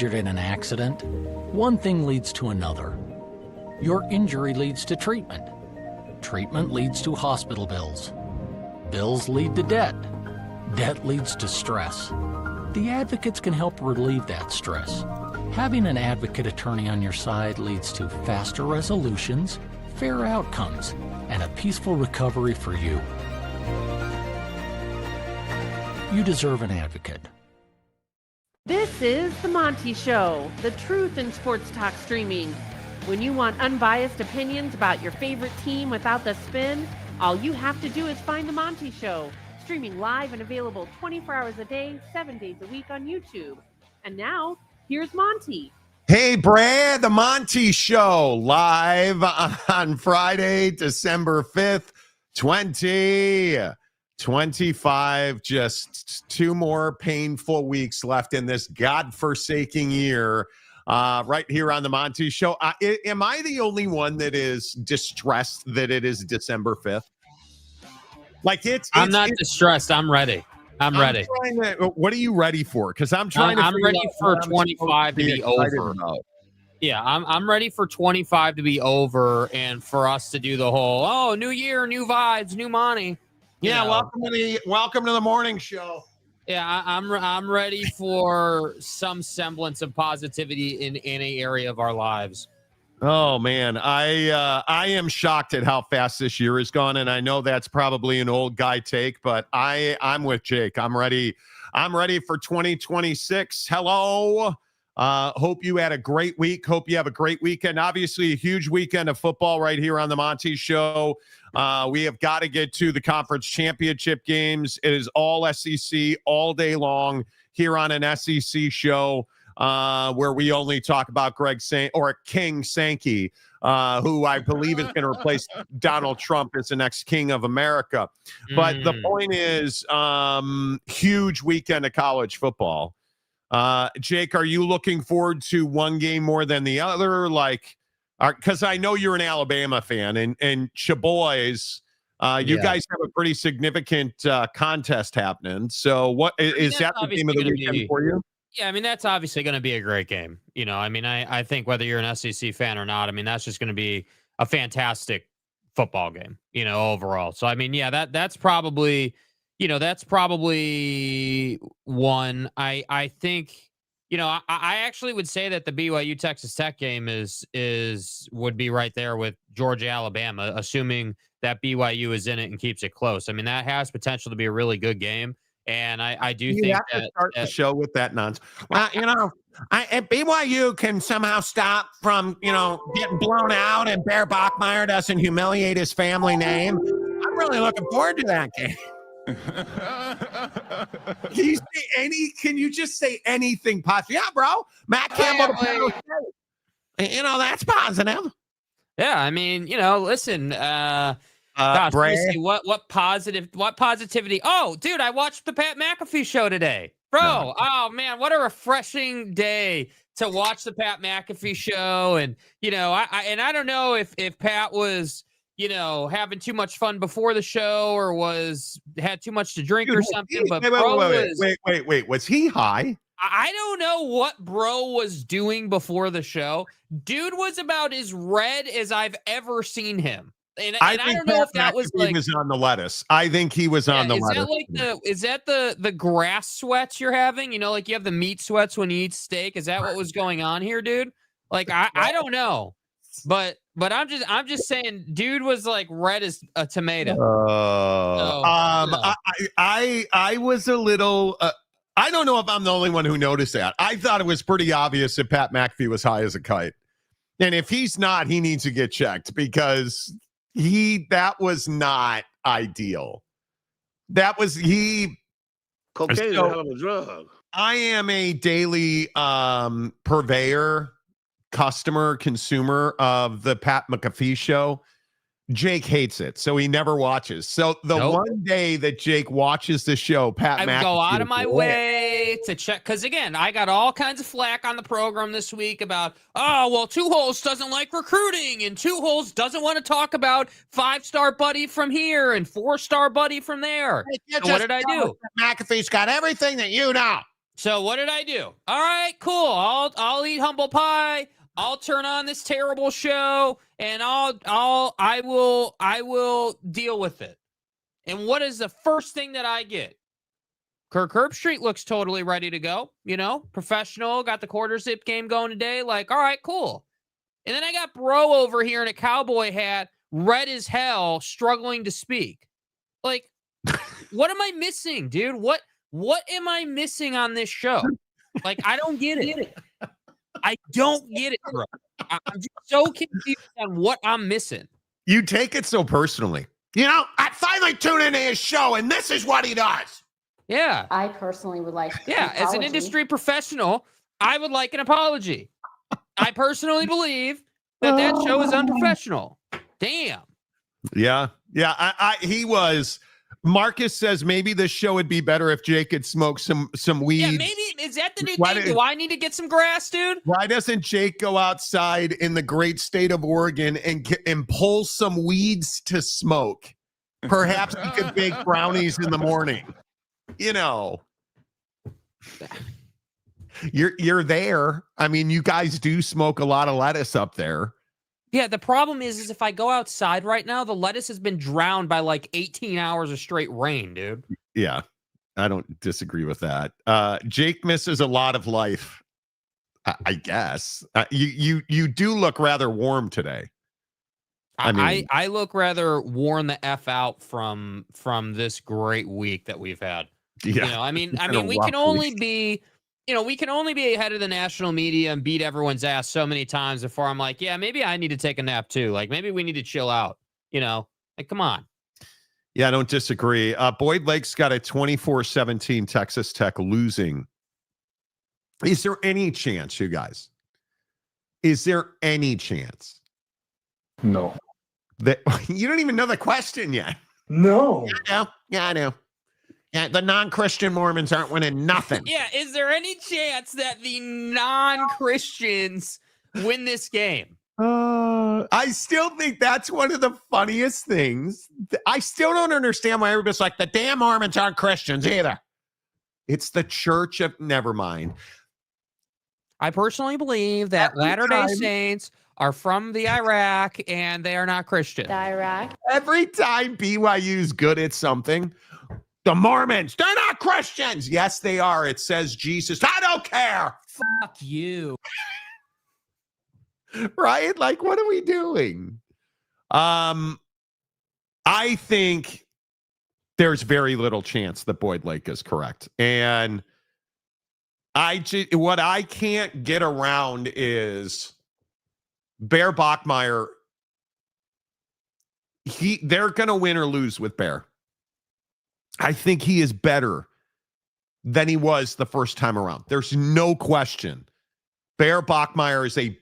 injured in an accident, one thing leads to another. Your injury leads to treatment. Treatment leads to hospital bills. Bills lead to debt. Debt leads to stress. The advocates can help relieve that stress. Having an advocate attorney on your side leads to faster resolutions, fair outcomes, and a peaceful recovery for you. You deserve an advocate. This is The Monty Show, the truth in sports talk streaming. When you want unbiased opinions about your favorite team without the spin, all you have to do is find The Monty Show, streaming live and available 24 hours a day, 7 days a week on YouTube. And now, here's Monty. Hey, Brad, The Monty Show, live on Friday, December 5th, 2025. Just 2 more painful weeks left in this godforsaken year. Right here on The Monty Show. Am I the only one that is distressed that it is December 5th? I'm not distressed. I'm ready. I'm ready. What are you ready for? Because I'm ready for 25 to be over. Yeah, I'm ready for 25 to be over and for us to do the whole, new year, new vibes, new money. Yeah, welcome to the morning show. Yeah, I'm ready for some semblance of positivity in any area of our lives. Oh man, I am shocked at how fast this year has gone, and I know that's probably an old guy take, but I'm with Jake. I'm ready. I'm ready for 2026. Hello. Hope you had a great week. Hope you have a great weekend. Obviously, a huge weekend of football right here on the Monty Show. We have got to get to the conference championship games. It is all SEC all day long here on an SEC show. Where we only talk about King Sankey, who I believe is going to replace Donald Trump as the next king of America. But the point is, huge weekend of college football. Jake, are you looking forward to one game more than the other? Because I know you're an Alabama fan, and Chaboys, you guys have a pretty significant contest happening. So what is that the game of the weekend for you? Yeah, I mean, that's obviously going to be a great game. I think whether you're an SEC fan or not, that's just going to be a fantastic football game, overall. So, that's probably one. I think, I actually would say that the BYU Texas Tech game would be right there with Georgia, Alabama, assuming that BYU is in it and keeps it close. That has potential to be a really good game. And I do think have to start the show with that nonsense. Well, if BYU can somehow stop from, getting blown out and Bear Bachmeier doesn't humiliate his family name, I'm really looking forward to that game. Can you just say anything positive? Yeah, bro. Matt Campbell. That's positive. Yeah, listen, gosh, Tracy, what positivity? Oh, dude, I watched the Pat McAfee show today, bro. Oh man, what a refreshing day to watch the Pat McAfee show. And I don't know if Pat was having too much fun before the show or had too much to drink or something. But wait, was he high? I don't know what bro was doing before the show. Dude was about as red as I've ever seen him. And I don't know if that was he was on the lettuce. I think he was on the lettuce. Is that the grass sweats you're having? You have the meat sweats when you eat steak. Is that what was going on here, dude? I don't know, but I'm just saying, dude was red as a tomato. I was a little. I don't know if I'm the only one who noticed that. I thought it was pretty obvious that Pat McAfee was high as a kite, and if he's not, he needs to get checked because. That was not ideal. Cocaine is a hell of a drug. I am a daily purveyor, consumer of the Pat McAfee show. Jake hates it, so he never watches. So one day that Jake watches the show, Pat McAfee, I go out of my way to check, because again, I got all kinds of flack on the program this week about, Two Holes doesn't like recruiting, and Two Holes doesn't want to talk about 5-star buddy from here and 4-star buddy from there. So what did I do? McAfee's got everything that you know. So what did I do? All right, cool. I'll eat humble pie. I'll turn on this terrible show, and I will deal with it. And what is the first thing that I get? Kirk Herbstreit looks totally ready to go. Professional. Got the quarter zip game going today. Like, all right, cool. And then I got Bro over here in a cowboy hat, red as hell, struggling to speak. Like, what am I missing, dude? What am I missing on this show? Like, I don't get it. I don't get it, bro. I'm just so confused on what I'm missing. You take it so personally. I finally tune into his show, and this is what he does. Yeah. I personally would like an as an apology. industry professional, I would like an apology. I personally believe that show is unprofessional. Damn. Yeah. He was. Marcus says maybe this show would be better if Jake could smoke some weed. Yeah, maybe. Is that the new thing? Do I need to get some grass, dude? Why doesn't Jake go outside in the great state of Oregon and pull some weeds to smoke? Perhaps he could bake brownies in the morning. You're there. I mean, you guys do smoke a lot of lettuce up there. Yeah, the problem is if I go outside right now, the lettuce has been drowned by like 18 hours of straight rain, dude. Yeah, I don't disagree with that. Jake misses a lot of life, I guess. You do look rather warm today. I look rather worn the F out from this great week that we've had. Yeah. We can only be ahead of the national media and beat everyone's ass so many times before I'm like, yeah, maybe I need to take a nap too. Like, maybe we need to chill out, like, come on. Yeah, I don't disagree. Boyd Lake's got a 24-17 Texas Tech losing. Is there any chance, you guys? Is there any chance? No. That you don't even know the question yet. No. Yeah, I know. Yeah, the non-Christian Mormons aren't winning nothing. Yeah, is there any chance that the non-Christians win this game? I still think that's one of the funniest things. I still don't understand why everybody's like, the damn Mormons aren't Christians either. It's the church of, never mind. I personally believe that Latter-day Saints are from the Iraq and they are not Christian. The Iraq. Every time BYU's good at something, the Mormons, they're not Christians. Yes, they are. It says Jesus. I don't care. Fuck you. Right? Like, what are we doing? I think there's very little chance that Boyd Lake is correct. And what I can't get around is Bear Bachmeier. They're going to win or lose with Bear. I think he is better than he was the first time around. There's no question. Bear Bachmeier is a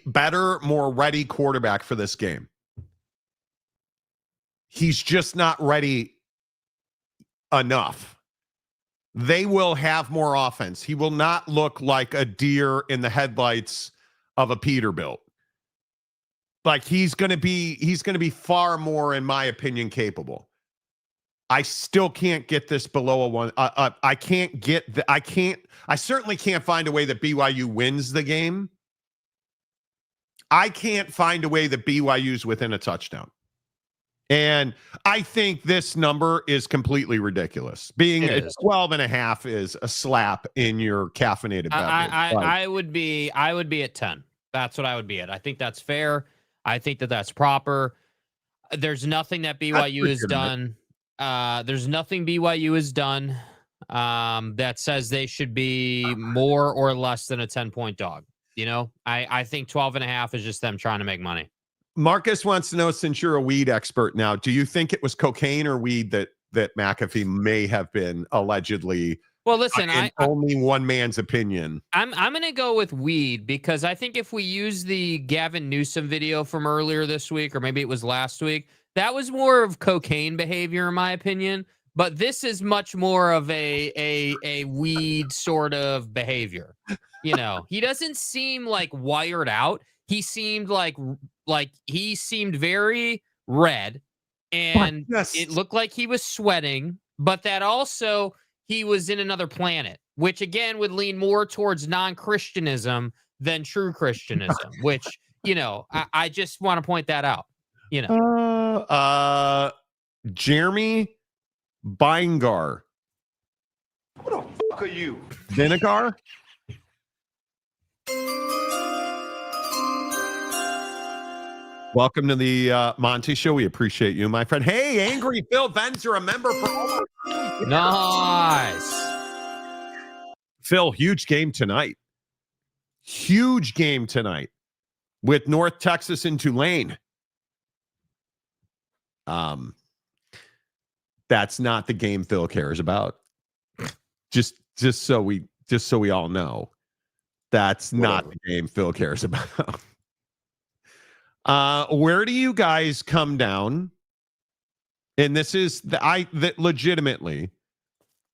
better, more ready quarterback for this game. He's just not ready enough. They will have more offense. He will not look like a deer in the headlights of a Peterbilt. Like, he's going to be far more, in my opinion, capable. I still can't get this below a one. I certainly can't find a way that BYU wins the game. I can't find a way that BYU's within a touchdown. And I think this number is completely ridiculous. Being at 12.5 is a slap in your caffeinated beverage. I would be at 10. That's what I would be at. I think that's fair. I think that's proper. There's nothing that BYU has done. There's nothing BYU has done that says they should be more or less than a 10-point dog. I think 12.5 is just them trying to make money. Marcus wants to know, since you're a weed expert now, do you think it was cocaine or weed that McAfee may have been allegedly? Well, listen, only one man's opinion. I'm going to go with weed, because I think if we use the Gavin Newsom video from earlier this week, or maybe it was last week, that was more of cocaine behavior, in my opinion. But this is much more of a weed sort of behavior. He doesn't seem like wired out. He seemed like he seemed very red, and it looked like he was sweating, but that also he was in another planet. which again would lean more towards non-Christianism than true Christianism, which, I just want to point that out. Jeremy Beingar. Who the fuck are you? Vinegar? Welcome to the Monty Show. We appreciate you, my friend. Hey, Angry Phil Venzer, a member for Nice. Phil, huge game tonight. Huge game tonight with North Texas and Tulane. That's not the game Phil cares about. Just so we all know. That's not the game Phil cares about. Where do you guys come down? And this is legitimately,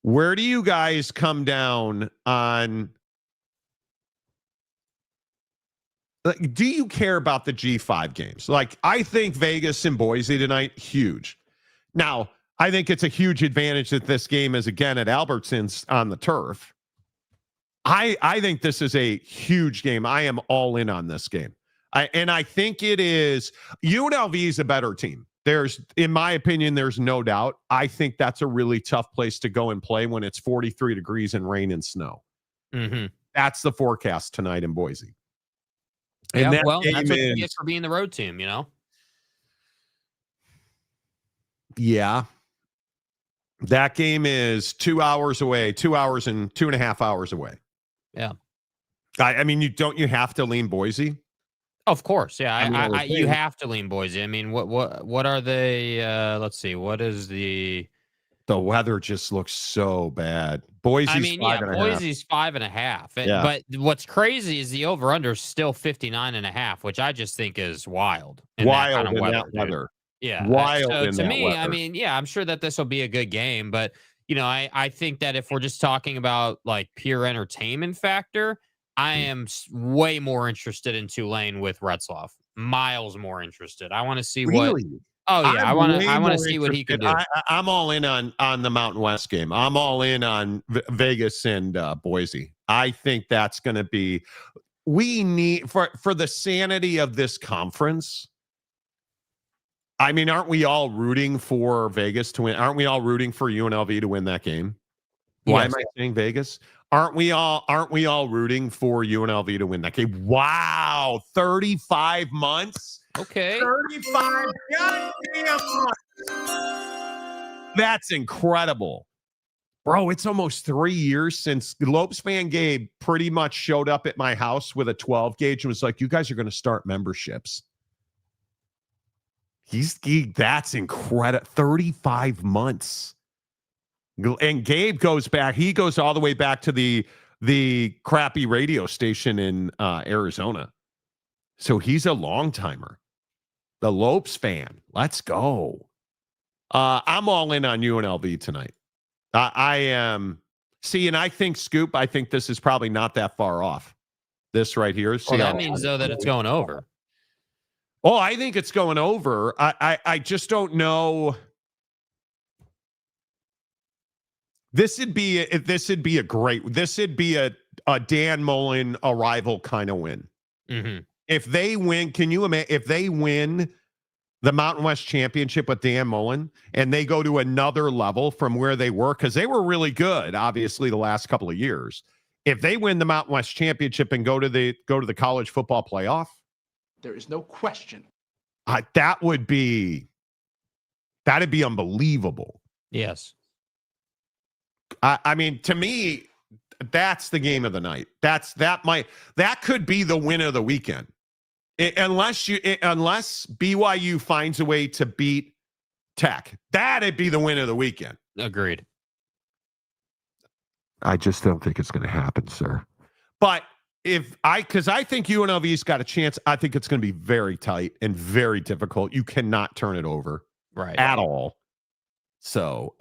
where do you guys come down on? Like, do you care about the G5 games? Like, I think Vegas and Boise tonight, huge. Now, I think it's a huge advantage that this game is again at Albertsons on the turf. I think this is a huge game. I am all in on this game. I think it is. UNLV is a better team. In my opinion, there's no doubt. I think that's a really tough place to go and play when it's 43 degrees and rain and snow. Mm-hmm. That's the forecast tonight in Boise. And that's what you get for being the road team, Yeah. That game is 2 hours away, 2 hours and 2.5 hours away. Yeah. I mean, you have to lean Boise? Of course. Yeah. You have to lean Boise. I mean, what are they? Let's see. What is the weather just looks so bad. Boise's 5.5. Boise's 5.5. Yeah. But what's crazy is the over-under is still 59.5, which I just think is wild. Wild in that weather. Yeah. Wild so in to that me, weather. I mean, yeah, I'm sure that this will be a good game, but I think that if we're just talking about like pure entertainment factor, I am way more interested in Tulane with Retzloff. Miles more interested. I want to see really? Oh yeah, I want to see what he can do. I'm all in on the Mountain West game. I'm all in on Vegas and Boise. I think that's going to be. We need for the sanity of this conference. I mean, aren't we all rooting for Vegas to win? Aren't we all rooting for UNLV to win that game? Why am I saying Vegas? Aren't we all rooting for UNLV to win that game? Wow, 35 months. Okay. 35 goddamn months. That's incredible. Bro, it's almost 3 years since Lopes Fan Gabe pretty much showed up at my house with a 12 gauge and was like, you guys are going to start memberships. That's incredible. 35 months. And Gabe goes back. He goes all the way back to the crappy radio station in Arizona. So he's a long timer. The Lopes fan. Let's go. I'm all in on UNLV tonight. I am. See, and I think Scoop, I think this is probably not that far off. This right here. See, that means though that it's going over. Oh, I think it's going over. I just don't know. This would be a Dan Mullen arrival kind of win. Mm-hmm. If they win, can you imagine if they win the Mountain West Championship with Dan Mullen and they go to another level from where they were, because they were really good, obviously, the last couple of years. If they win the Mountain West Championship and go to the college football playoff, there is no question. That'd be unbelievable. Yes. I mean, to me, that's the game of the night. That could be the win of the weekend. Unless BYU finds a way to beat Tech, that'd be the win of the weekend. Agreed. I just don't think it's going to happen, sir. But because I think UNLV's got a chance, I think it's going to be very tight and very difficult. You cannot turn it over, right? At all. So,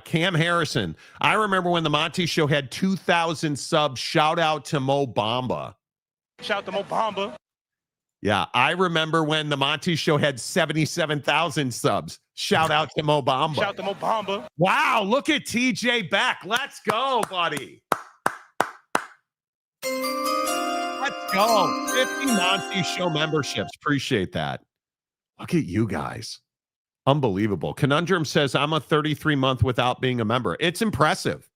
Cam Harrison, I remember when the Monty Show had 2,000 subs. Shout out to Mo Bamba. Shout out to Mo Bamba. Yeah, I remember when the Monty Show had 77,000 subs. Shout out to Mo Bamba. Shout out to Mo Bamba. Wow, look at TJ Beck. Let's go, buddy. Let's go. 50 Monty Show memberships. Appreciate that. Look at you guys. Unbelievable. Conundrum says, I'm a 33-month without being a member. It's impressive.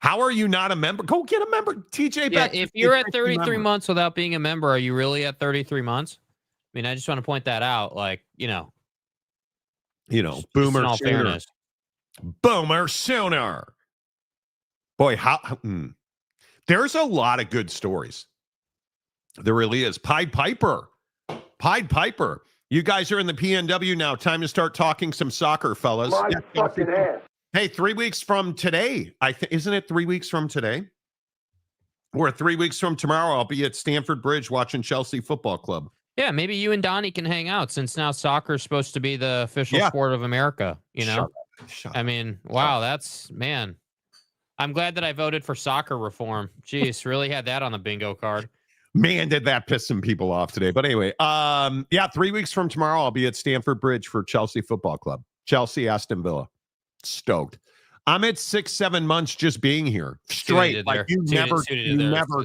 How are you not a member? Go get a member. TJ Yeah, Beck. if you're at 33 months without being a member, are you really at 33 months? I mean, I just want to point that out. Like, boomer just in all sooner. fairness. Boomer sooner. Boy, there's a lot of good stories. There really is. Pied Piper. You guys are in the PNW now. Time to start talking some soccer, fellas. My fucking ass. Hey, 3 weeks from today, isn't it 3 weeks from today? Or 3 weeks from tomorrow, I'll be at Stamford Bridge watching Chelsea Football Club. Yeah, maybe you and Donnie can hang out since now soccer is supposed to be the official sport of America, Shut up. I mean, wow, man. I'm glad that I voted for soccer reform. Jeez, really had that on the bingo card. Man, did that piss some people off today. But anyway, 3 weeks from tomorrow, I'll be at Stamford Bridge for Chelsea Football Club. Chelsea, Aston Villa. Stoked. I'm at 6-7 months just being here. Straight. Like you never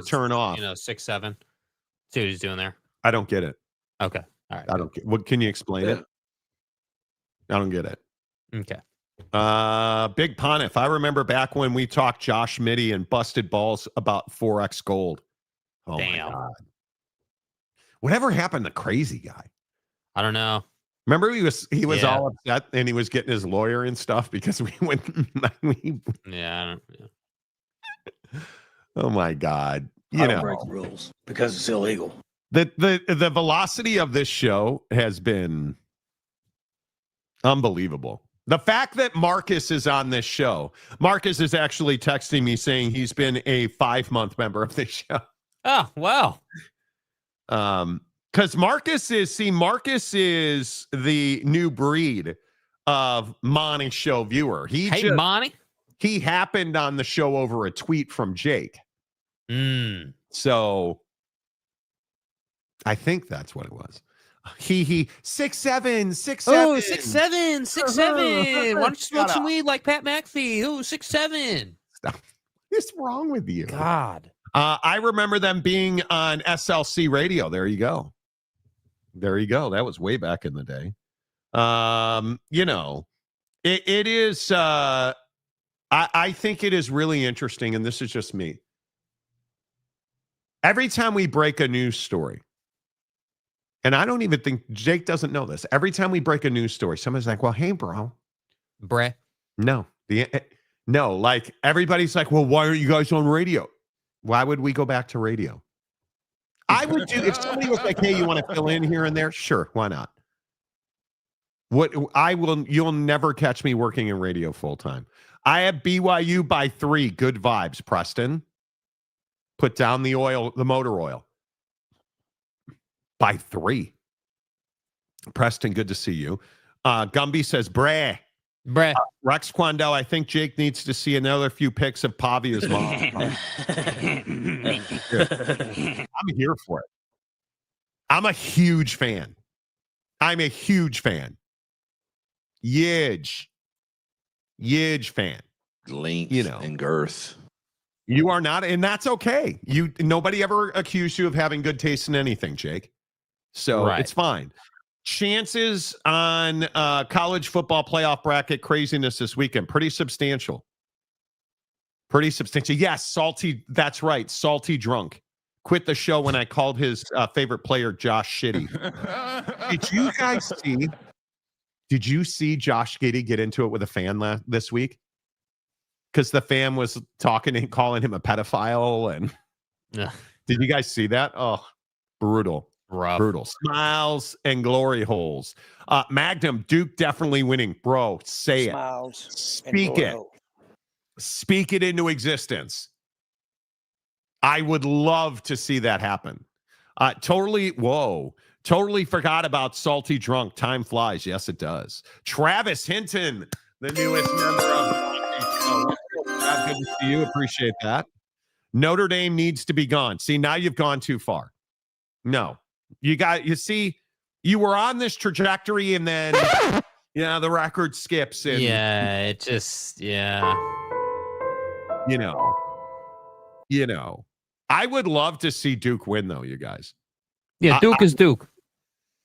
turn off. 6-7. See what he's doing there. I don't get it. Okay. All right. I don't get what can you explain it? I don't get it. Okay. Big Pontiff. I remember back when we talked Josh Mitty and busted balls about 4X gold. Oh damn. My God. Whatever happened to Crazy Guy? I don't know. Remember he was all upset and he was getting his lawyer and stuff because we went. Yeah. Oh my God. I don't break the rules because it's illegal. The velocity of this show has been unbelievable. The fact that Marcus is on this show, Marcus is actually texting me saying he's been a 5-month member of this show. Oh, wow. Because Marcus is the new breed of Monty Show viewer. Monty. He happened on the show over a tweet from Jake. So I think that's what it was. 6'7", 6'7". Oh, 6'7", 6'7". Why don't you smoke some weed like Pat McAfee? Oh, 6'7". Stop. What's wrong with you? God. I remember them being on SLC radio. There you go. That was way back in the day. It is. I think it is really interesting, and this is just me. Every time we break a news story, and I don't even think Jake doesn't know this. Every time we break a news story, somebody's like, "Well, hey, bro, Breh." No, like everybody's like, "Well, why aren't you guys on radio?" Why would we go back to radio? I would do if somebody was like, "Hey, you want to fill in here and there?" Sure, why not? You'll never catch me working in radio full time. I have BYU by 3. Good vibes, Preston. Put down the motor oil. By 3. Preston, good to see you. Gumby says, Breh. Rex Quandel, I think Jake needs to see another few pics of Pavia's mom. I'm here for it. I'm a huge fan. Huge fan. Length and girth. You are not, and that's okay. Nobody ever accused you of having good taste in anything, Jake. So It's fine. Chances on college football playoff bracket craziness this weekend. Pretty substantial. Yes, Salty. That's right. Salty drunk. Quit the show when I called his favorite player Josh Shitty. Did you see Josh Giddey get into it with a fan this week? Because the fan was talking and calling him a pedophile. And did you guys see that? Oh, brutal. Rough. Brutal. Smiles and glory holes. Magnum, Duke definitely winning. Bro, say Smiles it. Speak it. Speak it into existence. I would love to see that happen. Totally forgot about Salty Drunk. Time flies. Yes, it does. Travis Hinton, the newest member of the good to see you. Appreciate that. Notre Dame needs to be gone. See, now you've gone too far. No. You were on this trajectory and then the record skips and I would love to see Duke win, though, you guys. Yeah, Duke is Duke.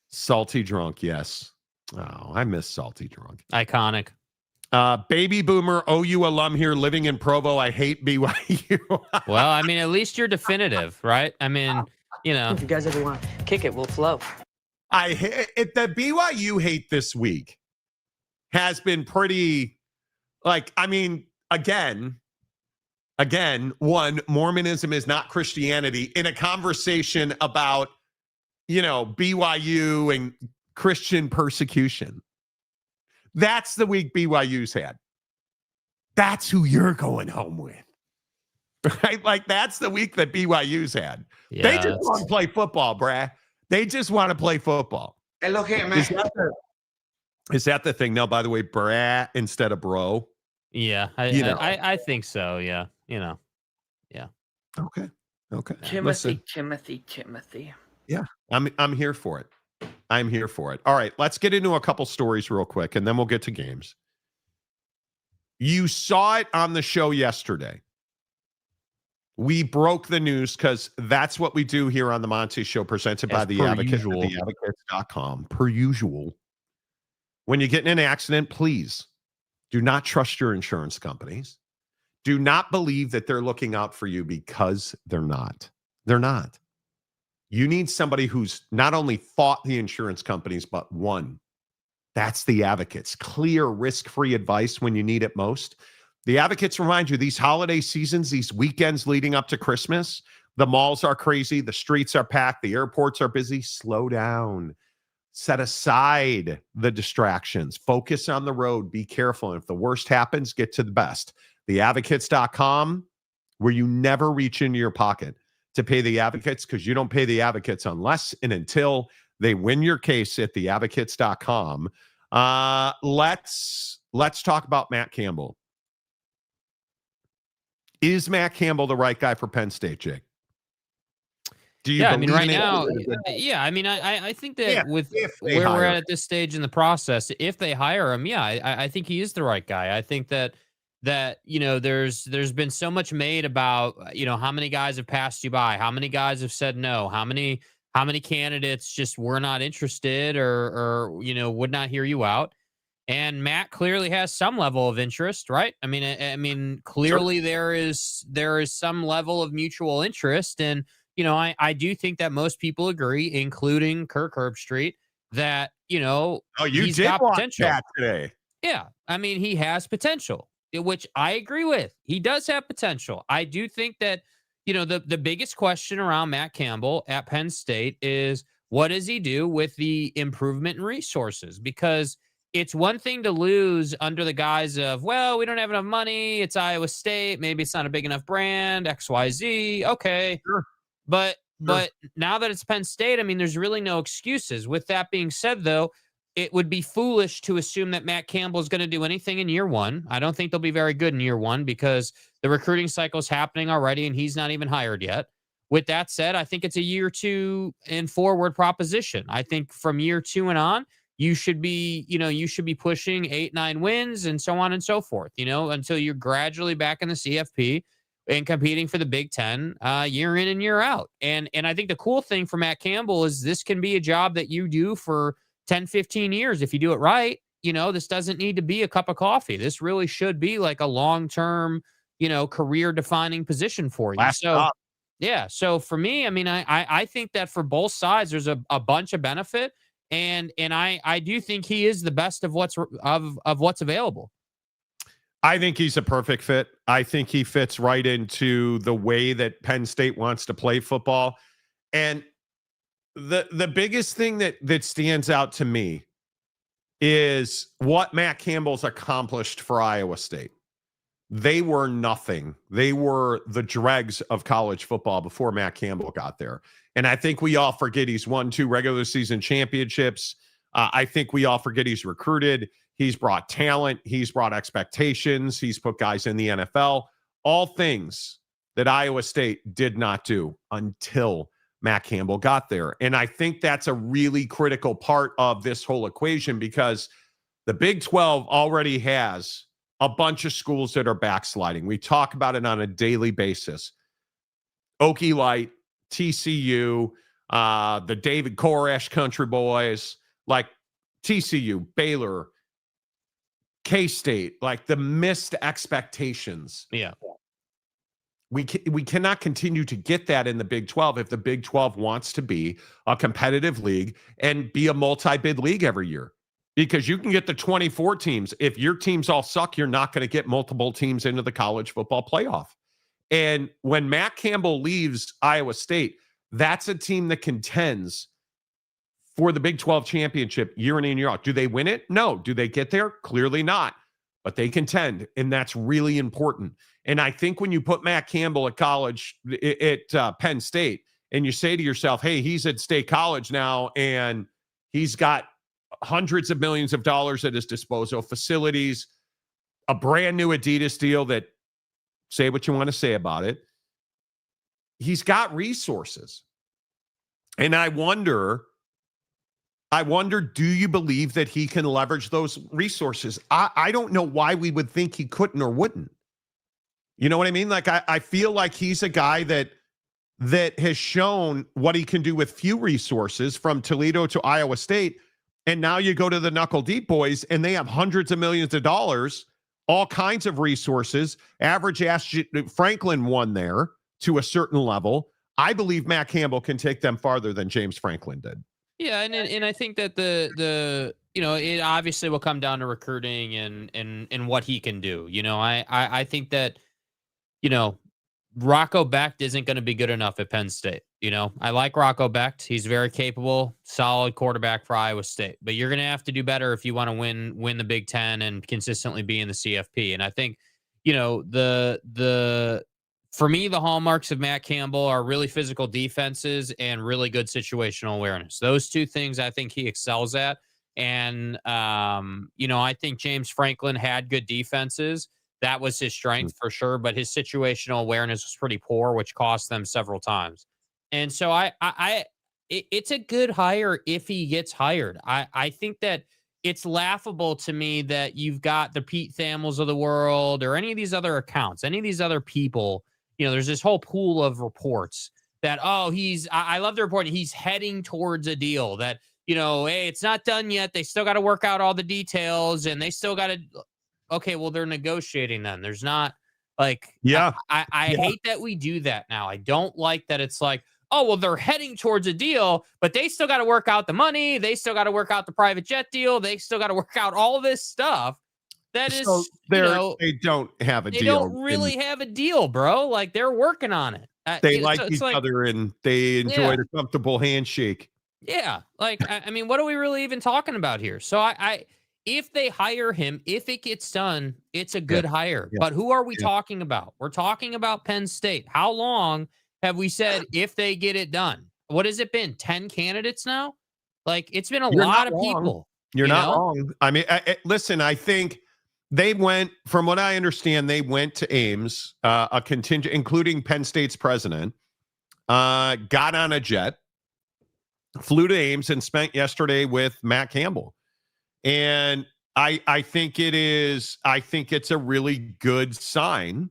Salty drunk, yes. Oh, I miss salty drunk. Iconic. Baby boomer OU alum here living in Provo. I hate BYU. Well, I mean, at least you're definitive, right? I mean, you know. If you guys ever want to kick it, we'll flow. The BYU hate this week has been pretty, like, I mean, again, one, Mormonism is not Christianity in a conversation about, BYU and Christian persecution. That's the week BYU's had. That's who you're going home with. Right? Like, that's the week that BYU's had. Yeah, they just want to play football, brah. They just want to play football. Hey, look here, man. Is that the thing? No, by the way, brah instead of bro. Yeah, I think so. Yeah, yeah. Okay. Timothy. Yeah, I'm here for it. I'm here for it. All right, let's get into a couple stories real quick, and then we'll get to games. You saw it on the show yesterday. We broke the news because that's what we do here on the Monty Show, presented by The Advocate, theadvocates.com. Per usual. When you get in an accident, please do not trust your insurance companies. Do not believe that they're looking out for you, because they're not. They're not. You need somebody who's not only fought the insurance companies, but won. That's The Advocates. Clear, risk-free advice when you need it most. The Advocates remind you, these holiday seasons, these weekends leading up to Christmas, the malls are crazy, the streets are packed, the airports are busy. Slow down. Set aside the distractions. Focus on the road. Be careful. And if the worst happens, get to the best. Theadvocates.com, where you never reach into your pocket to pay the advocates, because you don't pay the advocates unless and until they win your case at theadvocates.com. Let's talk about Matt Campbell. Is Matt Campbell the right guy for Penn State, Jake? Do you I mean, right now, I mean, I think that with where we're at this stage in the process, if they hire him, I think he is the right guy. I think that there's been so much made about, how many guys have passed you by, how many guys have said no, how many candidates just were not interested or would not hear you out. And Matt clearly has some level of interest, right? I mean, clearly there is some level of mutual interest. And, I do think that most people agree, including Kirk Herbstreit, that, he's got potential today. Yeah. I mean, he has potential, which I agree with. He does have potential. I do think that, the biggest question around Matt Campbell at Penn State is, what does he do with the improvement in resources? Because it's one thing to lose under the guise of, well, we don't have enough money. It's Iowa State. Maybe it's not a big enough brand, XYZ. Okay. Sure. But now that it's Penn State, I mean, there's really no excuses. With that being said, though, it would be foolish to assume that Matt Campbell is going to do anything in year one. I don't think they'll be very good in year one, because the recruiting cycle is happening already and he's not even hired yet. With that said, I think it's a year two and forward proposition. I think from year two and on, you should be pushing 8-9 wins and so on and so forth, until you're gradually back in the CFP and competing for the Big Ten year in and year out. And I think the cool thing for Matt Campbell is this can be a job that you do for 10, 15 years. If you do it right, this doesn't need to be a cup of coffee. This really should be like a long-term, career defining position for you. So for me, I mean, I think that for both sides, there's a bunch of benefit. And I do think he is the best of what's available. I think he's a perfect fit. I think he fits right into the way that Penn State wants to play football. And the biggest thing that stands out to me is what Matt Campbell's accomplished for Iowa State. They were nothing. They were the dregs of college football before Matt Campbell got there. And I think we all forget he's won 2 regular season championships. I think we all forget he's recruited. He's brought talent. He's brought expectations. He's put guys in the NFL. All things that Iowa State did not do until Matt Campbell got there. And I think that's a really critical part of this whole equation, because the Big 12 already has a bunch of schools that are backsliding. We talk about it on a daily basis. Okie Light, TCU, the David Koresh Country Boys, like TCU, Baylor, K-State, like the missed expectations. Yeah. We cannot continue to get that in the Big 12 if the Big 12 wants to be a competitive league and be a multi-bid league every year. Because you can get the 24 teams. If your teams all suck, you're not going to get multiple teams into the college football playoff. And when Matt Campbell leaves Iowa State, that's a team that contends for the Big 12 championship year in and year out. Do they win it? No. Do they get there? Clearly not. But they contend, and that's really important. And I think when you put Matt Campbell at college at Penn State, and you say to yourself, hey, he's at State College now, and he's got hundreds of millions of dollars at his disposal, facilities, a brand new Adidas deal that, say what you want to say about it, he's got resources. And I wonder, do you believe that he can leverage those resources? I don't know why we would think he couldn't or wouldn't. You know what I mean? Like, I feel like he's a guy that has shown what he can do with few resources, from Toledo to Iowa State. And now you go to the Knuckle Deep Boys, and they have hundreds of millions of dollars, all kinds of resources. Average ass Franklin won there to a certain level. I believe Matt Campbell can take them farther than James Franklin did. Yeah, and I think that the it obviously will come down to recruiting and what he can do. I think that Rocco Becht isn't going to be good enough at Penn State. I like Rocco Becht. He's very capable, solid quarterback for Iowa State. But you're going to have to do better if you want to win the Big Ten and consistently be in the CFP. And I think, for me, the hallmarks of Matt Campbell are really physical defenses and really good situational awareness. Those two things I think he excels at. And, I think James Franklin had good defenses. That was his strength for sure, but his situational awareness was pretty poor, which cost them several times. And so it's a good hire if he gets hired. I think that it's laughable to me that you've got the Pete Thamels of the world or any of these other accounts, any of these other people. There's this whole pool of reports that, I love the report. He's heading towards a deal that, hey, it's not done yet. They still got to work out all the details, and they still got to. Okay, well, they're negotiating then. There's not like, I hate that we do that now. I don't like that it's like, oh, well, they're heading towards a deal, but they still got to work out the money. They still got to work out the private jet deal. They still got to work out all this stuff. That is, they don't have a deal. They don't really have a deal, bro. Like, they're working on it. They like each other, and they enjoy the comfortable handshake. Yeah. Like, I mean, what are we really even talking about here? So if they hire him, if it gets done, it's a good hire. Yeah. But who are we talking about? We're talking about Penn State. How long have we said if they get it done? What has it been? 10 candidates now? Like, it's been a lot of people. You're not wrong. I mean, listen, I think they went, from what I understand, they went to Ames, a contingent, including Penn State's president, got on a jet, flew to Ames, and spent yesterday with Matt Campbell. And I think it's a really good sign.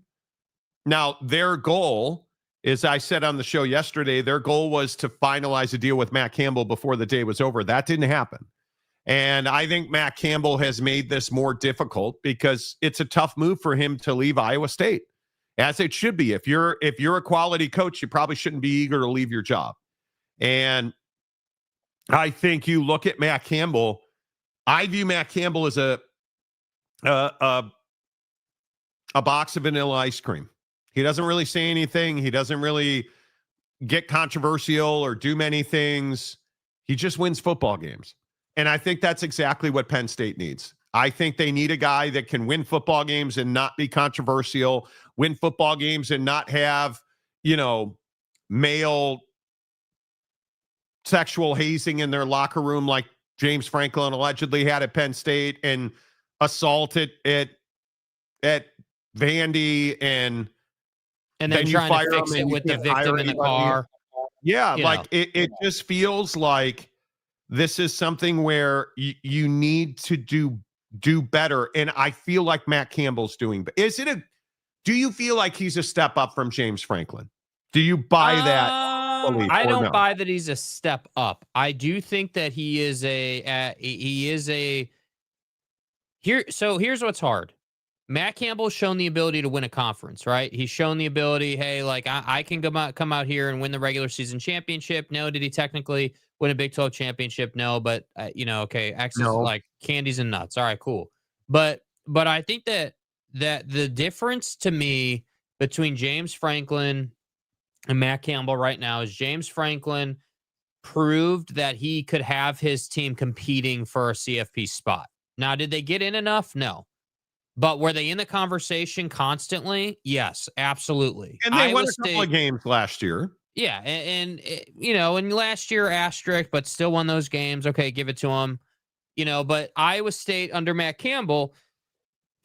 Now, their goal, as I said on the show yesterday, their goal was to finalize a deal with Matt Campbell before the day was over. That didn't happen. And I think Matt Campbell has made this more difficult because it's a tough move for him to leave Iowa State, as it should be. If you're a quality coach, you probably shouldn't be eager to leave your job. And I think you look at Matt Campbell. I view Matt Campbell as a box of vanilla ice cream. He doesn't really say anything. He doesn't really get controversial or do many things. He just wins football games. And I think that's exactly what Penn State needs. I think they need a guy that can win football games and not be controversial, win football games and not have, male sexual hazing in their locker room like James Franklin allegedly had at Penn State, and assaulted at Vandy, and then you fire to fix it with the victim in the car. Yeah, like it just feels like this is something where you need to do better, and I feel like Matt Campbell's doing. Do you feel like he's a step up from James Franklin? Do you buy that? I don't buy that he's a step up. I do think that he is here. So here's what's hard. Matt Campbell's shown the ability to win a conference, right? He's shown the ability, hey, like I can come out here and win the regular season championship. No, did he technically win a Big 12 championship? No, but okay, X is like candies and nuts. All right, cool. But I think that the difference to me between James Franklin and Matt Campbell right now is James Franklin proved that he could have his team competing for a CFP spot. Now, did they get in enough? No. But were they in the conversation constantly? Yes, absolutely. And they won a couple of games last year. Yeah, and last year asterisk, but still won those games. Okay, give it to them. But Iowa State under Matt Campbell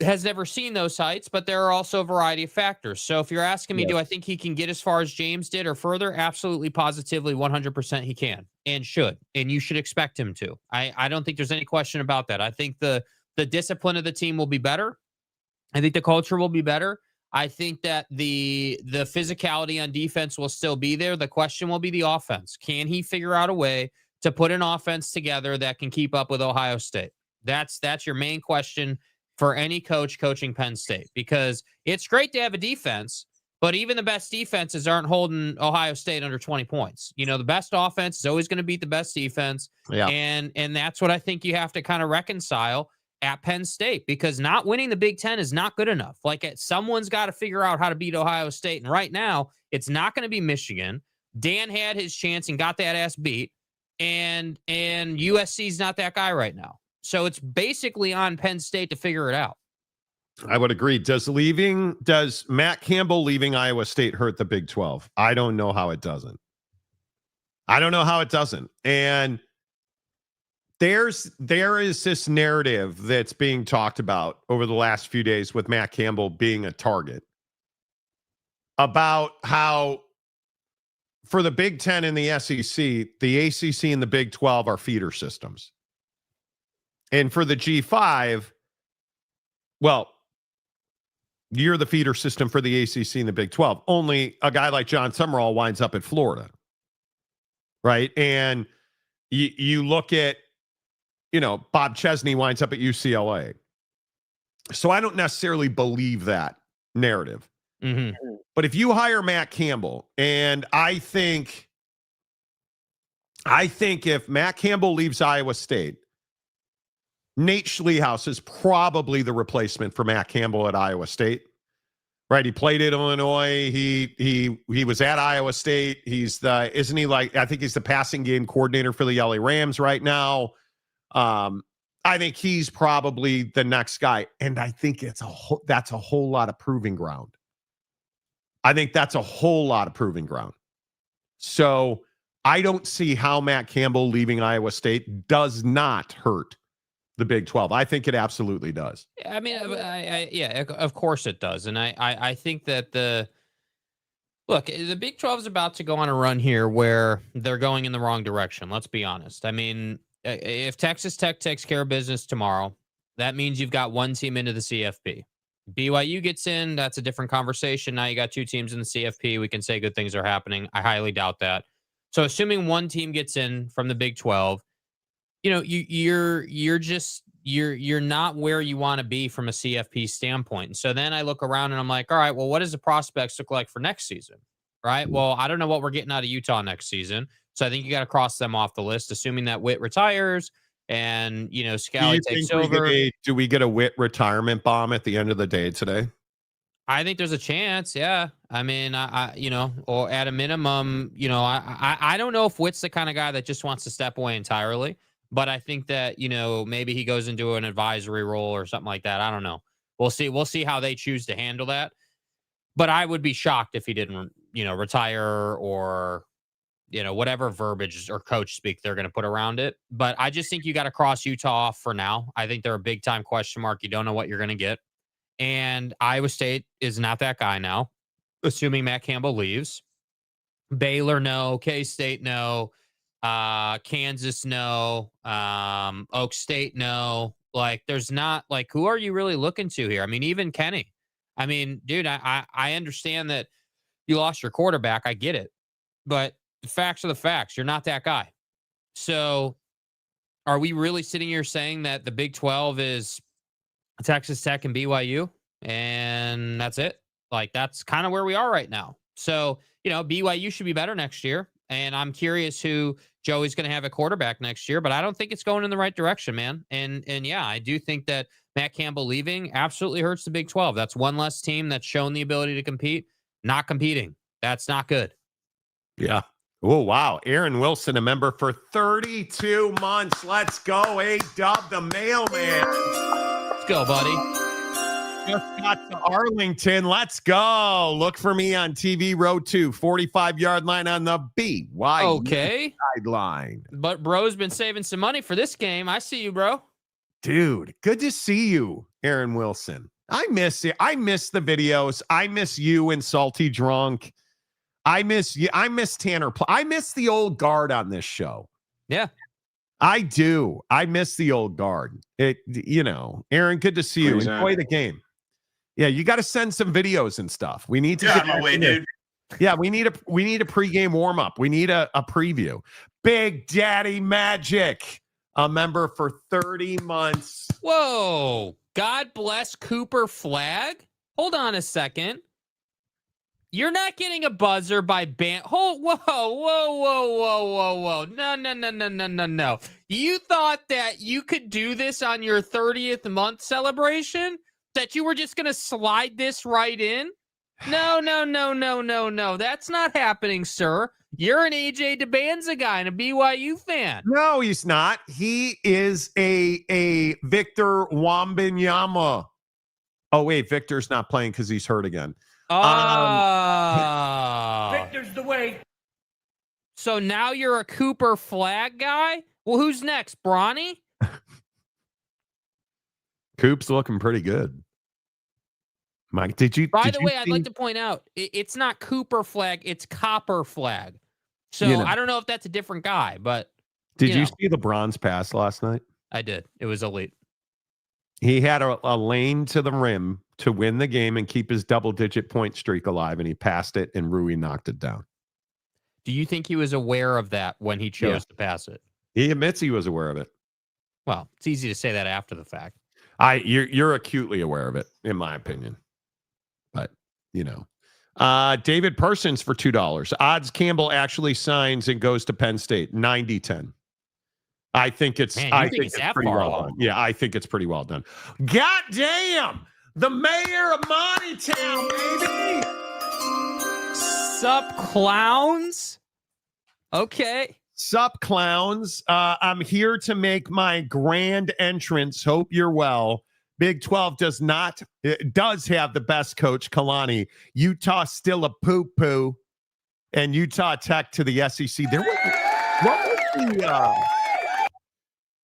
has never seen those heights, but there are also a variety of factors. So if you're asking me, do I think he can get as far as James did or further? Absolutely, positively, 100% he can and should. And you should expect him to. I don't think there's any question about that. I think the discipline of the team will be better. I think the culture will be better. I think that the physicality on defense will still be there. The question will be the offense. Can he figure out a way to put an offense together that can keep up with Ohio State? That's your main question for any coach coaching Penn State, because it's great to have a defense, but even the best defenses aren't holding Ohio State under 20 points. The best offense is always going to beat the best defense. Yeah. And that's what I think you have to kind of reconcile at Penn State, because not winning the Big Ten is not good enough. Someone's got to figure out how to beat Ohio State. And right now it's not going to be Michigan. Dan had his chance and got that ass beat. And USC's not that guy right now. So it's basically on Penn State to figure it out. I would agree. Does Matt Campbell leaving Iowa State hurt the Big 12? I don't know how it doesn't. And there is this narrative that's being talked about over the last few days with Matt Campbell being a target about how for the Big 10 and the SEC, the ACC and the Big 12 are feeder systems. And for the G5, well, you're the feeder system for the ACC and the Big 12. Only a guy like John Summerall winds up at Florida, right? And you look at, Bob Chesney winds up at UCLA. So I don't necessarily believe that narrative. Mm-hmm. But if you hire Matt Campbell, and I think if Matt Campbell leaves Iowa State, Nate Schliehaus is probably the replacement for Matt Campbell at Iowa State, right? He played at Illinois. He was at Iowa State. I think he's the passing game coordinator for the LA Rams right now. I think he's probably the next guy. And I think that's a whole lot of proving ground. So I don't see how Matt Campbell leaving Iowa State does not hurt the Big 12. I think it absolutely does. I mean, yeah, of course it does. And I think that the Big 12 is about to go on a run here where they're going in the wrong direction. Let's be honest. I mean, if Texas Tech takes care of business tomorrow, that means you've got one team into the CFP. BYU gets in, that's a different conversation. Now you got two teams in the CFP. We can say good things are happening. I highly doubt that. So assuming one team gets in from the Big 12, you're not where you want to be from a CFP standpoint. And so then I look around and I'm like, all right, well, what does the prospects look like for next season? Right? Well, I don't know what we're getting out of Utah next season. So I think you got to cross them off the list, assuming that Witt retires and, Scally takes over. Do we get a Witt retirement bomb at the end of the day today? I think there's a chance. Yeah. I mean, or at a minimum, I don't know if Witt's the kind of guy that just wants to step away entirely, but I think that, maybe he goes into an advisory role or something like that. I don't know. We'll see how they choose to handle that. But I would be shocked if he didn't, retire or, whatever verbiage or coach speak they're going to put around it. But I just think you got to cross Utah off for now. I think they're a big time question mark. You don't know what you're going to get. And Iowa State is not that guy now, assuming Matt Campbell leaves. Baylor, no. K-State, no. Kansas, no. Oak State, no. There's not, who are you really looking to here? I mean, even Kenny. I mean, dude, I understand that, You lost your quarterback. I get it. But the facts are the facts. You're not that guy. So are we really sitting here saying that the Big 12 is Texas Tech and BYU? And that's it? Like, that's kind of where we are right now. So, BYU should be better next year. And I'm curious who Joey's going to have a quarterback next year, but I don't think it's going in the right direction, man. And yeah, I do think that Matt Campbell leaving absolutely hurts the Big 12. That's one less team that's shown the ability to compete, not competing. That's not good. Yeah. Oh, wow. Aaron Wilson, a member for 32 months. Let's go. A-Dub, the mailman. Let's go, buddy. Just got to Arlington. Let's go. Look for me on TV, row 2, 45-yard line on the BYU sideline. But bro's been saving some money for this game. I see you, bro. Dude, good to see you, Aaron Wilson. I miss it. I miss the videos. I miss you and Salty Drunk. I miss you. I miss Tanner. I miss the old guard on this show. Yeah. I do. I miss the old guard. Aaron, good to see you. Enjoy the game. Yeah, you got to send some videos and stuff. We need to get my way, dude. Yeah, we need a pregame warm up. We need a preview. Big Daddy Magic, a member for 30 months. Whoa! God bless Cooper Flag. Hold on a second. You're not getting a buzzer by whoa. No. You thought that you could do this on your 30th month celebration? That you were just going to slide this right in? No. That's not happening, sir. You're an AJ DeBanza guy and a BYU fan. No, he's not. He is a Victor Wembanyama. Oh, wait, Victor's not playing because he's hurt again. Victor's the way. So now you're a Cooper Flag guy? Well, who's next? Bronny? Coop's looking pretty good. Mike, By the way, I'd like to point out, it's not Cooper Flag, it's Copper Flag. So I don't know if that's a different guy, but did you see the bronze pass last night? I did. It was elite. He had a lane to the rim to win the game and keep his double-digit point streak alive, and he passed it, and Rui knocked it down. Do you think he was aware of that when he chose to pass it? He admits he was aware of it. Well, it's easy to say that after the fact. You're acutely aware of it, in my opinion. But, David Persons for $2. Odds Campbell actually signs and goes to Penn State. 90-10. I think it's pretty well done. Yeah, I think it's pretty well done. God damn! The mayor of Montytown, baby! Sup, clowns? Okay. Sup, clowns. I'm here to make my grand entrance. Hope you're well. Big 12 does have the best coach, Kalani. Utah still a poo-poo. And Utah Tech to the SEC.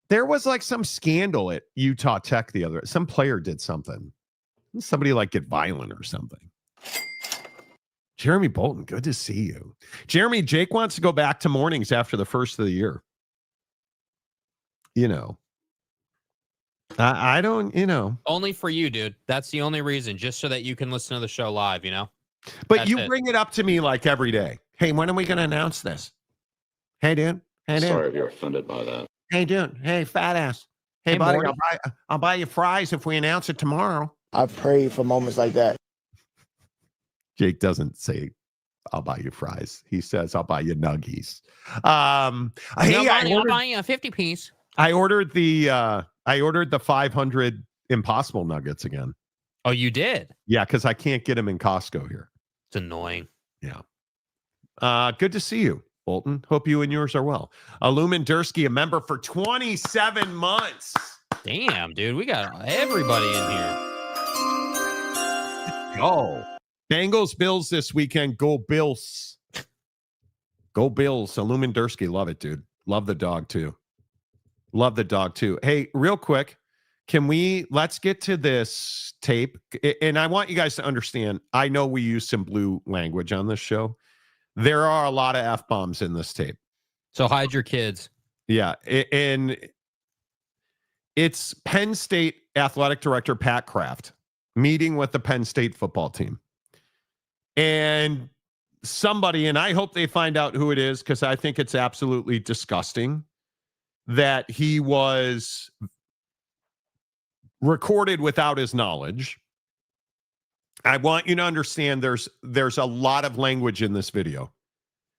There was like some scandal at Utah Tech some player did something. Somebody get violent or something. Jeremy Bolton, good to see you. Jeremy, Jake wants to go back to mornings after the first of the year. I don't, Only for you, dude. That's the only reason, just so that you can listen to the show live, But that's bring it up to me every day. Hey, when are we going to announce this? Hey, dude. Hey, dude. Sorry if you're offended by that. Hey, dude. Hey, fat ass. Hey, buddy, I'll buy you fries if we announce it tomorrow. I pray for moments like that. Jake doesn't say, I'll buy you fries. He says, I'll buy you nuggies. I'll buy you a 50-piece. I ordered the 500 Impossible Nuggets again. Oh, you did? Yeah, because I can't get them in Costco here. It's annoying. Yeah. Good to see you, Bolton. Hope you and yours are well. Lumen Dursky, a member for 27 months. Damn, dude. We got everybody in here. Go. Bengals Bills this weekend. Go Bills. Go Bills. Lumen Dursky. Love it, dude. Love the dog too. Hey, real quick, let's get to this tape. And I want you guys to understand, I know we use some blue language on this show. There are a lot of F-bombs in this tape. So hide your kids. Yeah. And it's Penn State athletic director Pat Kraft meeting with the Penn State football team. And somebody, and I hope they find out who it is because I think it's absolutely disgusting that he was recorded without his knowledge. I want you to understand there's a lot of language in this video.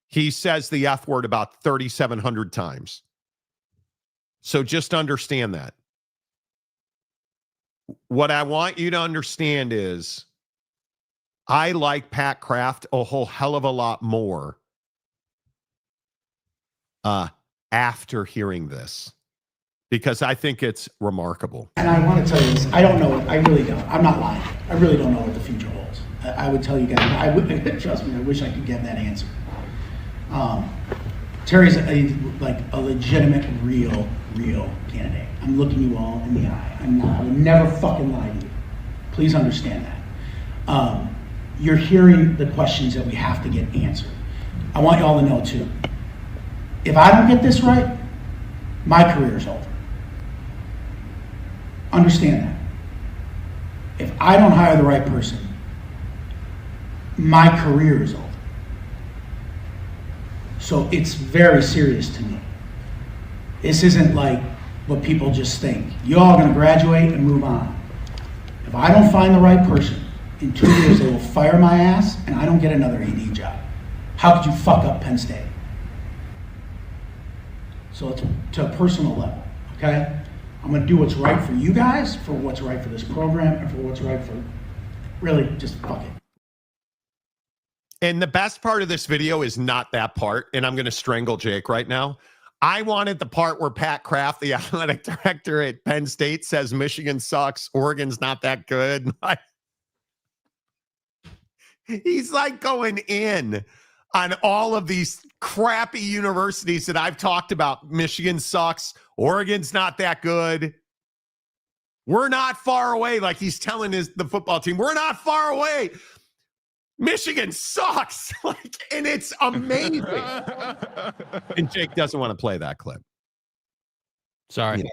He says the F word about 3,700 times. So just understand that. What I want you to understand is I like Pat Kraft a whole hell of a lot more after hearing this, because I think it's remarkable. And I want to tell you this, I don't know, I really don't. I'm not lying. I really don't know what the future holds. I would tell you guys, I would, trust me, I wish I could get that answer. Terry's like a legitimate, real candidate. I'm looking you all in the eye. I would never fucking lie to you. Please understand that. You're hearing the questions that we have to get answered. I want you all to know too, if I don't get this right, my career is over. Understand that. If I don't hire the right person, my career is over. So it's very serious to me. This isn't like what people just think. You're all going to graduate and move on. If I don't find the right person, in 2 years they will fire my ass and I don't get another AD job. How could you fuck up Penn State? So it's to a personal level, okay? I'm going to do what's right for you guys, for what's right for this program, and for what's right for really just fuck it. And the best part of this video is not that part, and I'm going to strangle Jake right now. I wanted the part where Pat Kraft, the athletic director at Penn State, says Michigan sucks, Oregon's not that good. He's like going in on all of these crappy universities that I've talked about. Michigan sucks, Oregon's not that good. We're not far away, like he's telling the football team. We're not far away. Michigan sucks. And it's amazing. And Jake doesn't want to play that clip. Sorry. You know.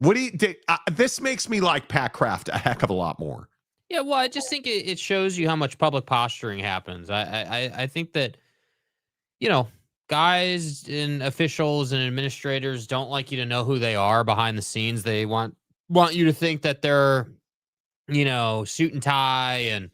What do you this makes me like Pat Kraft a heck of a lot more. Yeah, well, I just think it shows you how much public posturing happens. I think that, guys and officials and administrators don't like you to know who they are behind the scenes. They want you to think that they're, suit and tie and,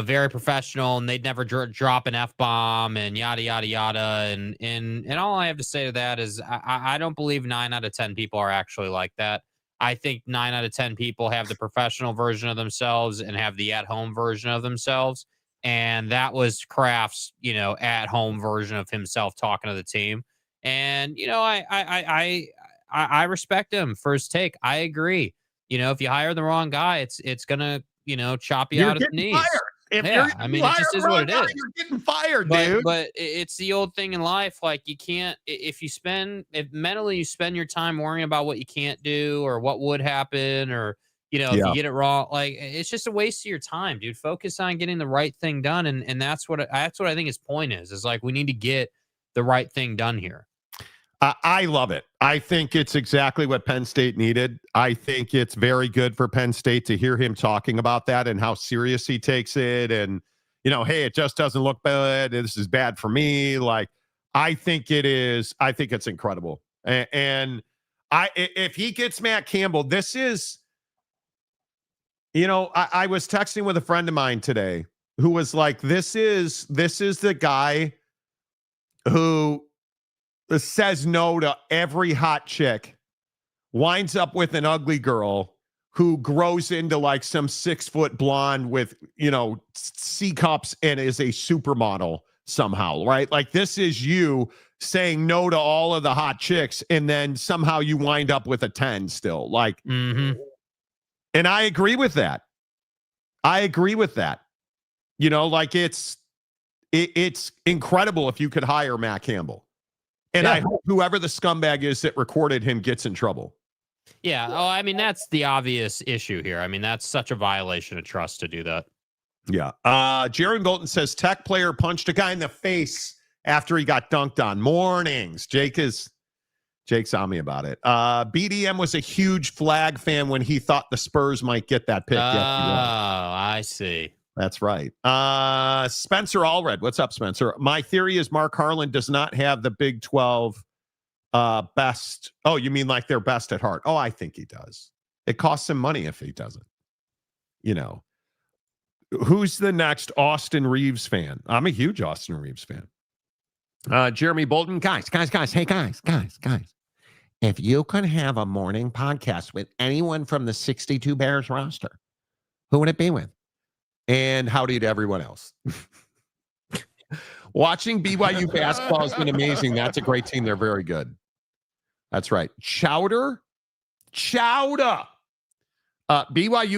very professional, and they'd never drop an F-bomb and yada, yada, yada. And all I have to say to that is I don't believe 9 out of 10 people are actually like that. I think 9 out of 10 people have the professional version of themselves and have the at-home version of themselves. And that was Kraft's, at-home version of himself talking to the team. And, I respect him for his take. I agree. If you hire the wrong guy, it's going to, chop you out at the knees. Fired. It just is what it is. You're getting fired, dude. But it's the old thing in life. Like, you can't, if mentally you spend your time worrying about what you can't do or what would happen, or, if you get it wrong, like, it's just a waste of your time, dude. Focus on getting the right thing done. And that's what I think his point is like, we need to get the right thing done here. I love it. I think it's exactly what Penn State needed. I think it's very good for Penn State to hear him talking about that and how serious he takes it. And, hey, it just doesn't look bad. This is bad for me. Like, I think it is. I think it's incredible. And if he gets Matt Campbell, this is, I was texting with a friend of mine today who was like, this is the guy who says no to every hot chick, winds up with an ugly girl who grows into like some 6-foot blonde with, C cups and is a supermodel somehow, right? Like, this is you saying no to all of the hot chicks, and then somehow you wind up with a 10 still. Like, and I agree with that. It's incredible if you could hire Matt Campbell. And I hope whoever the scumbag is that recorded him gets in trouble. Yeah. Oh, I mean, that's the obvious issue here. I mean, that's such a violation of trust to do that. Yeah. Jaron Golden says Tech player punched a guy in the face after he got dunked on. Mornings. Jake's on me about it. BDM was a huge Flag fan when he thought the Spurs might get that pick. Oh, I see. That's right. Spencer Allred. What's up, Spencer? My theory is Mark Harlan does not have the Big 12 best. Oh, you mean like their best at heart? Oh, I think he does. It costs him money if he doesn't. You know, who's the next Austin Reeves fan? I'm a huge Austin Reeves fan. Jeremy Bolton. Guys. Hey, guys. If you could have a morning podcast with anyone from the 62 Bears roster, who would it be with? And howdy to everyone else. Watching BYU basketball has been amazing. That's a great team. They're very good. That's right. Chowder. BYU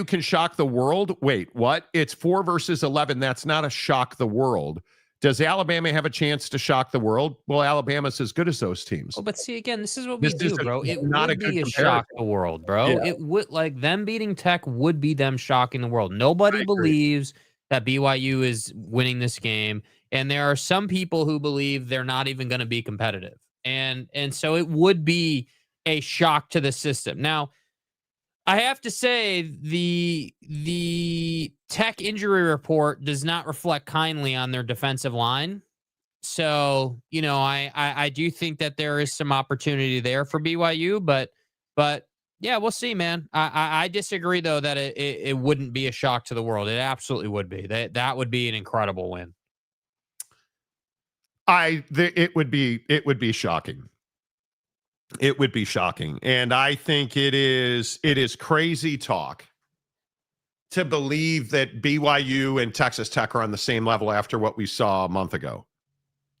can shock the world. Wait, what? It's 4 versus 11. That's not a shock the world. Does Alabama have a chance to shock the world? Well, Alabama's as good as those teams. Oh, but see, again, this is what we do, bro. It would be a shock the world, bro. Yeah. It would, like, them beating Tech would be them shocking the world. Nobody believes that BYU is winning this game, and there are some people who believe they're not even going to be competitive. And so it would be a shock to the system. Now, I have to say the Tech injury report does not reflect kindly on their defensive line. So, you know, I do think that there is some opportunity there for BYU, but yeah, we'll see, man. I disagree though that it wouldn't be a shock to the world. It absolutely would be. That would be an incredible win. It would be shocking. It would be shocking. And I think it is crazy talk to believe that BYU and Texas Tech are on the same level after what we saw a month ago.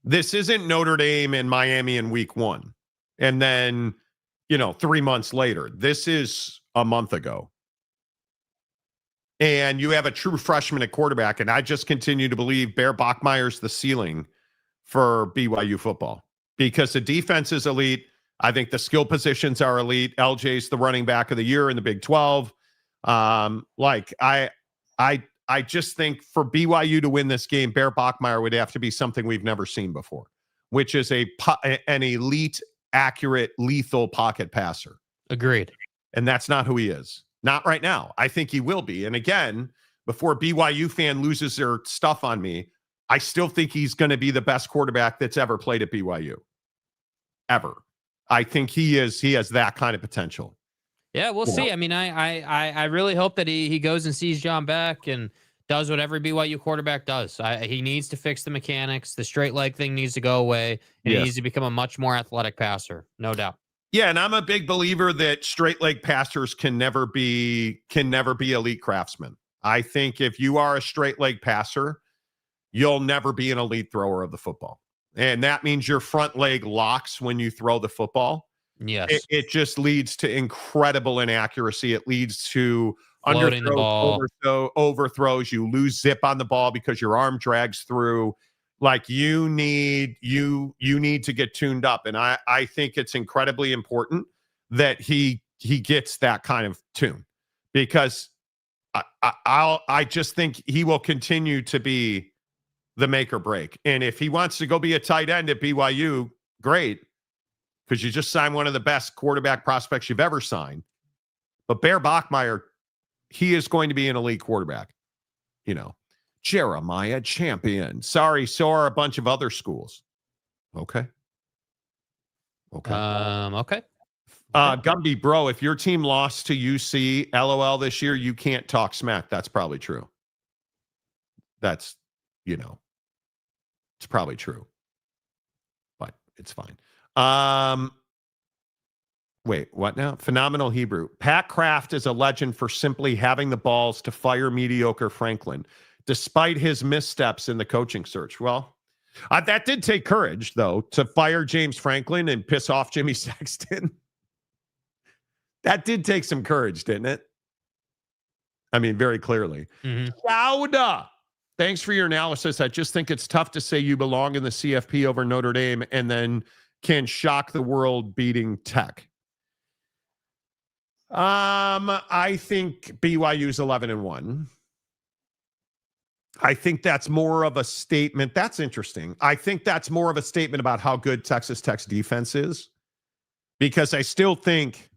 This isn't Notre Dame and Miami in week 1. And then, 3 months later. This is a month ago. And you have a true freshman at quarterback. And I just continue to believe Bear Bachmeier's the ceiling for BYU football because the defense is elite. I think the skill positions are elite. LJ's the running back of the year in the Big 12. I just think for BYU to win this game, Bear Bachmeier would have to be something we've never seen before, which is an elite, accurate, lethal pocket passer. Agreed. And that's not who he is. Not right now. I think he will be. And again, before a BYU fan loses their stuff on me, I still think he's going to be the best quarterback that's ever played at BYU. Ever. I think he has that kind of potential. Yeah, we'll see. I mean, I really hope that he goes and sees John Beck and does what every BYU quarterback does. He needs to fix the mechanics. The straight leg thing needs to go away, and he needs to become a much more athletic passer, no doubt. Yeah, and I'm a big believer that straight leg passers can never be elite craftsmen. I think if you are a straight leg passer, you'll never be an elite thrower of the football. And that means your front leg locks when you throw the football. Yes. It just leads to incredible inaccuracy. It leads to underthrows, overthrows. You lose zip on the ball because your arm drags through. Like you need to get tuned up. And I think it's incredibly important that he gets that kind of tune because I just think he will continue to be the make or break. And if he wants to go be a tight end at BYU, great, because you just signed one of the best quarterback prospects you've ever signed. But Bear Bachmeier, he is going to be an elite quarterback. Jeremiah Champion. Sorry, so are a bunch of other schools. Okay. Okay. Gumby, bro, if your team lost to UC, LOL this year, you can't talk smack. That's probably true. That's, it's probably true, but it's fine. Wait, what now? Phenomenal Hebrew. Pat Kraft is a legend for simply having the balls to fire mediocre Franklin, despite his missteps in the coaching search. Well, that did take courage, though, to fire James Franklin and piss off Jimmy Sexton. That did take some courage, didn't it? I mean, very clearly. Lauda. Thanks for your analysis. I just think it's tough to say you belong in the CFP over Notre Dame and then can shock the world beating Tech. I think BYU's 11-1. I think that's more of a statement. That's interesting. I think that's more of a statement about how good Texas Tech's defense is, because I still think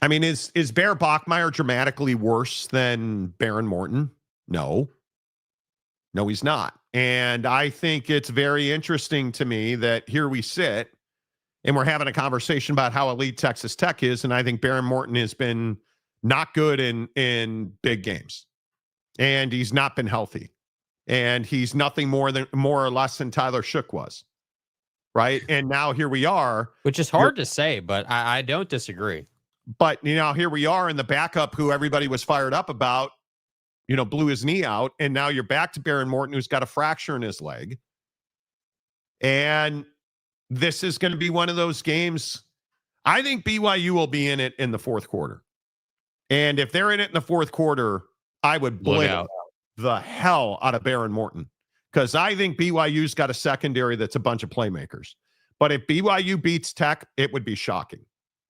I mean, is Bear Bachmeier dramatically worse than Baron Morton? No, he's not. And I think it's very interesting to me that here we sit and we're having a conversation about how elite Texas Tech is. And I think Baron Morton has been not good in big games, and he's not been healthy, and he's nothing more or less than Tyler Shook was. Right. And now here we are, which is hard to say, but I don't disagree. But, here we are, and the backup who everybody was fired up about, blew his knee out. And now you're back to Baron Morton, who's got a fracture in his leg. And this is going to be one of those games. I think BYU will be in it in the fourth quarter. And if they're in it in the fourth quarter, I would blame the hell out of Baron Morton, because I think BYU's got a secondary that's a bunch of playmakers. But if BYU beats Tech, it would be shocking.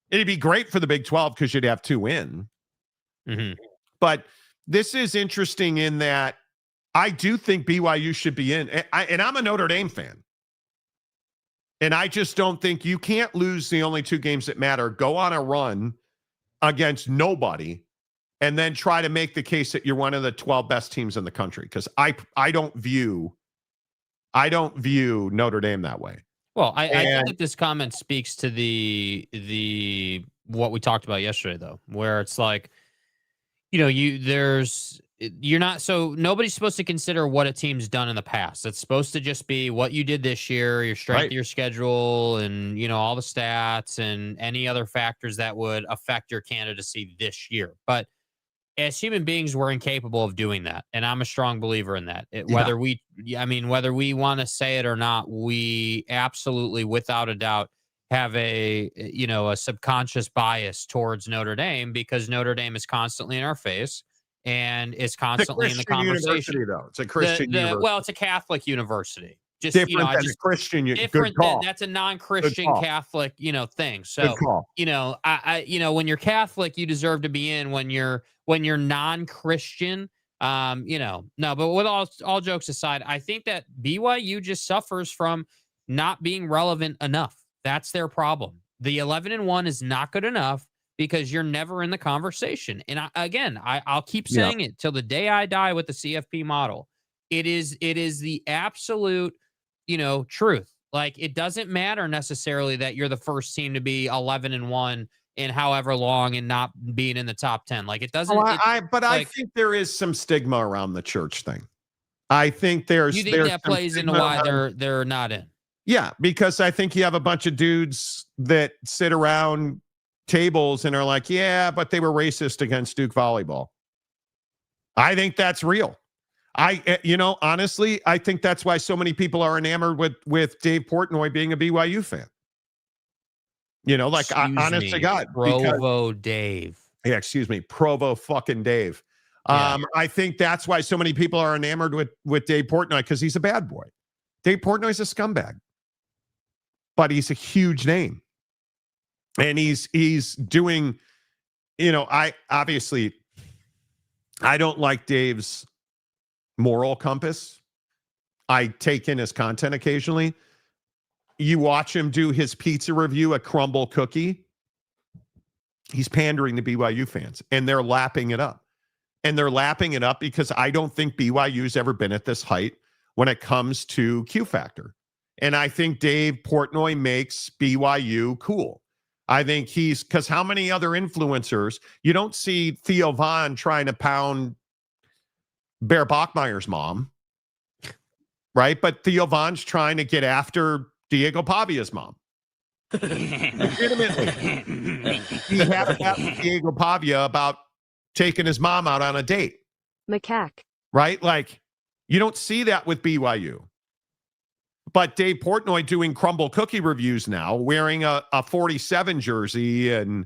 It'd be great for the Big 12 because you'd have two in. Mm-hmm. But this is interesting in that I do think BYU should be in. And I'm a Notre Dame fan. And I just don't think you can't lose the only two games that matter, go on a run against nobody, and then try to make the case that you're one of the 12 best teams in the country. Because I don't view Notre Dame that way. Well, I think that this comment speaks to the what we talked about yesterday, though, where it's like, nobody's supposed to consider what a team's done in the past. It's supposed to just be what you did this year, your strength of your schedule, and all the stats and any other factors that would affect your candidacy this year. But as human beings, we're incapable of doing that, and I'm a strong believer in that. Whether we want to say it or not, we absolutely, without a doubt, have a subconscious bias towards Notre Dame, because Notre Dame is constantly in our face and is constantly in the conversation. Though. It's a Christian university. Well, it's a Catholic university. Just different than a Christian. Different than that's a non-Christian Catholic, thing. So, when you're Catholic, you deserve to be in. When you're non-Christian, no. But with all jokes aside, I think that BYU just suffers from not being relevant enough. That's their problem. The 11-1 is not good enough because you're never in the conversation. And I'll keep saying it till the day I die with the CFP model. It is the absolute, truth. Like, it doesn't matter necessarily that you're the first team to be 11-1 in however long and not being in the top 10. Like, it doesn't. I think there is some stigma around the church thing. I think there's. You think that plays into why they're not in? Yeah, because I think you have a bunch of dudes that sit around tables and are like, yeah, but they were racist against Duke volleyball. I think that's real. Honestly, I think that's why so many people are enamored with Dave Portnoy being a BYU fan. Honest to God. Provo Dave. Yeah, excuse me. Provo fucking Dave. Yeah. I think that's why so many people are enamored with Dave Portnoy, because he's a bad boy. Dave Portnoy's a scumbag. But he's a huge name. And he's doing, I don't like Dave's moral compass. I take in his content occasionally. You watch him do his pizza review at Crumble Cookie. He's pandering to BYU fans, and they're lapping it up. And they're lapping it up because I don't think BYU's ever been at this height when it comes to Q Factor. And I think Dave Portnoy makes BYU cool. I think because how many other influencers, you don't see Theo Vaughn trying to pound Bear Bachmeier's mom, right? But Theo Vaughn's trying to get after Diego Pavia's mom. Legitimately. He had a chat with Diego Pavia about taking his mom out on a date. Macaque. Right? Like, you don't see that with BYU. But Dave Portnoy doing Crumble Cookie reviews now, wearing a 47 jersey and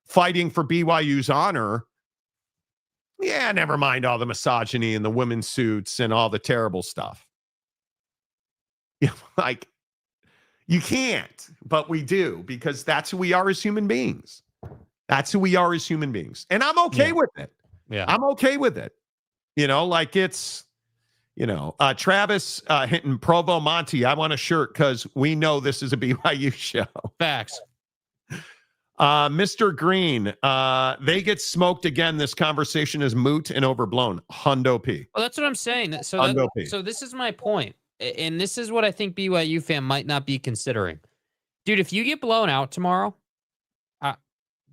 fighting for BYU's honor. Yeah, never mind all the misogyny and the women's suits and all the terrible stuff. Yeah, like, you can't, but we do, because that's who we are as human beings. That's who we are as human beings. And I'm okay with it. Yeah. I'm okay with it. It's, Travis hitting Provo Monty, I want a shirt because we know this is a BYU show. Facts. Mr. Green, they get smoked again. This conversation is moot and overblown. Hundo P. Well, that's what I'm saying. Hundo P. So this is my point. And this is what I think BYU fan might not be considering. Dude, if you get blown out tomorrow,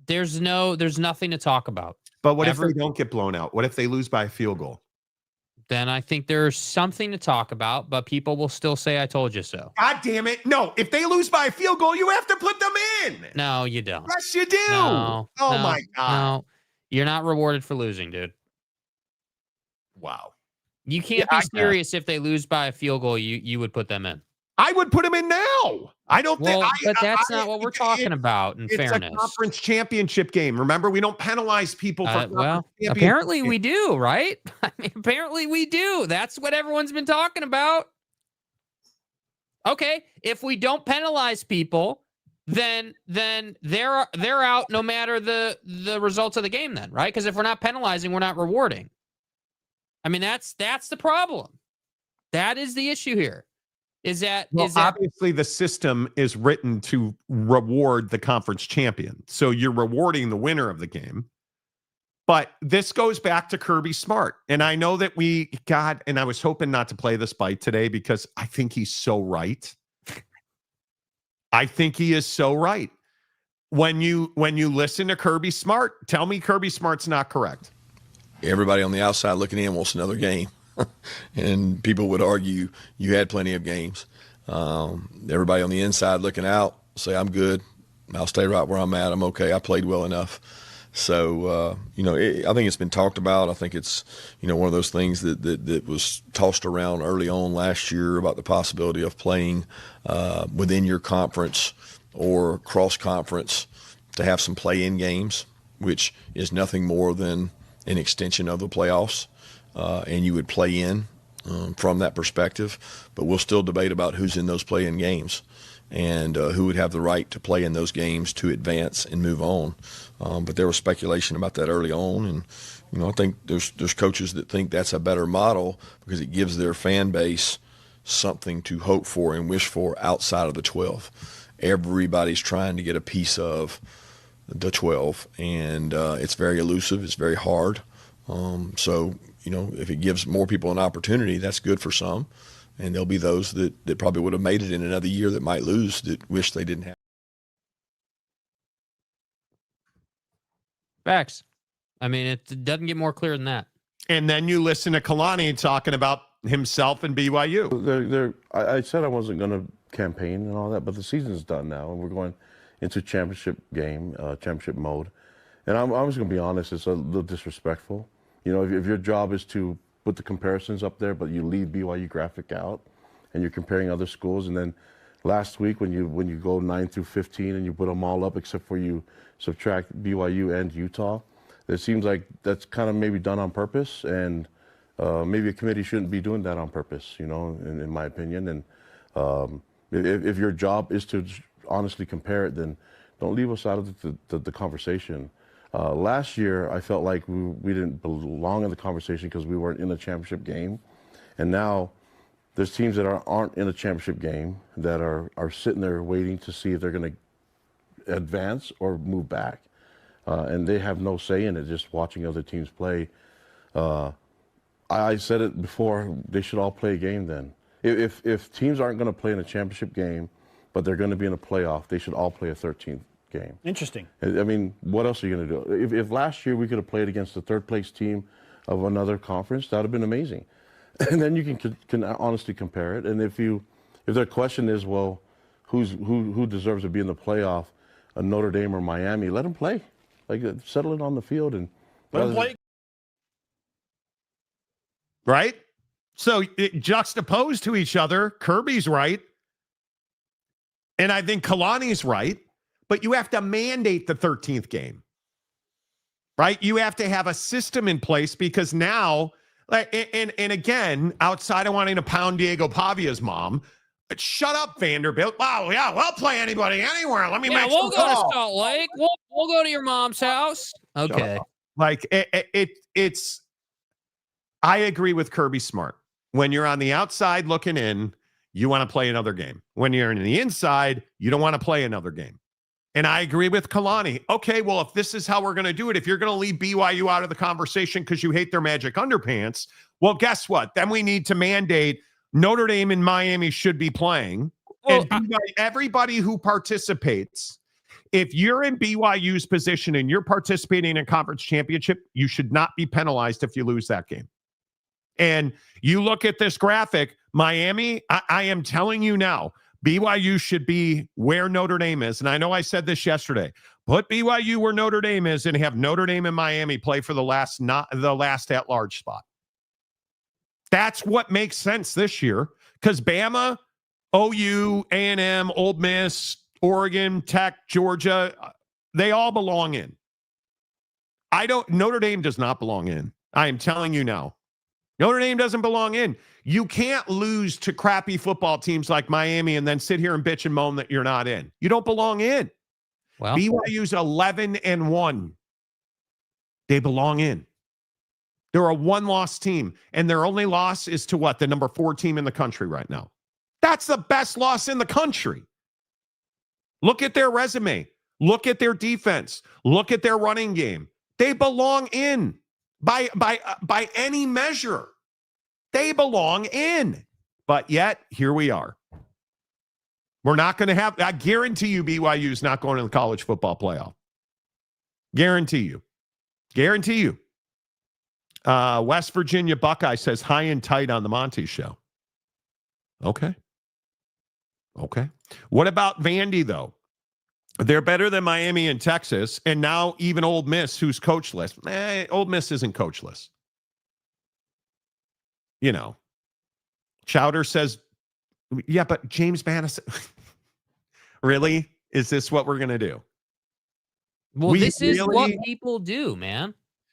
there's nothing to talk about. But what if they don't get blown out? What if they lose by a field goal? Then I think there's something to talk about, but people will still say, I told you so. God damn it. No, if they lose by a field goal, you have to put them in. No, you don't. Yes, you do. No, my God. No, you're not rewarded for losing, dude. Wow. You can't be serious if they lose by a field goal, you would put them in. I would put them in now. I don't think. But that's not what we're talking about. In fairness, it's a conference championship game. Remember, we don't penalize people for. Apparently we do, right? I mean, apparently we do. That's what everyone's been talking about. Okay, if we don't penalize people, then they're out no matter the results of the game. Then, right? Because if we're not penalizing, we're not rewarding. I mean, that's the problem. That is the issue here. Is that obviously the system is written to reward the conference champion. So you're rewarding the winner of the game. But this goes back to Kirby Smart. And I know that and I was hoping not to play this bite today because I think he's so right. I think he is so right. When you listen to Kirby Smart, tell me Kirby Smart's not correct. Everybody on the outside looking in wants another game. And people would argue you had plenty of games. Everybody on the inside looking out say, I'm good. I'll stay right where I'm at. I'm okay. I played well enough. So, I think it's been talked about. I think it's, one of those things that was tossed around early on last year about the possibility of playing within your conference or cross conference to have some play-in games, which is nothing more than an extension of the playoffs. And you would play in from that perspective. But we'll still debate about who's in those play-in games and who would have the right to play in those games to advance and move on. But there was speculation about that early on. And, I think there's coaches that think that's a better model because it gives their fan base something to hope for and wish for outside of the 12. Everybody's trying to get a piece of the 12. And it's very elusive. It's very hard. So, if it gives more people an opportunity, that's good for some. And there'll be those that probably would have made it in another year that might lose that wish they didn't have. Facts. I mean, it doesn't get more clear than that. And then you listen to Kalani talking about himself and BYU. I said I wasn't going to campaign and all that, but the season's done now, and we're going into championship mode. And I'm just going to be honest, it's a little disrespectful. If your job is to put the comparisons up there, but you leave BYU graphic out, and you're comparing other schools, and then last week when you go 9 through 15 and you put them all up except for you subtract BYU and Utah, it seems like that's kind of maybe done on purpose, and maybe a committee shouldn't be doing that on purpose, in my opinion. And if your job is to honestly compare it, then don't leave us out of the conversation. Last year, I felt like we didn't belong in the conversation because we weren't in a championship game. And now there's teams that aren't in a championship game that are sitting there waiting to see if they're going to advance or move back. And they have no say in it, just watching other teams play. I said it before, they should all play a game then. If teams aren't going to play in a championship game, but they're going to be in a playoff, they should all play a 13th game. Interesting. I mean, what else are you going to do? If last year we could have played against the third place team of another conference, that would have been amazing. And then you can honestly compare it. And if their question is, well, who deserves to be in the playoff, Notre Dame or Miami, let them play. Like, settle it on the field and let them play. Right? So juxtaposed to each other, Kirby's right. And I think Kalani's right. But you have to mandate the 13th game, right? You have to have a system in place because now, and again, outside of wanting to pound Diego Pavia's mom, shut up, Vanderbilt. Wow, yeah, we'll play anybody anywhere. Let me make we'll some go call. to Salt Lake. We'll go to your mom's house. Okay. Like it's. I agree with Kirby Smart. When you're on the outside looking in, you want to play another game. When you're on the inside, you don't want to play another game. And I agree with Kalani. Okay, well, if this is how we're going to do it, if you're going to leave BYU out of the conversation because you hate their magic underpants, well, guess what? Then we need to mandate Notre Dame and Miami should be playing. Well, and everybody who participates, if you're in BYU's position and you're participating in a conference championship, you should not be penalized if you lose that game. And you look at this graphic, Miami, I am telling you now, BYU should be where Notre Dame is. And I know I said this yesterday. Put BYU where Notre Dame is and have Notre Dame and Miami play for the last at-large spot. That's what makes sense this year because Bama, OU, A&M, Ole Miss, Oregon, Tech, Georgia, they all belong in. Notre Dame does not belong in. I am telling you now. Notre Dame doesn't belong in. You can't lose to crappy football teams like Miami and then sit here and bitch and moan that you're not in. You don't belong in. Well, BYU's 11-1. They belong in. They're a one-loss team, and their only loss is to what? The number 4 team in the country right now. That's the best loss in the country. Look at their resume. Look at their defense. Look at their running game. They belong in by any measure. They belong in. But yet, here we are. We're not going to have, I guarantee you BYU is not going to the college football playoff. Guarantee you. Guarantee you. West Virginia Buckeye says high and tight on the Monty Show. Okay. What about Vandy, though? They're better than Miami and Texas, and now even Ole Miss, who's coachless. Ole Miss isn't coachless. You know. Chowder says, yeah, but James Madison. Really? Is this what we're going to do? Well, this is what people do, man.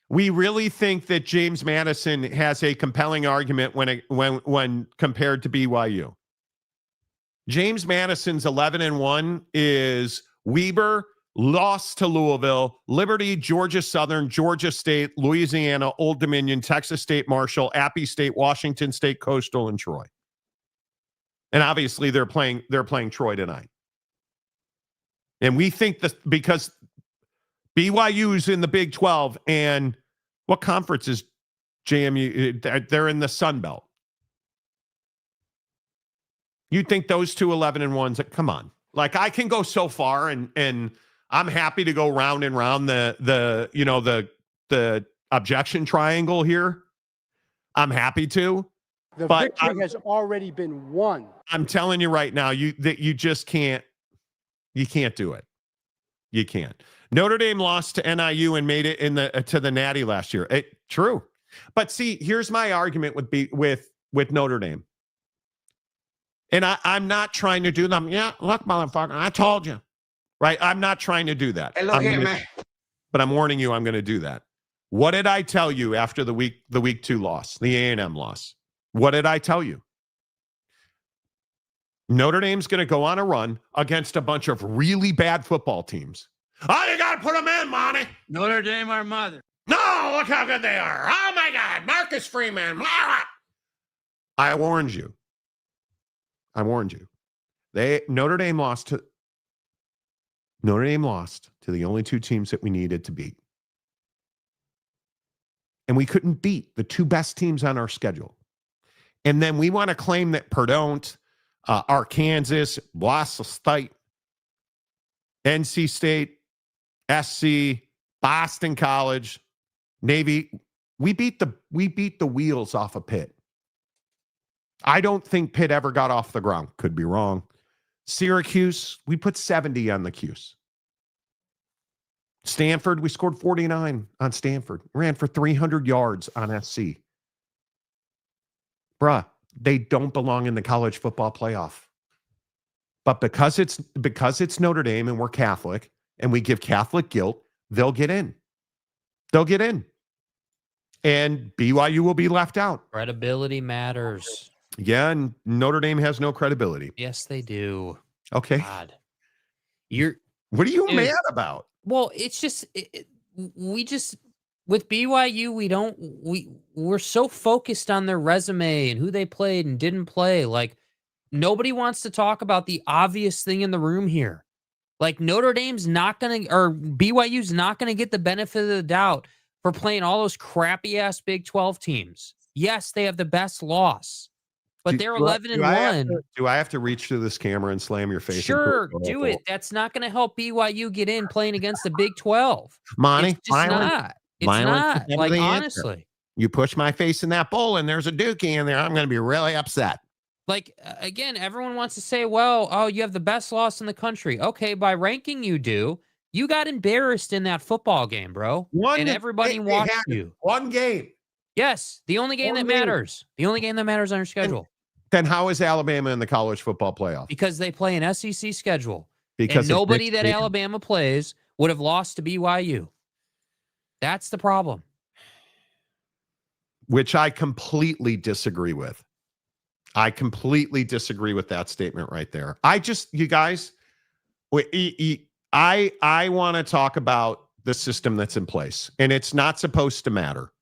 We really think that James Madison has a compelling argument when compared to BYU. James Madison's 11-1 is Weber, lost to Louisville, Liberty, Georgia Southern, Georgia State, Louisiana, Old Dominion, Texas State Marshall, Appy State, Washington State, Coastal, and Troy. And obviously they're playing Troy tonight. And we think that because BYU is in the Big 12, and what conference is JMU? They're in the Sun Belt. You'd think those two 11-1s, come on. Like, I can go so far, and I'm happy to go round and round the objection triangle here. I'm happy to. The victory has already been won. I'm telling you right now, you just can't. You can't do it. You can't. Notre Dame lost to NIU and made it to the Natty last year. True, but see, here's my argument with Notre Dame. And I'm not trying to do them. Yeah, look, motherfucker, I told you. Right? I'm not trying to do that. Hey, look here, man. But I'm warning you, I'm going to do that. What did I tell you after the week 2 loss, the A&M loss? What did I tell you? Notre Dame's going to go on a run against a bunch of really bad football teams. Oh, you got to put them in, Monty. Notre Dame, our mother. No, look how good they are. Oh, my God. Marcus Freeman. I warned you. Notre Dame lost to the only 2 teams that we needed to beat. And we couldn't beat the 2 best teams on our schedule. And then we want to claim that Purdue, Arkansas, Boston State, NC State, SC, Boston College, Navy. We beat the wheels off of Pitt. I don't think Pitt ever got off the ground. Could be wrong. Syracuse, we put 70 on the Cuse. Stanford, we scored 49 on Stanford. Ran for 300 yards on SC. Bruh, they don't belong in the college football playoff. But because it's Notre Dame and we're Catholic and we give Catholic guilt, they'll get in. They'll get in. And BYU will be left out. Credibility matters. Yeah, and Notre Dame has no credibility. Yes, they do. Okay. God. What are you mad about? Well, it's just we just with BYU we're so focused on their resume and who they played and didn't play. Like, nobody wants to talk about the obvious thing in the room here. Like Notre Dame's not going to, or BYU's not going to get the benefit of the doubt for playing all those crappy ass Big 12 teams. Yes, they have the best loss, but they're 11-1. Do I have to reach through this camera and slam your face? Sure, do it. That's not going to help BYU get in playing against the Big 12. Monty, it's just not. It's not. Like, honestly. You push my face in that bowl and there's a Dookie in there, I'm going to be really upset. Like, again, everyone wants to say, well, oh, you have the best loss in the country. Okay, by ranking you do. You got embarrassed in that football game, bro. And everybody watched you. One game. Yes, the only game that matters. The only game that matters on your schedule. Then how is Alabama in the college football playoff? Because they play an SEC schedule. Because nobody that Alabama plays would have lost to BYU. That's the problem. Which I completely disagree with. I completely disagree with that statement right there. You guys, I want to talk about the system that's in place, and it's not supposed to matter.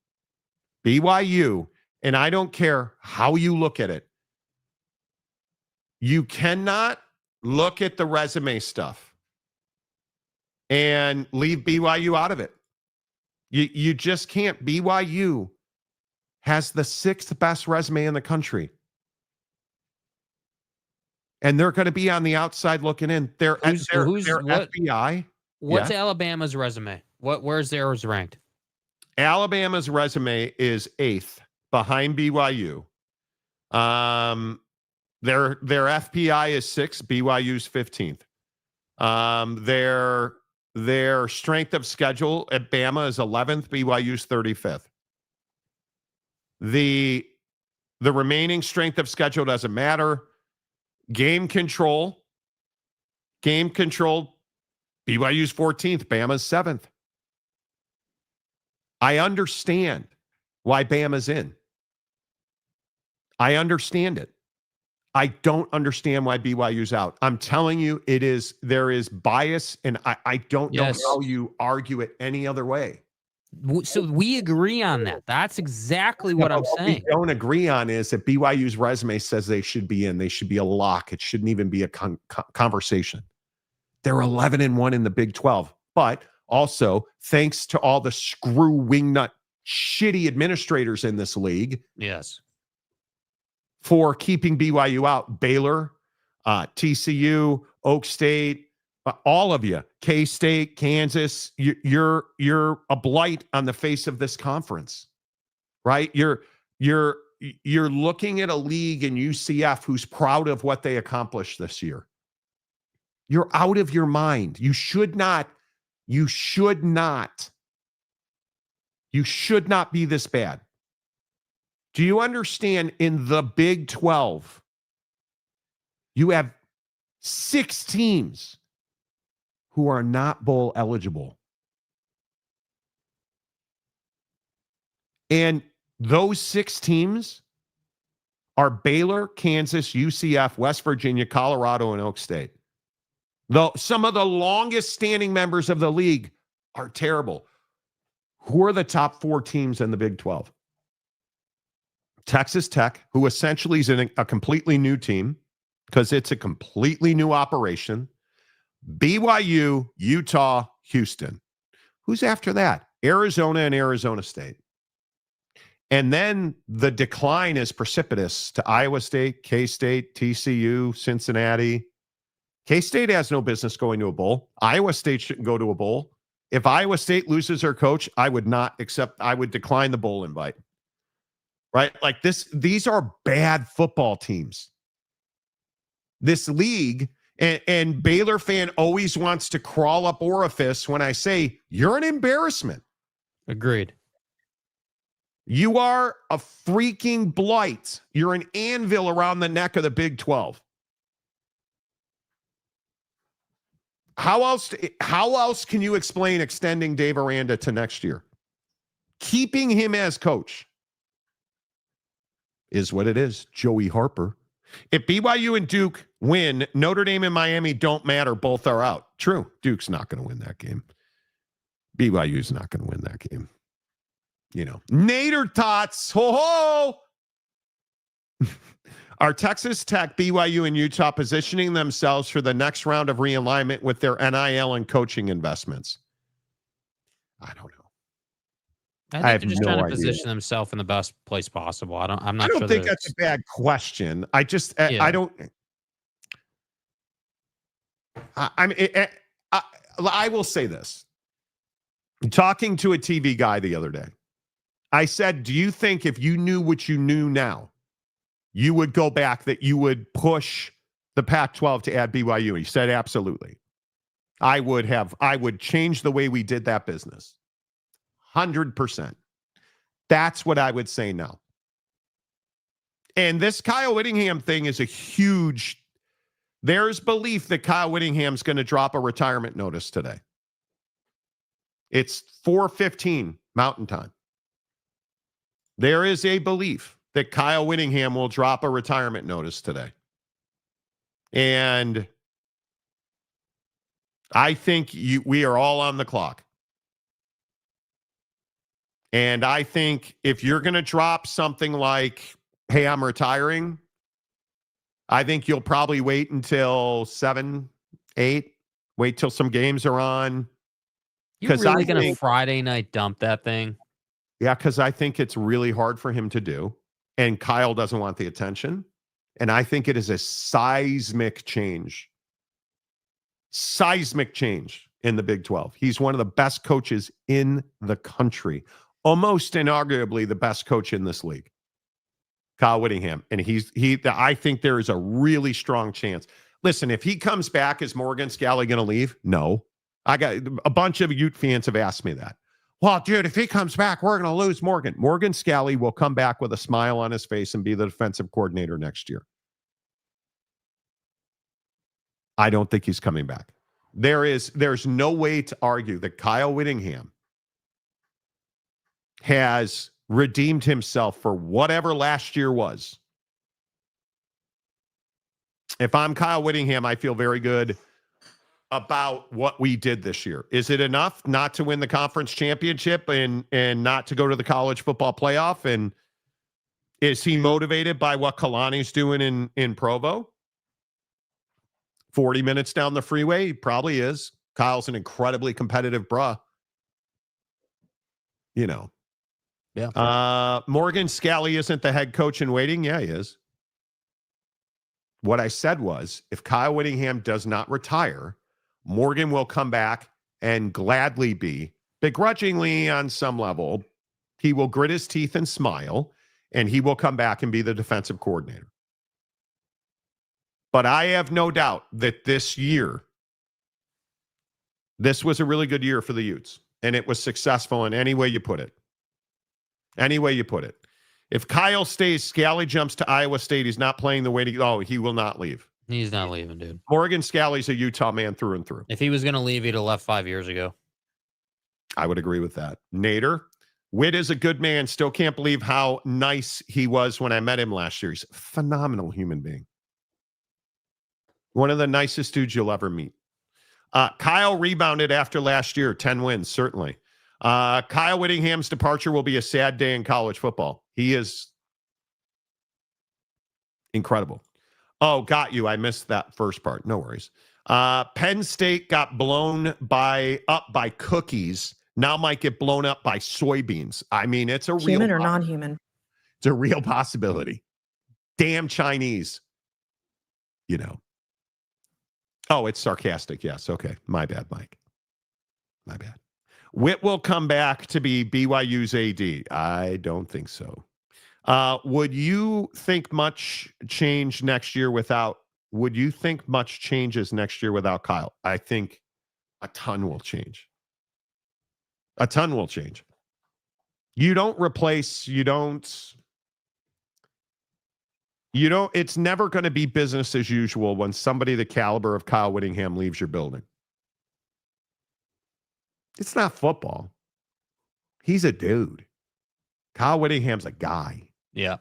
BYU, and I don't care how you look at it, you cannot look at the resume stuff and leave BYU out of it. You just can't. BYU has the 6th best resume in the country. And they're going to be on the outside looking in. They're FBI. What's Alabama's resume? Where's theirs ranked? Alabama's resume is 8th behind BYU. Their FPI is 6th. BYU's 15th. Their strength of schedule at Bama is 11th. BYU's 35th. The remaining strength of schedule doesn't matter. Game control, BYU's 14th, Bama's 7th. I understand why Bama's in. I understand it. I don't understand why BYU's out. I'm telling you, there is bias, and I don't know how you argue it any other way. So we agree on that. That's exactly what I'm saying. What we don't agree on is that BYU's resume says they should be in. They should be a lock. It shouldn't even be a conversation. They're 11-1 in the Big 12. But also, thanks to all the screw wingnut shitty administrators in this league. Yes. For keeping BYU out. Baylor, TCU, Oak State, all of you, K-State, Kansas, you're a blight on the face of this conference, right? You're looking at a league in UCF who's proud of what they accomplished this year. You're out of your mind. You should not be this bad. Do you understand? In the Big 12, you have 6 teams who are not bowl eligible. And those 6 teams are Baylor, Kansas, UCF, West Virginia, Colorado, and Oak State. Some of the longest standing members of the league are terrible. Who are the top 4 teams in the Big 12? Texas Tech, who essentially is a completely new team because it's a completely new operation. BYU, Utah, Houston. Who's after that? Arizona and Arizona State. And then the decline is precipitous to Iowa State, K-State, TCU, Cincinnati. K-State has no business going to a bowl. Iowa State shouldn't go to a bowl. If Iowa State loses their coach, I would decline the bowl invite. Right? Like these are bad football teams. This league. And Baylor fan always wants to crawl up orifice when I say, you're an embarrassment. Agreed. You are a freaking blight. You're an anvil around the neck of the Big 12. How else can you explain extending Dave Aranda to next year? Keeping him as coach is what it is. Joey Harper. If BYU and Duke win, Notre Dame and Miami don't matter. Both are out. True. Duke's not going to win that game. BYU's not going to win that game. You know, Nader tots. Ho ho. Are Texas Tech, BYU, and Utah positioning themselves for the next round of realignment with their NIL and coaching investments? I don't know. I think they're just trying to position themselves in the best place possible. I'm not I don't sure think that's a bad question. I just, I don't. I will say this. Talking to a TV guy the other day, I said, do you think if you knew what you knew now, you would go back, that you would push the Pac-12 to add BYU? He said, absolutely. I would change the way we did that business. 100%. That's what I would say now. And this Kyle Whittingham thing is a huge, there's belief that Kyle Whittingham's going to drop a retirement notice today. It's 4:15 Mountain Time. There is a belief that Kyle Whittingham will drop a retirement notice today. And I think we are all on the clock. And I think if you're going to drop something like, hey, I'm retiring, I think you'll probably wait until 7, 8, wait till some games are on. You're really going to Friday night dump that thing? Yeah, because I think it's really hard for him to do. And Kyle doesn't want the attention. And I think it is a seismic change. Seismic change in the Big 12. He's one of the best coaches in the country. Almost inarguably the best coach in this league. Kyle Whittingham. And I think there is a really strong chance. Listen, if he comes back, is Morgan Scalley going to leave? No. I got a bunch of Ute fans have asked me that. Well, dude, if he comes back, we're going to lose Morgan. Morgan Scalley will come back with a smile on his face and be the defensive coordinator next year. I don't think he's coming back. There's no way to argue that Kyle Whittingham has redeemed himself for whatever last year was. If I'm Kyle Whittingham, I feel very good about what we did this year. Is it enough not to win the conference championship and not to go to the college football playoff? And is he motivated by what Kalani's doing in Provo? 40 minutes down the freeway? He probably is. Kyle's an incredibly competitive bruh. You know. Yeah. Morgan Scalley isn't the head coach in waiting. Yeah, he is. What I said was, if Kyle Whittingham does not retire, Morgan will come back and gladly be, begrudgingly on some level, he will grit his teeth and smile, and he will come back and be the defensive coordinator. But I have no doubt that this year, this was a really good year for the Utes, and it was successful in any way you put it. Any way you put it. If Kyle stays, Scalley jumps to Iowa State, he's not playing the way he will not leave. He's not leaving, dude. Morgan Scalley's a Utah man through and through. If he was going to leave, he'd have left 5 years ago. I would agree with that. Nader, Witt is a good man. Still can't believe how nice he was when I met him last year. He's a phenomenal human being. One of the nicest dudes you'll ever meet. Kyle rebounded after last year. 10 wins, certainly. Kyle Whittingham's departure will be a sad day in college football. He is incredible. Oh, got you. I missed that first part. No worries. Penn State got blown up by cookies. Now might get blown up by soybeans. I mean, it's a real human or non-human. It's a real possibility. Damn Chinese. You know. Oh, it's sarcastic. Yes. Okay. My bad, Mike. My bad. Witt will come back to be BYU's AD. I don't think so. Would you think much change next year without? Would you think much changes next year without Kyle? I think a ton will change. A ton will change. You don't replace. You don't. It's never going to be business as usual when somebody the caliber of Kyle Whittingham leaves your building. It's not football. He's a dude. Kyle Whittingham's a guy. Yeah.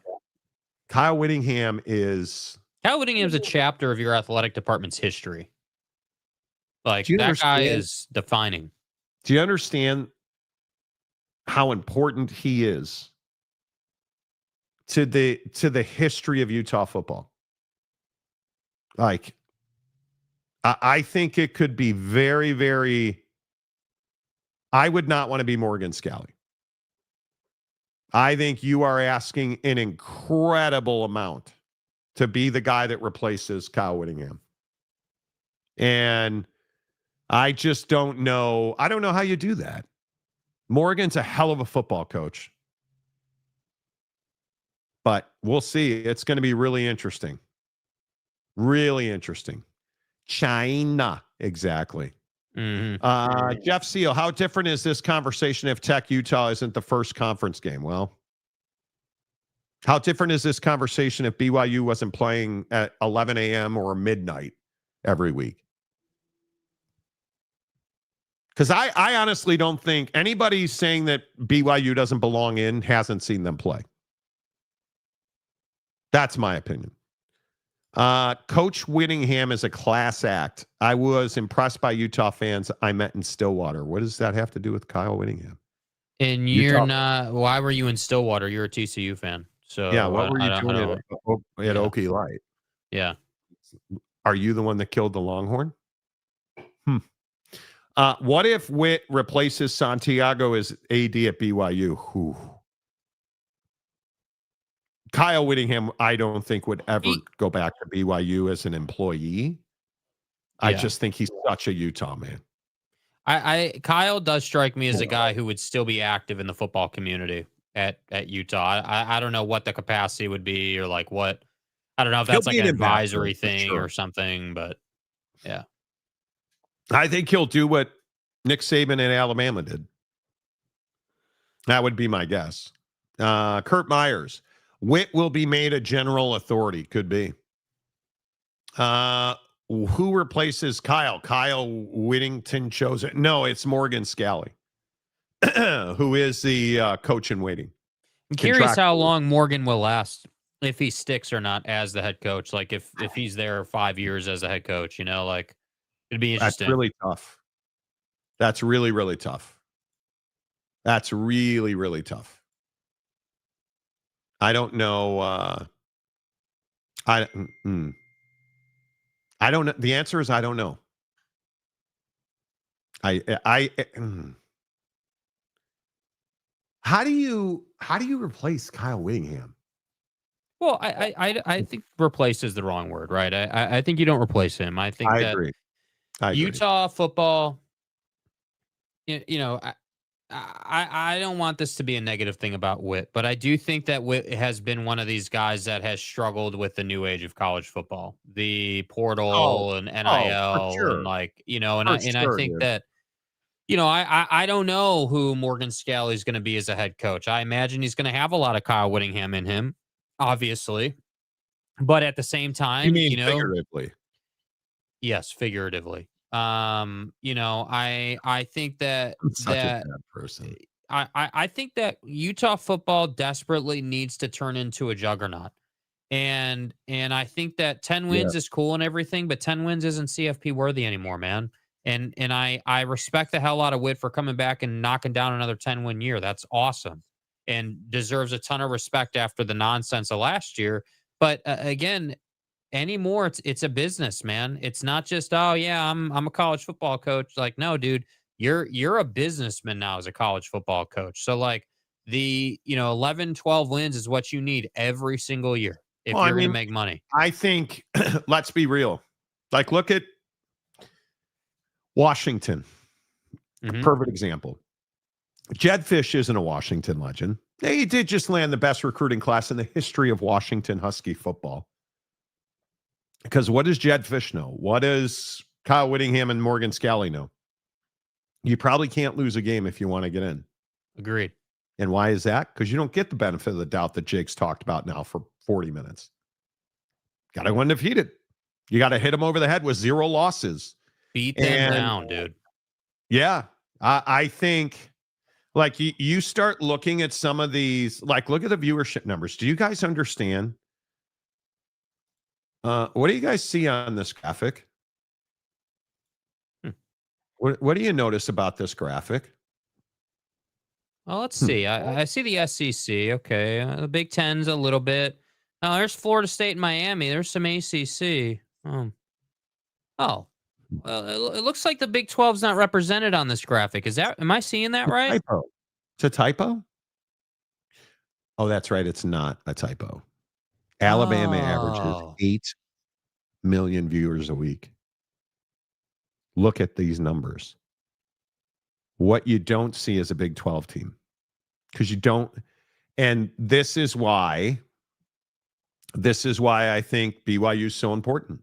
Kyle Whittingham is a chapter of your athletic department's history. Like, that guy is defining. Do you understand how important he is to the history of Utah football? Like, I think it could be very, very. I would not want to be Morgan Scalley. I think you are asking an incredible amount to be the guy that replaces Kyle Whittingham. And I just don't know. I don't know how you do that. Morgan's a hell of a football coach. But we'll see. It's going to be really interesting. Really interesting. China. Exactly. Mm-hmm. Jeff Seal, how different is this conversation if Tech Utah isn't the first conference game? Well, how different is this conversation if BYU wasn't playing at 11 a.m. or midnight every week? Because I honestly don't think anybody saying that BYU doesn't belong in hasn't seen them play. That's my opinion. Coach Whittingham is a class act. I was impressed by Utah fans I met in Stillwater. What does that have to do with Kyle Whittingham? And you're not. Why were you in Stillwater? You're a TCU fan. So yeah, what were you doing at Okie Light? Yeah. Are you the one that killed the Longhorn? What if Witt replaces Santiago as AD at BYU? Whew. Kyle Whittingham, I don't think would ever go back to BYU as an employee. I just think he's such a Utah man. Kyle does strike me as a guy who would still be active in the football community at Utah. I don't know what the capacity would be or like what. I don't know if that's like an advisory thing or something, but yeah. I think he'll do what Nick Saban in Alabama did. That would be my guess. Kurt Myers. Witt will be made a general authority. Could be. Who replaces Kyle? Kyle Whittington chose it. No, it's Morgan Scalley, who is the coach in waiting. I'm curious how long Morgan will last, if he sticks or not as the head coach. Like if he's there 5 years as a head coach, like it'd be interesting. That's really tough. That's really, really tough. That's really, really tough. I don't know. I don't know. The answer is I don't know. How do you replace Kyle Whittingham? Well, I think replace is the wrong word, right? I think you don't replace him. I think I that agree. Utah football, I don't want this to be a negative thing about Witt, but I do think that Witt has been one of these guys that has struggled with the new age of college football, the portal and NIL, and like, I think that, I don't know who Morgan Scalley is going to be as a head coach. I imagine he's going to have a lot of Kyle Whittingham in him, obviously, but at the same time, you mean figuratively? Yes, figuratively. I think that I'm such a bad person. I think that Utah football desperately needs to turn into a juggernaut. And I think that 10 wins is cool and everything, but 10 wins isn't CFP worthy anymore, man. And I respect the hell out of Witt for coming back and knocking down another 10-win year. That's awesome and deserves a ton of respect after the nonsense of last year. But again, anymore, it's a business, man. It's not just, oh yeah, I'm a college football coach. Like, no, dude, you're a businessman now as a college football coach. So like the 11, 12 wins is what you need every single year if you're going to make money. I think let's be real. Like, look at Washington. Perfect example. Jed Fish isn't a Washington legend. He did just land the best recruiting class in the history of Washington Husky football. Because what does Jed Fish know? What does Kyle Whittingham and Morgan Scalley know? You probably can't lose a game if you want to get in. Agreed. And why is that? Because you don't get the benefit of the doubt that Jake's talked about now for 40 minutes. Got to go undefeated. You got to hit them over the head with 0 losses. Beat them down, dude. Yeah. I think, like, you start looking at some of these, like, look at the viewership numbers. Do you guys understand? What do you guys see on this graphic? What do you notice about this graphic? Well, let's see. I see the SEC. Okay. The Big Ten's a little bit. Now, there's Florida State and Miami. There's some ACC. Oh. Well, it looks like the Big 12's not represented on this graphic. Am I seeing that right? Typo. It's a typo? Oh, that's right. It's not a typo. Alabama averages 8 million viewers a week. Look at these numbers. What you don't see is a Big 12 team. Because you don't. And this is why I think BYU is so important.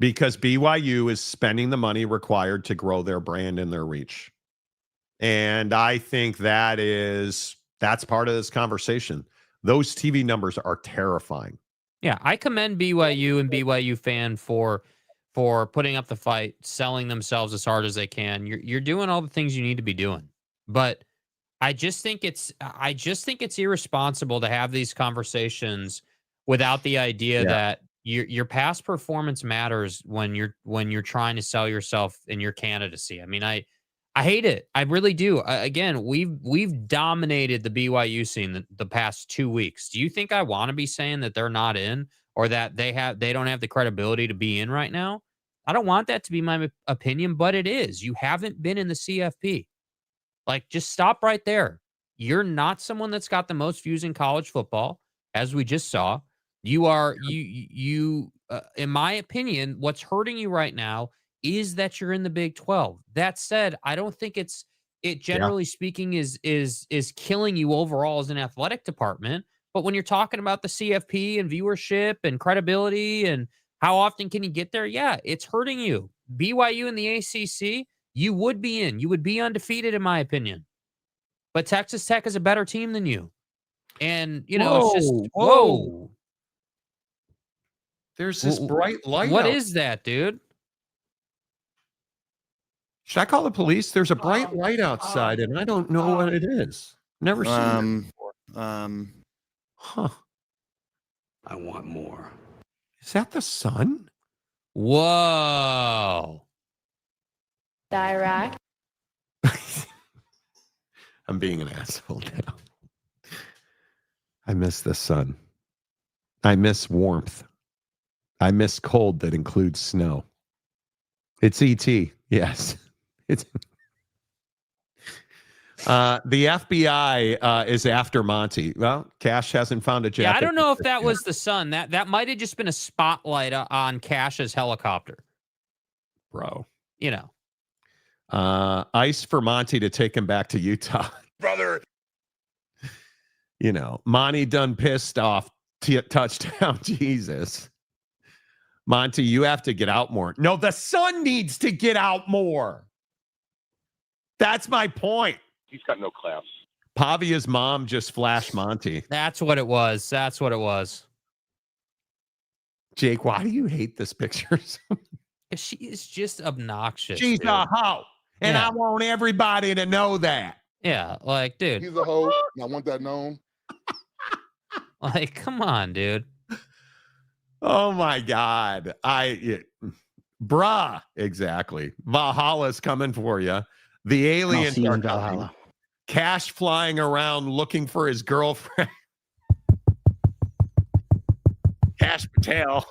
Because BYU is spending the money required to grow their brand and their reach. And I think that's part of this conversation. Those TV numbers are terrifying. Yeah, I commend BYU and BYU fan for putting up the fight, selling themselves as hard as they can. You're doing all the things you need to be doing. But I just think it's irresponsible to have these conversations without the idea that your past performance matters when you're trying to sell yourself in your candidacy. I mean, I hate it. I really do. Again, we've dominated the BYU scene the past 2 weeks. Do you think I want to be saying that they're not in or that they don't have the credibility to be in right now? I don't want that to be my opinion, but it is. You haven't been in the CFP. Like, just stop right there. You're not someone that's got the most views in college football, as we just saw. You are, in my opinion, what's hurting you right now is that you're in the Big 12. That said, I don't think it generally speaking is killing you overall as an athletic department. But when you're talking about the CFP and viewership and credibility and how often can you get there? Yeah, it's hurting you. BYU and the ACC, you would be in. You would be undefeated, in my opinion. But Texas Tech is a better team than you. And, it's just, whoa. There's this bright light. What is that, dude? Should I call the police? There's a bright light outside, and I don't know what it is. Never seen it before. Huh. I want more. Is that the sun? Whoa. Dirac. I'm being an asshole now. I miss the sun. I miss warmth. I miss cold that includes snow. It's E.T. Yes. It's the FBI is after Monty. Well, Cash hasn't found a jacket. Yeah, I don't know if that was the sun. That might have just been a spotlight on Cash's helicopter. Bro. Ice for Monty to take him back to Utah. Brother. Monty done pissed off touchdown. Jesus. Monty, you have to get out more. No, the sun needs to get out more. That's my point. He's got no class. Pavia's mom just flashed Monty. That's what it was. Jake, why do you hate this picture so much? She is just obnoxious. She's a hoe. And I want everybody to know that. Yeah, like, dude. He's a hoe, and I want that known. Like, come on, dude. Oh, my God. Bruh. Exactly. Valhalla's coming for you. The aliens are coming. Cash flying around looking for his girlfriend. Cash Patel.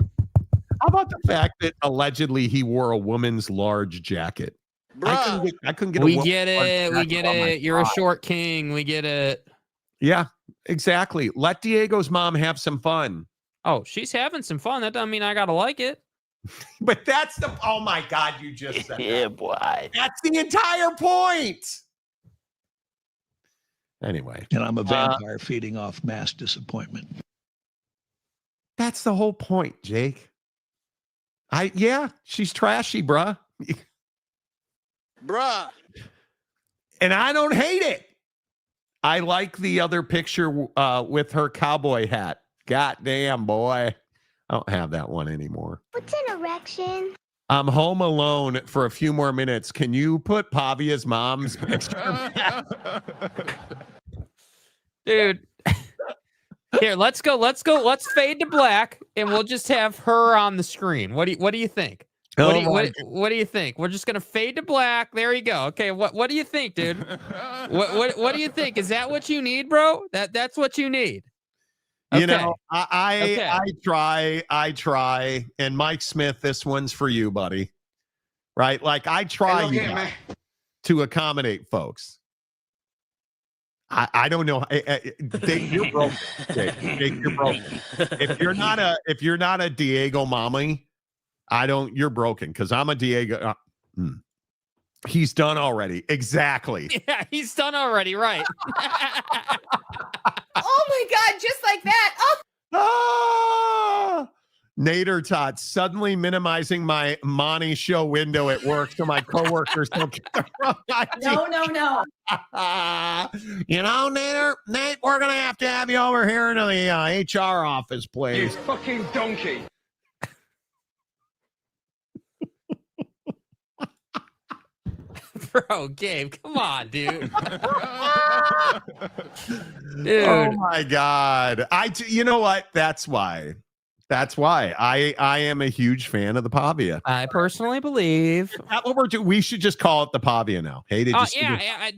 How about the fact that allegedly he wore a woman's large jacket? I couldn't get We get it. You're a short king. We get it. Yeah, exactly. Let Diego's mom have some fun. Oh, she's having some fun. That doesn't mean I gotta like it. But that's oh my God, you just said yeah, boy. That's the entire point. Anyway. And I'm a vampire feeding off mass disappointment. That's the whole point, Jake. She's trashy, bruh. Bruh. And I don't hate it. I like the other picture with her cowboy hat. God damn, boy. I don't have that one anymore. What's an erection? I'm home alone for a few more minutes. Can you put Pavia's mom's picture? Dude. Here, let's go. Let's fade to black, and we'll just have her on the screen. What do you think? What do you think? We're just gonna fade to black. There you go. Okay, what do you think, dude? What do you think? Is that what you need, bro? That's what you need. You know, I try. And Mike Smith, this one's for you, buddy. Right? Like I try to accommodate folks. I don't know. Dave, you're broken. Dave, you're broken. If you're not a Diego mommy, you're broken because I'm a Diego. He's done already. Exactly. Yeah, he's done already. Right. Oh my God, just like that. Ah! Nader Tot suddenly minimizing my Monty Show window at work so my coworkers don't get the wrong idea. No. You know, Nate, we're going to have you over here into the HR office, please. You fucking donkey. Bro, Gabe, come on, dude. Dude. Oh my God. You know what? That's why I am a huge fan of the Pavia. I personally believe that's what we're doing. We should just call it the Pavia now. Hey, did you see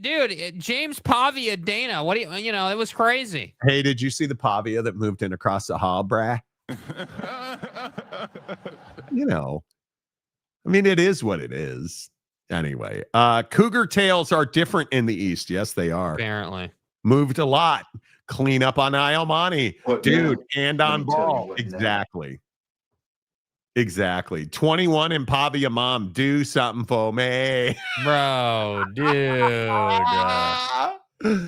dude, James Pavia Dana. What do you know, it was crazy. Hey, did you see the Pavia that moved in across the hall, brah? You know, I mean, it is what it is. Anyway, Cougar tails are different in the East. Yes, they are. Apparently. Moved a lot. Clean up on Iomani. Dude, and on ball. Exactly. 21 in Pavia mom. Do something for me. Bro, dude.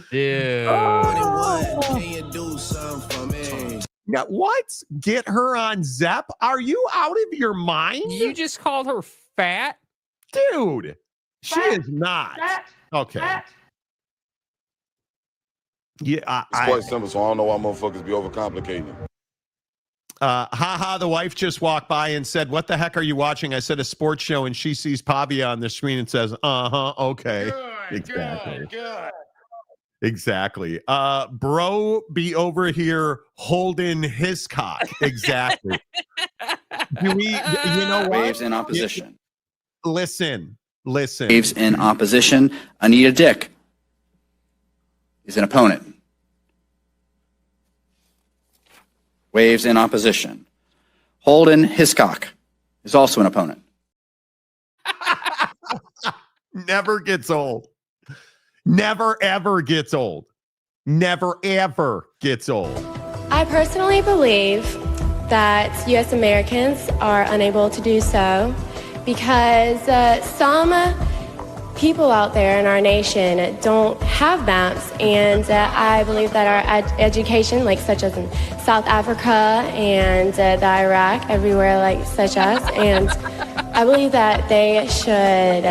Dude. Can you do something for me? Now, what? Get her on Zep? Are you out of your mind? You just called her fat? Dude, she is not. Okay. Yeah, it's quite simple, so I don't know why motherfuckers be overcomplicating it. The wife just walked by and said, "What the heck are you watching?" I said, "A sports show," and she sees Pavia on the screen and says, okay. Good. Exactly. Bro be over here holding his cock. Exactly. You know what? Waves in opposition. Listen. Waves in opposition. Anita Dick is an opponent. Waves in opposition. Holden Hiscock is also an opponent. Never gets old. Never, ever gets old. Never, ever gets old. I personally believe that U.S. Americans are unable to do so because some people out there in our nation don't have maps, and I believe that our education, like such as in South Africa and the Iraq, everywhere like such as, and I believe that they should,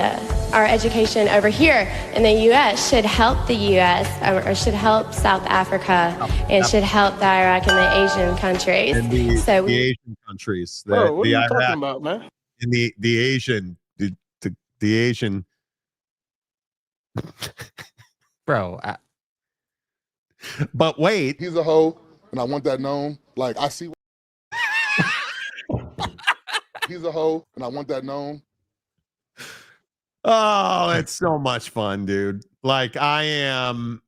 our education over here in the U.S. should help the U.S. or should help South Africa and should help the Iraq and the Asian countries. And the Asian countries. Bro, what the are you Iraq, talking about, man? And the Asian, the Asian. Bro. But wait. He's a hoe, and I want that known. Like, I see. He's a hoe, and I want that known. Oh, it's so much fun, dude. Like, I am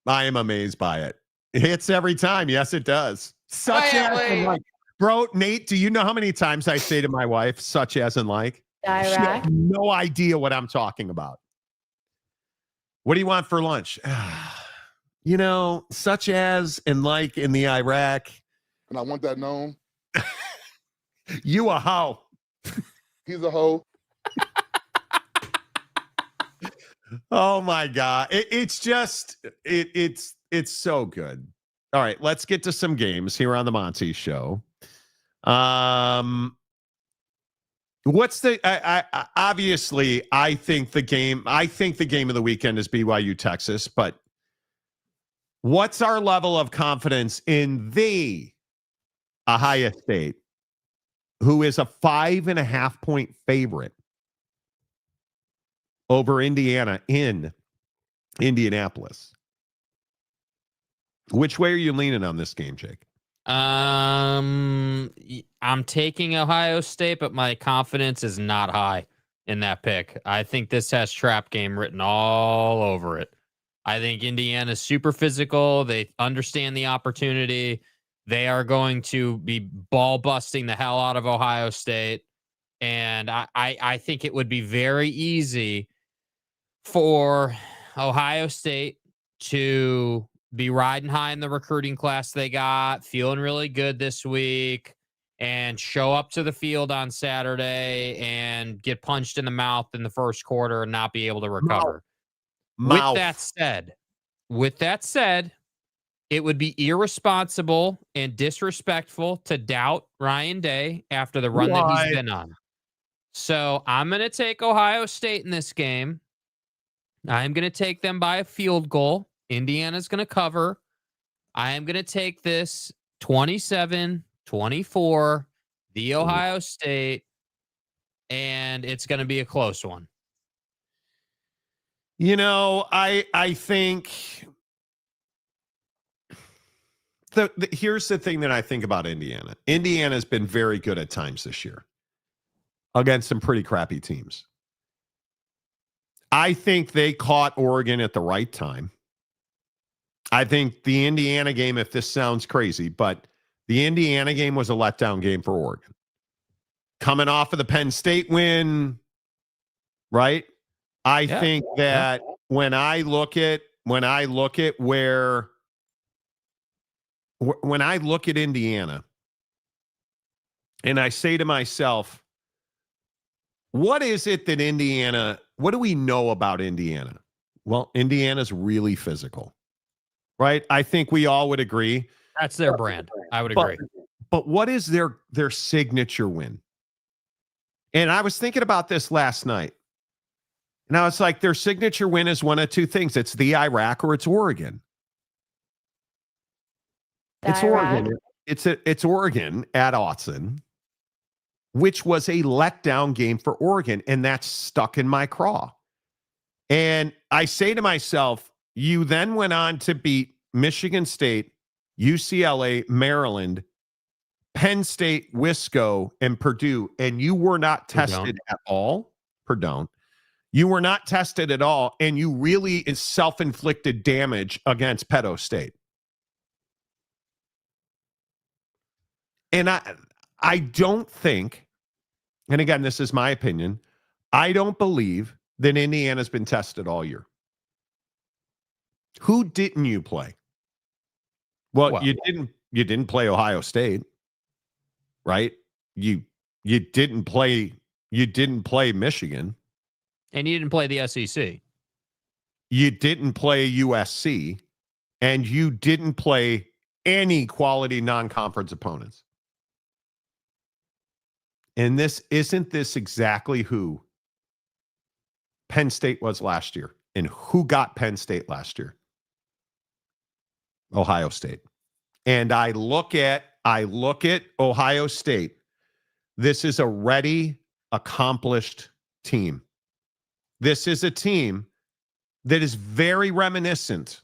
amazed by it. It hits every time. Yes, it does. Such as in like, bro, Nate, do you know how many times I say to my wife, such as in like? Iraq. She has no idea what I'm talking about. What do you want for lunch? You know, such as and like in the Iraq. And I want that known. You a hoe. He's a hoe. Oh my God. It's so good. All right, let's get to some games here on the Monty Show. What's the obviously I think the game of the weekend is BYU Texas, but what's our level of confidence in the Ohio State, who is a 5.5-point favorite over Indiana in Indianapolis? Which way are you leaning on this game, Jake? I'm taking Ohio State, but my confidence is not high in that pick. I think this has trap game written all over it. I think Indiana's super physical. They understand the opportunity. They are going to be ball busting the hell out of Ohio State. And I think it would be very easy for Ohio State to be riding high in the recruiting class they got, feeling really good this week, and show up to the field on Saturday and get punched in the mouth in the first quarter and not be able to recover. Mouth. With that said, it would be irresponsible and disrespectful to doubt Ryan Day after the run that he's been on. So I'm going to take Ohio State in this game. I'm going to take them by a field goal. Indiana's going to cover. I am going to take this 27-24, the Ohio State, and it's going to be a close one. You know, I think here's the thing that I think about Indiana. Indiana's been very good at times this year against some pretty crappy teams. I think they caught Oregon at the right time. I think the Indiana game, if this sounds crazy, but the Indiana game was a letdown game for Oregon. Coming off of the Penn State win, right? I think that when I look at Indiana, and I say to myself, what is it that what do we know about Indiana? Well, Indiana's really physical, right? I think we all would agree. That's their brand. I would agree. But what is their signature win? And I was thinking about this last night. Now it's like their signature win is one of two things. It's the Iraq or it's Oregon. It's Oregon. It's Oregon at Autzen, which was a letdown game for Oregon, and that's stuck in my craw. And I say to myself, you then went on to beat Michigan State, UCLA, Maryland, Penn State, Wisco, and Purdue, and you were not tested at all. Purdue. You were not tested at all, and you really self-inflicted damage against Penn State. And I don't think, and again, this is my opinion, I don't believe that Indiana's been tested all year. Who didn't you play? Well, you didn't play Ohio State, right? You didn't play Michigan. And you didn't play the SEC. You didn't play USC, and you didn't play any quality non-conference opponents. And isn't this exactly who Penn State was last year? And who got Penn State last year? Ohio State. And I look at Ohio State. This is a ready, accomplished team. This is a team that is very reminiscent,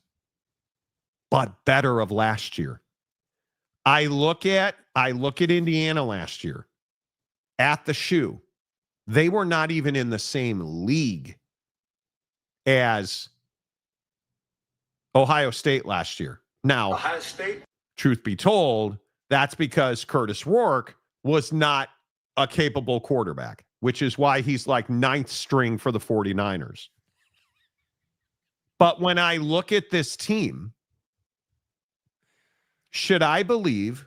but better of last year. I look at Indiana last year at the shoe. They were not even in the same league as Ohio State last year. Now, Ohio State, truth be told, that's because Curtis Rourke was not a capable quarterback, which is why he's like ninth string for the 49ers. But when I look at this team, should I believe,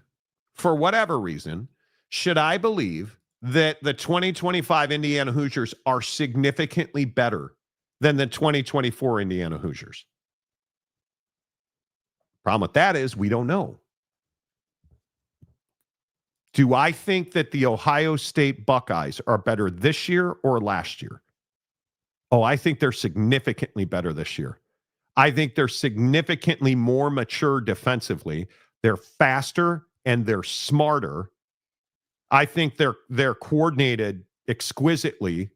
for whatever reason, should I believe that the 2025 Indiana Hoosiers are significantly better than the 2024 Indiana Hoosiers? Problem with that is we don't know. Do I think that the Ohio State Buckeyes are better this year or last year? Oh, I think they're significantly better this year. I think they're significantly more mature defensively. They're faster and they're smarter. I think they're coordinated exquisitely.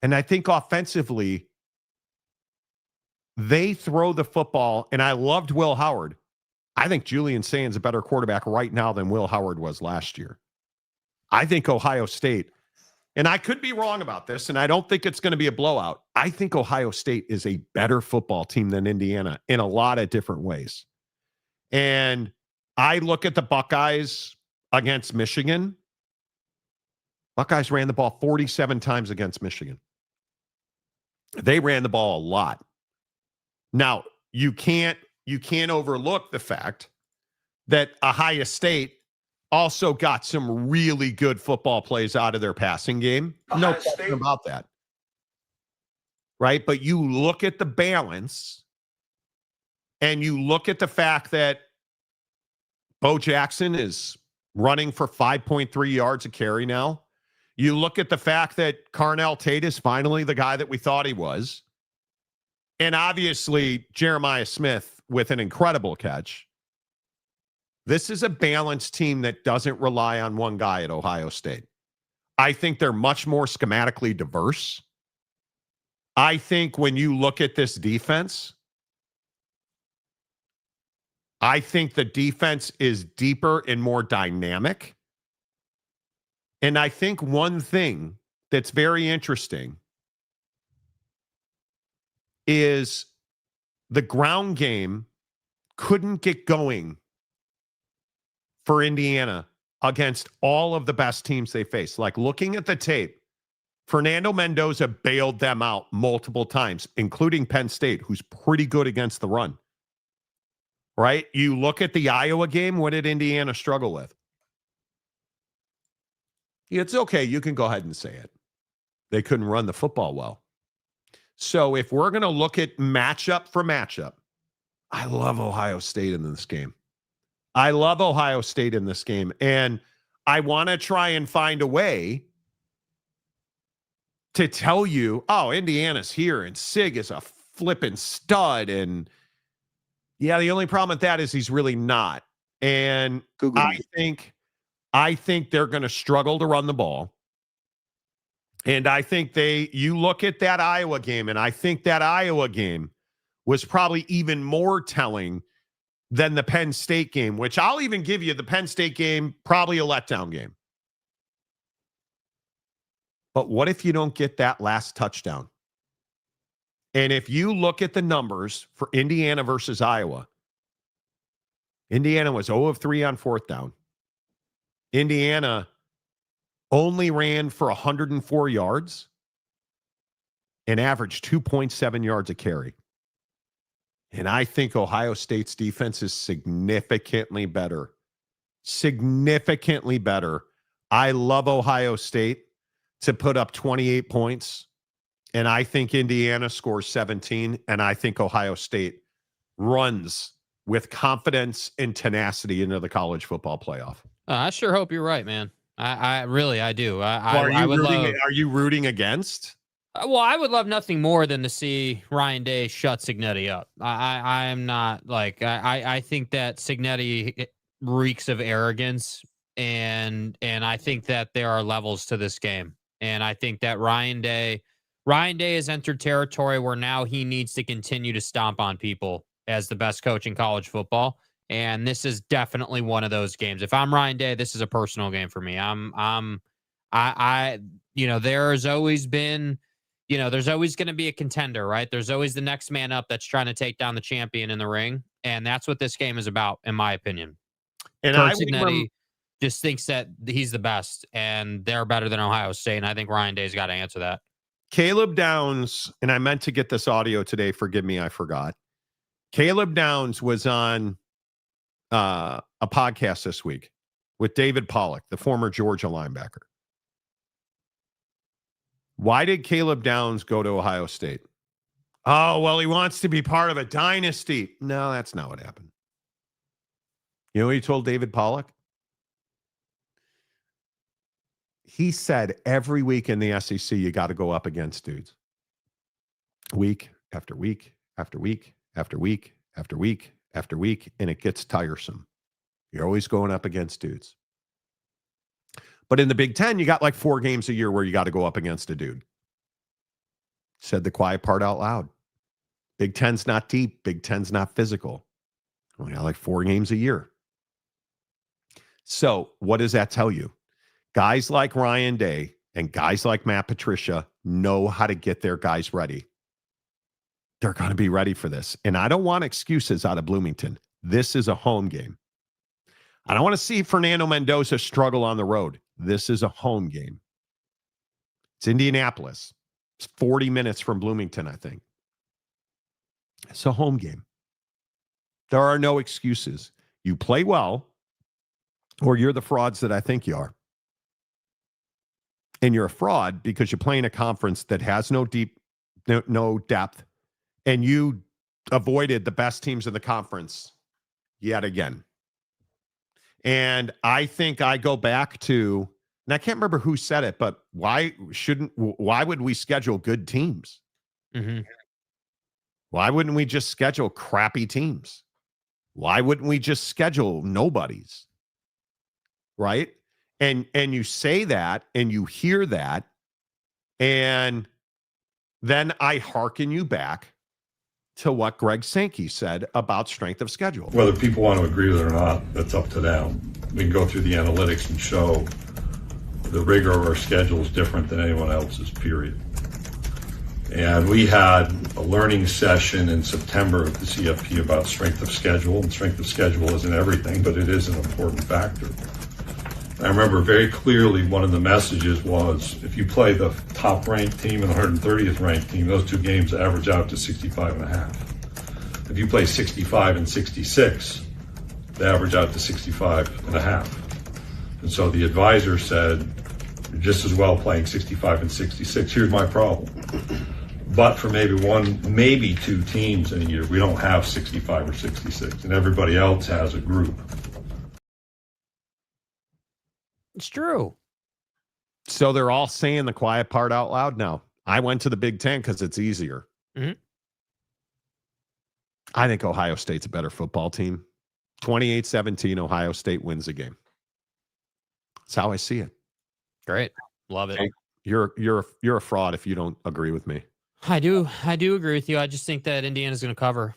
And I think offensively, they throw the football. And I loved Will Howard. I think Julian Sands a better quarterback right now than Will Howard was last year. I think Ohio State, and I could be wrong about this, and I don't think it's going to be a blowout. I think Ohio State is a better football team than Indiana in a lot of different ways. And I look at the Buckeyes against Michigan. Buckeyes ran the ball 47 times against Michigan. They ran the ball a lot. Now, you can't overlook the fact that Ohio State also got some really good football plays out of their passing game. No question about that. Right? But you look at the balance and you look at the fact that Bo Jackson is running for 5.3 yards a carry now. You look at the fact that Carnell Tate is finally the guy that we thought he was. And obviously, Jeremiah Smith with an incredible catch. This is a balanced team that doesn't rely on one guy at Ohio State. I think they're much more schematically diverse. I think when you look at this defense, I think the defense is deeper and more dynamic. And I think one thing that's very interesting is the ground game couldn't get going for Indiana against all of the best teams they face. Like looking at the tape, Fernando Mendoza bailed them out multiple times, including Penn State, who's pretty good against the run. Right? You look at the Iowa game, what did Indiana struggle with? It's okay. You can go ahead and say it. They couldn't run the football well. So if we're going to look at matchup for matchup, I love Ohio State in this game. I love Ohio State in this game. And I want to try and find a way to tell you, oh, Indiana's here and Sig is a flipping stud. And yeah, the only problem with that is he's really not. And I think they're going to struggle to run the ball. And I think you look at that Iowa game, and I think that Iowa game was probably even more telling than the Penn State game, which I'll even give you the Penn State game, probably a letdown game. But what if you don't get that last touchdown? And if you look at the numbers for Indiana versus Iowa, Indiana was 0 of 3 on fourth down. Indiana only ran for 104 yards and averaged 2.7 yards a carry. And I think Ohio State's defense is significantly better. Significantly better. I love Ohio State to put up 28 points. And I think Indiana scores 17. And I think Ohio State runs with confidence and tenacity into the college football playoff. I sure hope you're right, man. I really do. Are you rooting against? Well, I would love nothing more than to see Ryan Day shut Cignetti up. I'm not like I think that Cignetti reeks of arrogance, and I think that there are levels to this game, and I think that Ryan Day has entered territory where now he needs to continue to stomp on people as the best coach in college football. And this is definitely one of those games. If I'm Ryan Day, this is a personal game for me. There's always been, there's always going to be a contender, right? There's always the next man up that's trying to take down the champion in the ring. And that's what this game is about, in my opinion. And Cignetti just thinks that he's the best and they're better than Ohio State. And I think Ryan Day's got to answer that. Caleb Downs, and I meant to get this audio today. Forgive me, I forgot. Caleb Downs was on a podcast this week with David Pollock, the former Georgia linebacker. Why did Caleb Downs go to Ohio State? Oh, well, he wants to be part of a dynasty. No, that's not what happened. You know what he told David Pollock? He said every week in the SEC, you got to go up against dudes. Week after week after week after week after week after week, and it gets tiresome. You're always going up against dudes. But in the Big Ten, you got like 4 games a year where you got to go up against a dude. Said the quiet part out loud. Big Ten's not deep. Big Ten's not physical. We got like 4 games a year. So what does that tell you? Guys like Ryan Day and guys like Matt Patricia know how to get their guys ready. They're going to be ready for this. And I don't want excuses out of Bloomington. This is a home game. I don't want to see Fernando Mendoza struggle on the road. This is a home game. It's Indianapolis. It's 40 minutes from Bloomington, I think. It's a home game. There are no excuses. You play well, or you're the frauds that I think you are. And you're a fraud because you're playing a conference that has no depth, and you avoided the best teams in the conference yet again. And I think I go back to, and I can't remember who said it, but why would we schedule good teams? Mm-hmm. Why wouldn't we just schedule crappy teams? Why wouldn't we just schedule nobodies? Right? And you say that and you hear that, and then I hearken you back to what Greg Sankey said about strength of schedule. Whether people want to agree with it or not, that's up to them. We can go through the analytics and show the rigor of our schedule is different than anyone else's, period. And we had a learning session in September of the CFP about strength of schedule, and strength of schedule isn't everything, but it is an important factor. I remember very clearly one of the messages was, if you play the top-ranked team and the 130th ranked team, those two games average out to 65.5. If you play 65 and 66, they average out to 65.5. And so the advisor said, you're just as well playing 65 and 66. Here's my problem. But for maybe two teams in a year, we don't have 65 or 66, and everybody else has a group. It's true. So they're all saying the quiet part out loud now. I went to the Big Ten because it's easier. Mm-hmm. I think Ohio State's a better football team. 28-17, Ohio State wins the game. That's how I see it. Great. Love it. You're a fraud if you don't agree with me. I do agree with you. I just think that Indiana's going to cover.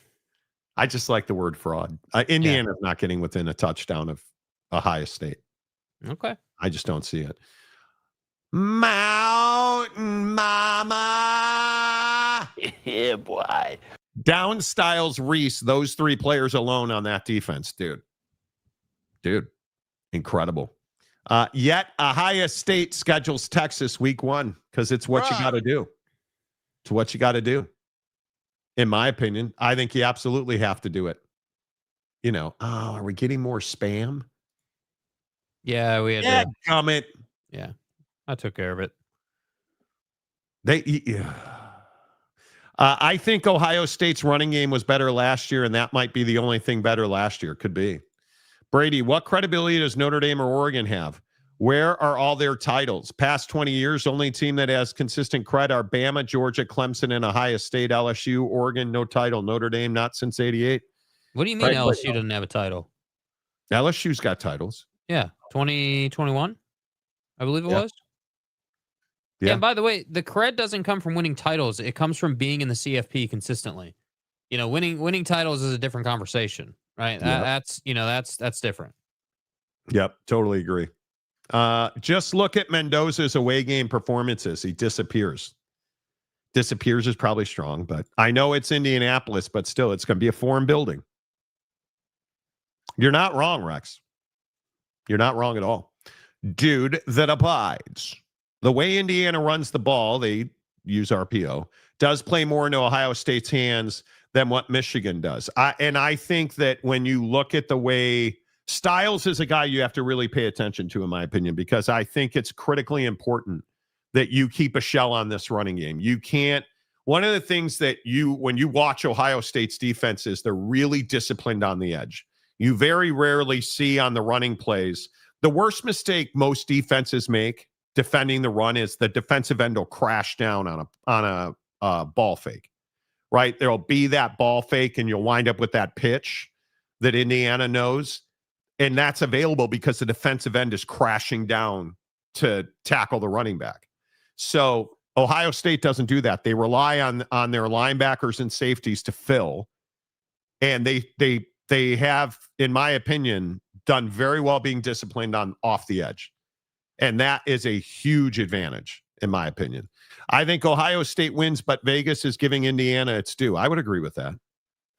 I just like the word fraud. Indiana's not getting within a touchdown of Ohio State. Okay. I just don't see it. Mountain Mama. Yeah, boy. Down Styles, Reese, those three players alone on that defense, dude. Incredible. Yet Ohio State schedules Texas week 1 because it's what you got to do. It's what you got to do. In my opinion, I think you absolutely have to do it. Are we getting more spam? Yeah, we had comment. Yeah, I took care of it. I think Ohio State's running game was better last year, and that might be the only thing better last year. Could be. Brady, what credibility does Notre Dame or Oregon have? Where are all their titles? Past 20 years, only team that has consistent cred are Bama, Georgia, Clemson, and Ohio State. LSU, Oregon, no title. Notre Dame, not since 88. What do you mean LSU doesn't have a title? LSU's got titles. Yeah, 2021, I believe it was. Yeah. And by the way, the cred doesn't come from winning titles. It comes from being in the CFP consistently. Winning titles is a different conversation, right? Yep. That's different. Yep, totally agree. Just look at Mendoza's away game performances. He disappears. Disappears is probably strong, but I know it's Indianapolis, but still, it's going to be a foreign building. You're not wrong, Rex. You're not wrong at all. Dude that abides. The way Indiana runs the ball, they use RPO, does play more into Ohio State's hands than what Michigan does. I think that when you look at the way Styles is a guy you have to really pay attention to, in my opinion, because I think it's critically important that you keep a shell on this running game. You can't. One of the things that when you watch Ohio State's defense is they're really disciplined on the edge. You very rarely see on the running plays. The worst mistake most defenses make defending the run is the defensive end will crash down on a ball fake, right? There'll be that ball fake and you'll wind up with that pitch that Indiana knows. And that's available because the defensive end is crashing down to tackle the running back. So Ohio State doesn't do that. They rely on their linebackers and safeties to fill. And they have, in my opinion, done very well being disciplined on off the edge. And that is a huge advantage, in my opinion. I think Ohio State wins, but Vegas is giving Indiana its due. I would agree with that.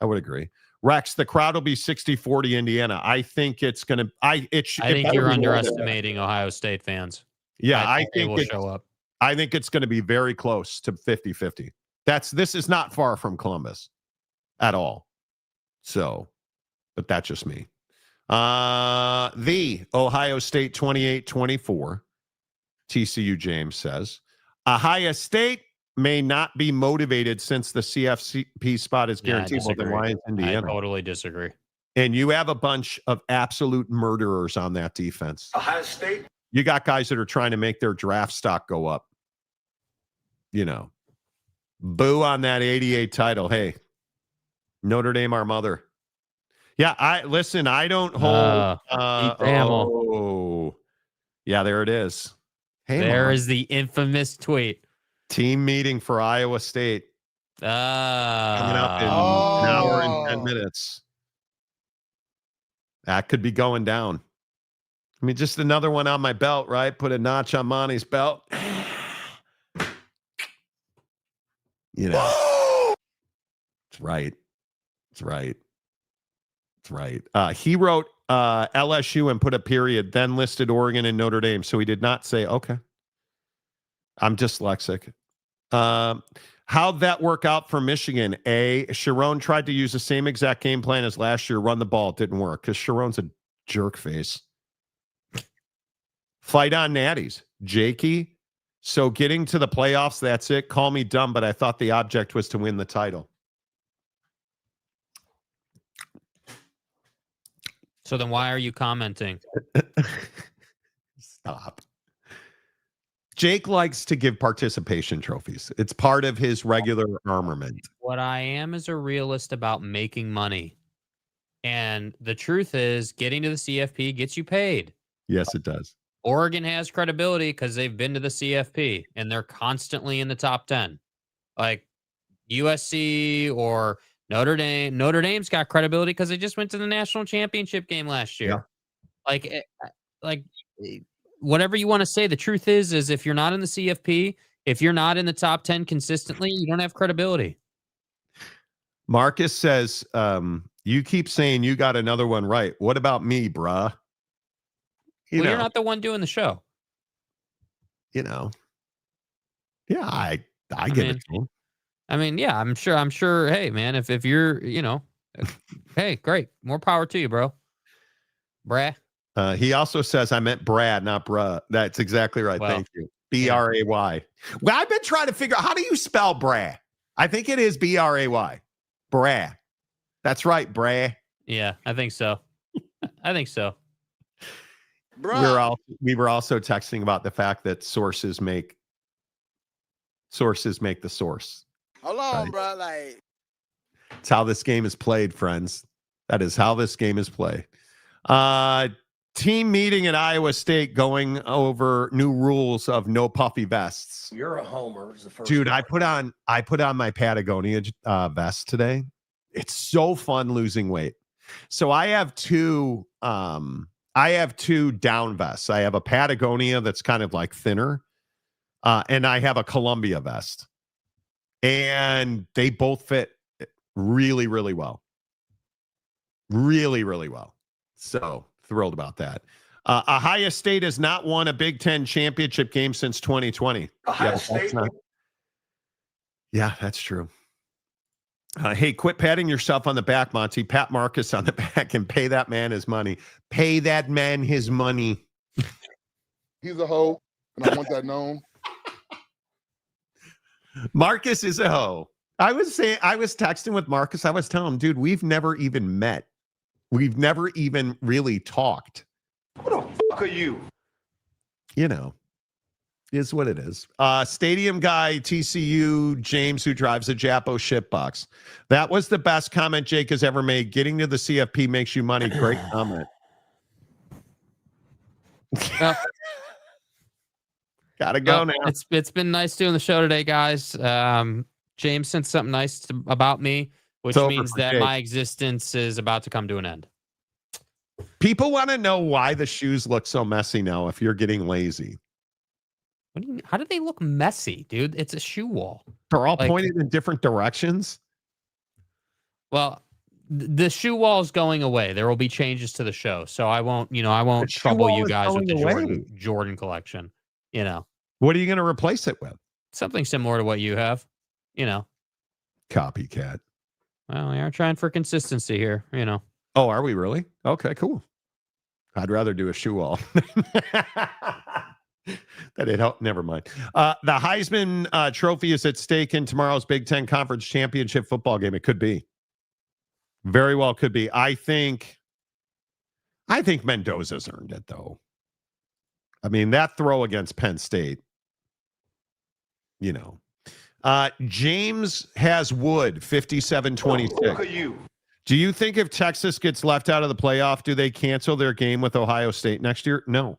I would agree. Rex, the crowd will be 60-40 Indiana. I think it's going to. I think you're underestimating Ohio State fans. Yeah, I think they will show up. I think it's going to be very close to 50-50. This is not far from Columbus at all. So, but that's just me. The Ohio State 28-24. TCU James says Ohio State may not be motivated since the CFP spot is guaranteed. Well, then why is Indiana? I totally disagree. And you have a bunch of absolute murderers on that defense. Ohio State. You got guys that are trying to make their draft stock go up. You know, boo on that 88 title. Hey, Notre Dame, our mother. Yeah, I don't hold. Yeah, there it is. Hey, there is the infamous tweet. Team meeting for Iowa State. Coming up in an hour and 10 minutes. That could be going down. I mean, just another one on my belt, right? Put a notch on Monty's belt. You know. It's right. It's right. It's right. He wrote LSU and put a period, then listed Oregon and Notre Dame. So he did not say, okay. I'm dyslexic. How'd that work out for Michigan? Sharon tried to use the same exact game plan as last year, run the ball. It didn't work because Sharon's a jerk face. Fight on natties. Jakey. So getting to the playoffs, that's it. Call me dumb, but I thought the object was to win the title. So then why are you commenting? Stop. Jake likes to give participation trophies. It's part of his regular armament. What I am is a realist about making money. And the truth is, getting to the CFP gets you paid. Yes, it does. Oregon has credibility because they've been to the CFP and they're constantly in the top 10. Like USC or Notre Dame. Notre Dame's got credibility because they just went to the national championship game last year. Yeah. Like whatever you want to say, the truth is if you're not in the CFP, if you're not in the top 10 consistently, you don't have credibility. Marcus says, you keep saying you got another one right. What about me, bruh? You're not the one doing the show. You know. Yeah, I get it. I mean, yeah, I'm sure. Hey, man, if you're, hey, great. More power to you, bro. Brah. He also says, I meant Brad, not bruh. That's exactly right. Thank you. B-R-A-Y. Well, I've been trying to figure out, how do you spell brah? I think it is B-R-A-Y. Brah. That's right, brah. Yeah, I think so. I think so. We were also texting about the fact that sources make the source. Hold on, bro. It's how this game is played, friends. That is how this game is played. Team meeting at Iowa State going over new rules of no puffy vests. You're a homer. Is the first dude. I put on my Patagonia vest today. It's so fun losing weight. So I have two down vests. I have a Patagonia that's kind of like thinner, and I have a Columbia vest, and they both fit really, really well. Really, really well. So thrilled about that. Ohio State has not won a Big Ten championship game since 2020. Ohio State. Yeah, that's true. Hey, quit patting yourself on the back, Monty. Pat Marcus on the back and pay that man his money. Pay that man his money. He's a hoe, and I want that known. Marcus is a hoe. I was texting with Marcus. I was telling him, dude, we've never even met. We've never even really talked. Who the fuck are you? You know, is what it is. Stadium guy, TCU, James, who drives a Japo shitbox. That was the best comment Jake has ever made. Getting to the CFP makes you money. Great comment. Gotta go now. It's been nice doing the show today, guys. James sent something nice about me, which means that my existence is about to come to an end. People want to know why the shoes look so messy now if you're getting lazy. What do you mean? How do they look messy, dude? It's a shoe wall. They're all pointed in different directions. Well, the shoe wall is going away. There will be changes to the show, so I won't trouble you guys with the Jordan collection. What are you going to replace it with? Something similar to what you have. Copycat. Well, we are trying for consistency here. Oh, are we really? Okay, cool. I'd rather do a shoe wall. That it helped. Never mind. The Heisman Trophy is at stake in tomorrow's Big Ten Conference Championship football game. It could be. Very well could be. I think Mendoza's earned it, though. I mean, that throw against Penn State, James has Wood, 57-26. Look at you. Do you think if Texas gets left out of the playoff, do they cancel their game with Ohio State next year? No.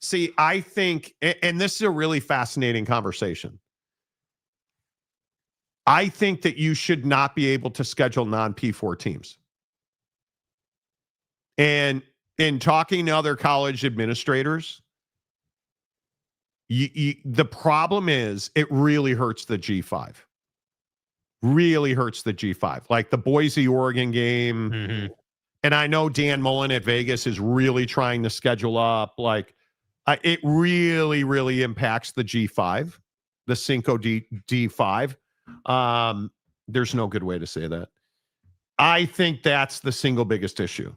See, I think, and this is a really fascinating conversation. I think that you should not be able to schedule non-P4 teams. And in talking to other college administrators, the problem is it really hurts the G5. Really hurts the G5. Like the Boise, Oregon game. Mm-hmm. And I know Dan Mullen at Vegas is really trying to schedule up. Like it really, really impacts the G5, the Cinco D5. There's no good way to say that. I think that's the single biggest issue,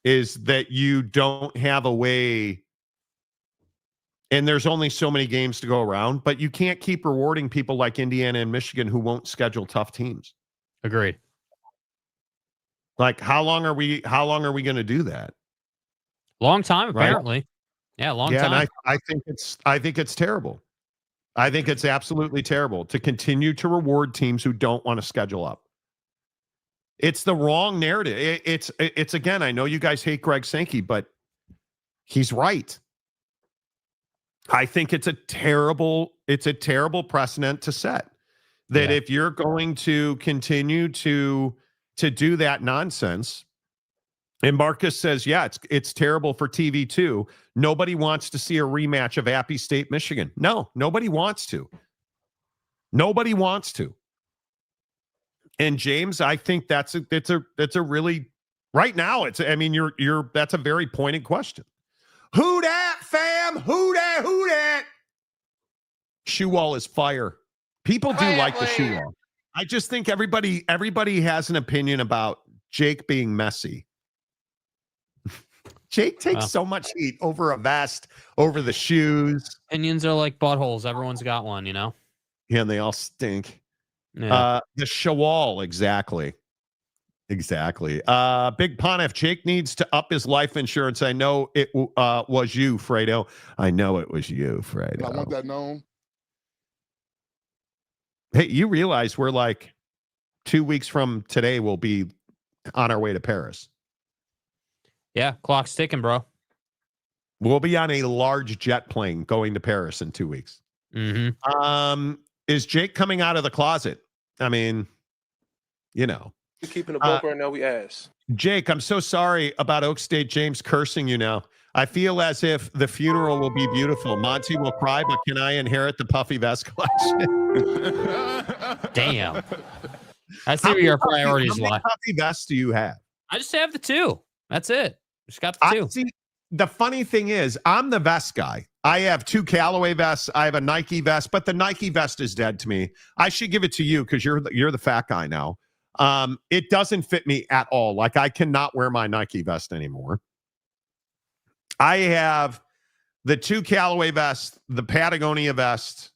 is that you don't have a way, and there's only so many games to go around, but you can't keep rewarding people like Indiana and Michigan who won't schedule tough teams. Agreed. Like, how long are we going to do that? Long time, apparently. Right? Yeah, long time. And I think it's terrible. I think it's absolutely terrible to continue to reward teams who don't want to schedule up. It's the wrong narrative. It's again, I know you guys hate Greg Sankey, but he's right. I think it's a terrible precedent to set. That if you're going to continue to do that nonsense, and Marcus says, it's terrible for TV too. Nobody wants to see a rematch of Appy State, Michigan. No, nobody wants to. Nobody wants to. And James, I think that's a really right now. That's a very pointed question. Who dat, fam? Who dat? Shoe wall is fire. People do like the shoe wall. I just think everybody has an opinion about Jake being messy. Jake takes so much heat over a vest, over the shoes. Opinions are like buttholes. Everyone's got one, Yeah, and they all stink. Yeah. The Shawal, exactly. Big Pun, if Jake needs to up his life insurance, I know it was you, Fredo. I know it was you, Fredo. I want that known. Hey, you realize we're like 2 weeks from today, we'll be on our way to Paris. Yeah, clock's ticking, bro. We'll be on a large jet plane going to Paris in 2 weeks. Mm-hmm. Is Jake coming out of the closet? I mean, We're keeping the book right now. We ask. Jake, I'm so sorry about Oak State James cursing you now. I feel as if the funeral will be beautiful. Monty will cry, but can I inherit the puffy vest collection? Damn. I see where your priorities lie. How many puffy vests do you have? I just have the two. That's it. Just got the two. See, the funny thing is, I'm the vest guy. I have 2 Callaway vests. I have a Nike vest, but the Nike vest is dead to me. I should give it to you because you're the fat guy now. It doesn't fit me at all. Like, I cannot wear my Nike vest anymore. I have the 2 Callaway vests, the Patagonia vest,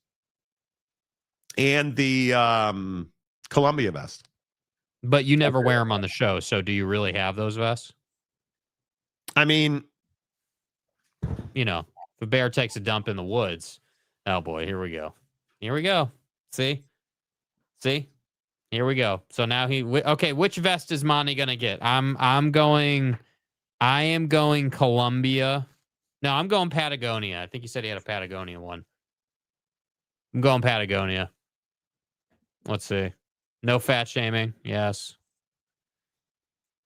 and the Columbia vest. But you never wear them on the show, so do you really have those vests? I mean, if a bear takes a dump in the woods, oh boy, here we go. See? Here we go. So now which vest is Monty gonna get? I am going Columbia. No, I'm going Patagonia. I think he said he had a Patagonia one. I'm going Patagonia. Let's see. No fat shaming. Yes.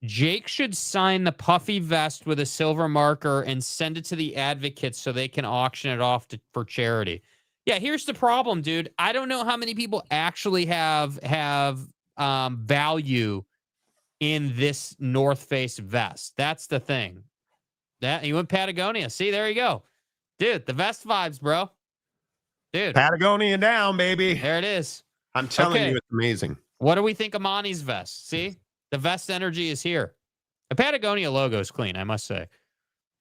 Jake should sign the puffy vest with a silver marker and send it to the advocates so they can auction it off for charity. Yeah, here's the problem, dude. I don't know how many people actually have value in this North Face vest. That's the thing. That you went Patagonia. See, there you go. Dude, the vest vibes, bro. Dude. Patagonia down, baby. There it is. I'm telling you, it's amazing. What do we think of Monty's vest? See? The vest energy is here. The Patagonia logo is clean, I must say.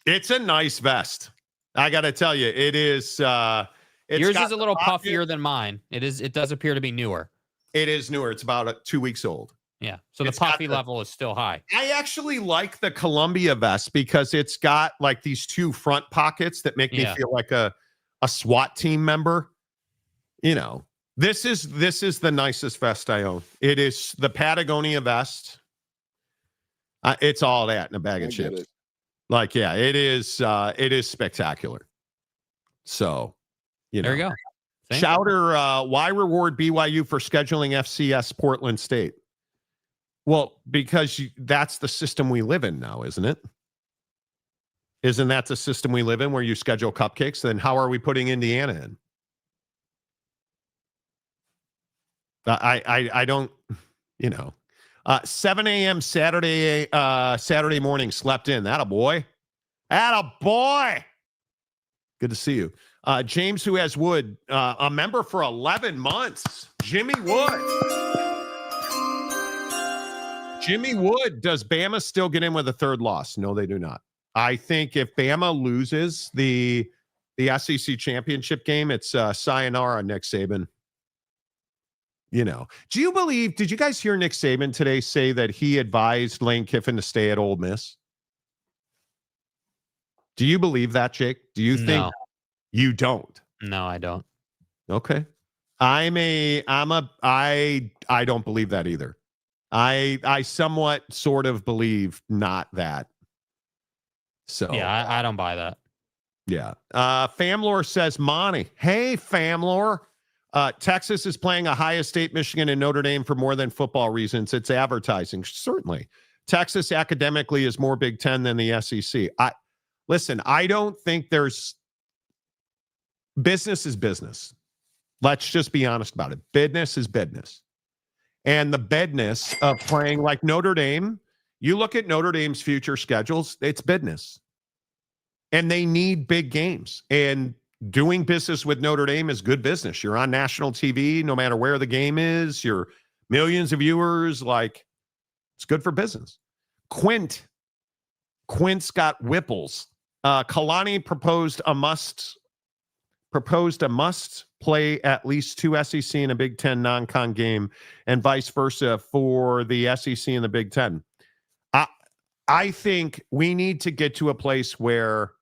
It's a nice vest. I got to tell you, it is. Yours is a little puffier than mine. It does appear to be newer. It is newer. It's about 2 weeks old. Yeah. So the puffy level is still high. I actually like the Columbia vest because it's got like these 2 front pockets that make me feel like a SWAT team member. You know, this is the nicest vest I own. It is the Patagonia vest. It's all that in a bag of chips. Like, yeah, it is spectacular. So, you know. There you go. Shouter, why reward BYU for scheduling FCS Portland State? Well, because that's the system we live in now, isn't it? Isn't that the system we live in where you schedule cupcakes? Then how are we putting Indiana in? I don't, you know. 7 a.m. Saturday morning, slept in. That a boy. Good to see you. James, who has Wood, a member for 11 months. Jimmy Wood. Jimmy Wood, does Bama still get in with a third loss? No, they do not. I think if Bama loses the SEC championship game, it's sayonara, Nick Saban. You know, did you guys hear Nick Saban today say that he advised Lane Kiffin to stay at Ole Miss? Do you believe that, Jake? Do you think you don't? No, I don't. Okay. I don't believe that either. I somewhat sort of believe not that. So yeah, I don't buy that. Yeah. Famlor says, Monty, hey, Famlor. Texas is playing Ohio State, Michigan, and Notre Dame for more than football reasons. It's advertising. Certainly. Texas academically is more Big Ten than the SEC. Listen, I don't think business is business. Let's just be honest about it. Business is business. And the bedness of playing like Notre Dame, you look at Notre Dame's future schedules, it's business. And they need big games. And doing business with Notre Dame is good business. You're on national TV, no matter where the game is. You're millions of viewers. Like, it's good for business. Quint's got Whipples. Kalani proposed a must play at least 2 SEC and a Big Ten non-con game, and vice versa for the SEC and the Big Ten. I think we need to get to a place where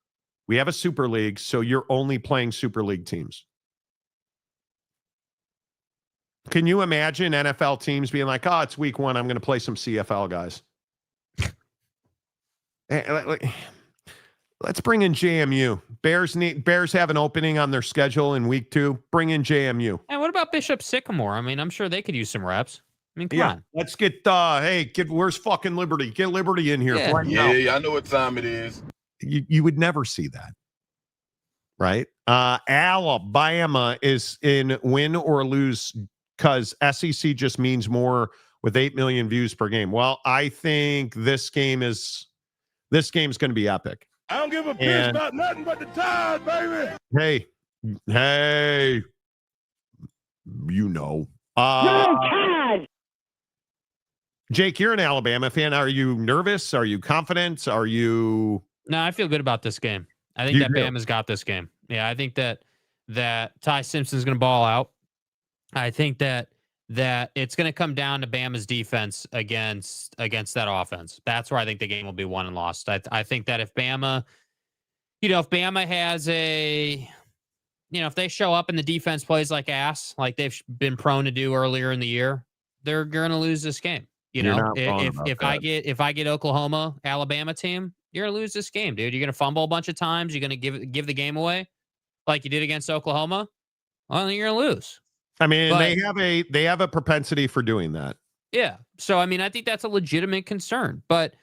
we have a Super League, so you're only playing Super League teams. Can you imagine NFL teams being like, oh, it's week 1, I'm going to play some CFL guys? Let's bring in JMU. Bears have an opening on their schedule in week 2. Bring in JMU. And what about Bishop Sycamore? I mean, I'm sure they could use some reps. I mean, come on. Let's get where's fucking Liberty? Get Liberty in here. Yeah, I know what time it is. You would never see that, right? Alabama is in win or lose because SEC just means more with 8 million views per game. Well, I think this game's going to be epic. I don't give a bitch about nothing but the Tide, baby. Hey, you know. Jake, you're an Alabama fan. Are you nervous? Are you confident? Are you? No, I feel good about this game. I think Bama's got this game. Yeah, I think that Ty Simpson's going to ball out. I think that it's going to come down to Bama's defense against that offense. That's where I think the game will be won and lost. I think that if Bama has if they show up and the defense plays like ass, like they've been prone to do earlier in the year, they're going to lose this game. If I get Oklahoma, Alabama team, you're going to lose this game, dude. You're going to fumble a bunch of times. You're going to give the game away like you did against Oklahoma. Well, then you're going to lose. I mean, they have a propensity for doing that. Yeah. So, I mean, I think that's a legitimate concern. But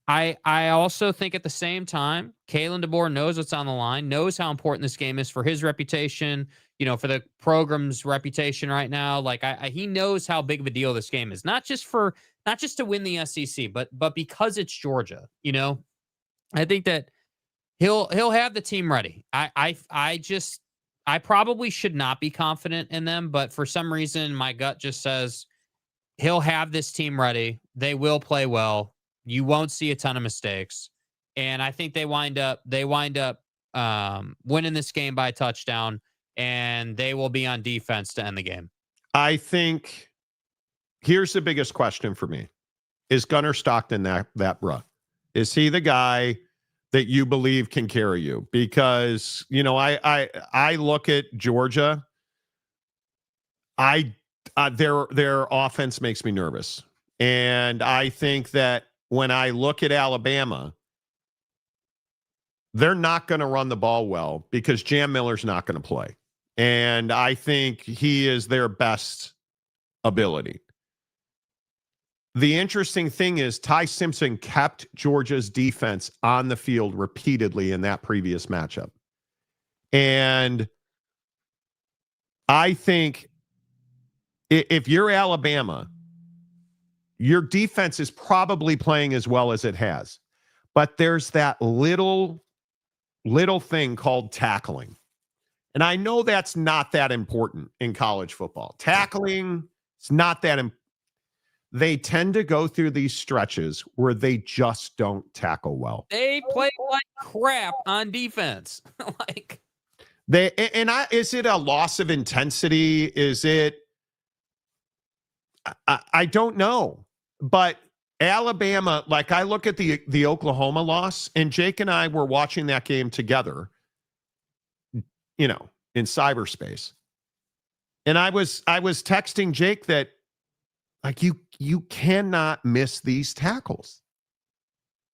I also think at the same time, Kalen DeBoer knows what's on the line, knows how important this game is for his reputation, for the program's reputation right now. Like he knows how big of a deal this game is, not just to win the SEC, but because it's Georgia. I think that he'll have the team ready. I probably should not be confident in them, but for some reason my gut just says he'll have this team ready. They will play well. You won't see a ton of mistakes. And I think they wind up winning this game by a touchdown, and they will be on defense to end the game. I think here's the biggest question for me. Is Gunnar Stockton that bruh? Is he the guy that you believe can carry you? Because, I look at Georgia. Their offense makes me nervous. And I think that when I look at Alabama, they're not going to run the ball well because Jam Miller's not going to play. And I think he is their best ability. The interesting thing is Ty Simpson kept Georgia's defense on the field repeatedly in that previous matchup. And I think if you're Alabama, your defense is probably playing as well as it has. But there's that little thing called tackling. And I know that's not that important in college football. Tackling is not that important. They tend to go through these stretches where they just don't tackle well. They play like crap on defense. Is it a loss of intensity? Is it? I don't know. But Alabama, like I look at the Oklahoma loss, and Jake and I were watching that game together, in cyberspace. And I was texting Jake that, like, you cannot miss these tackles.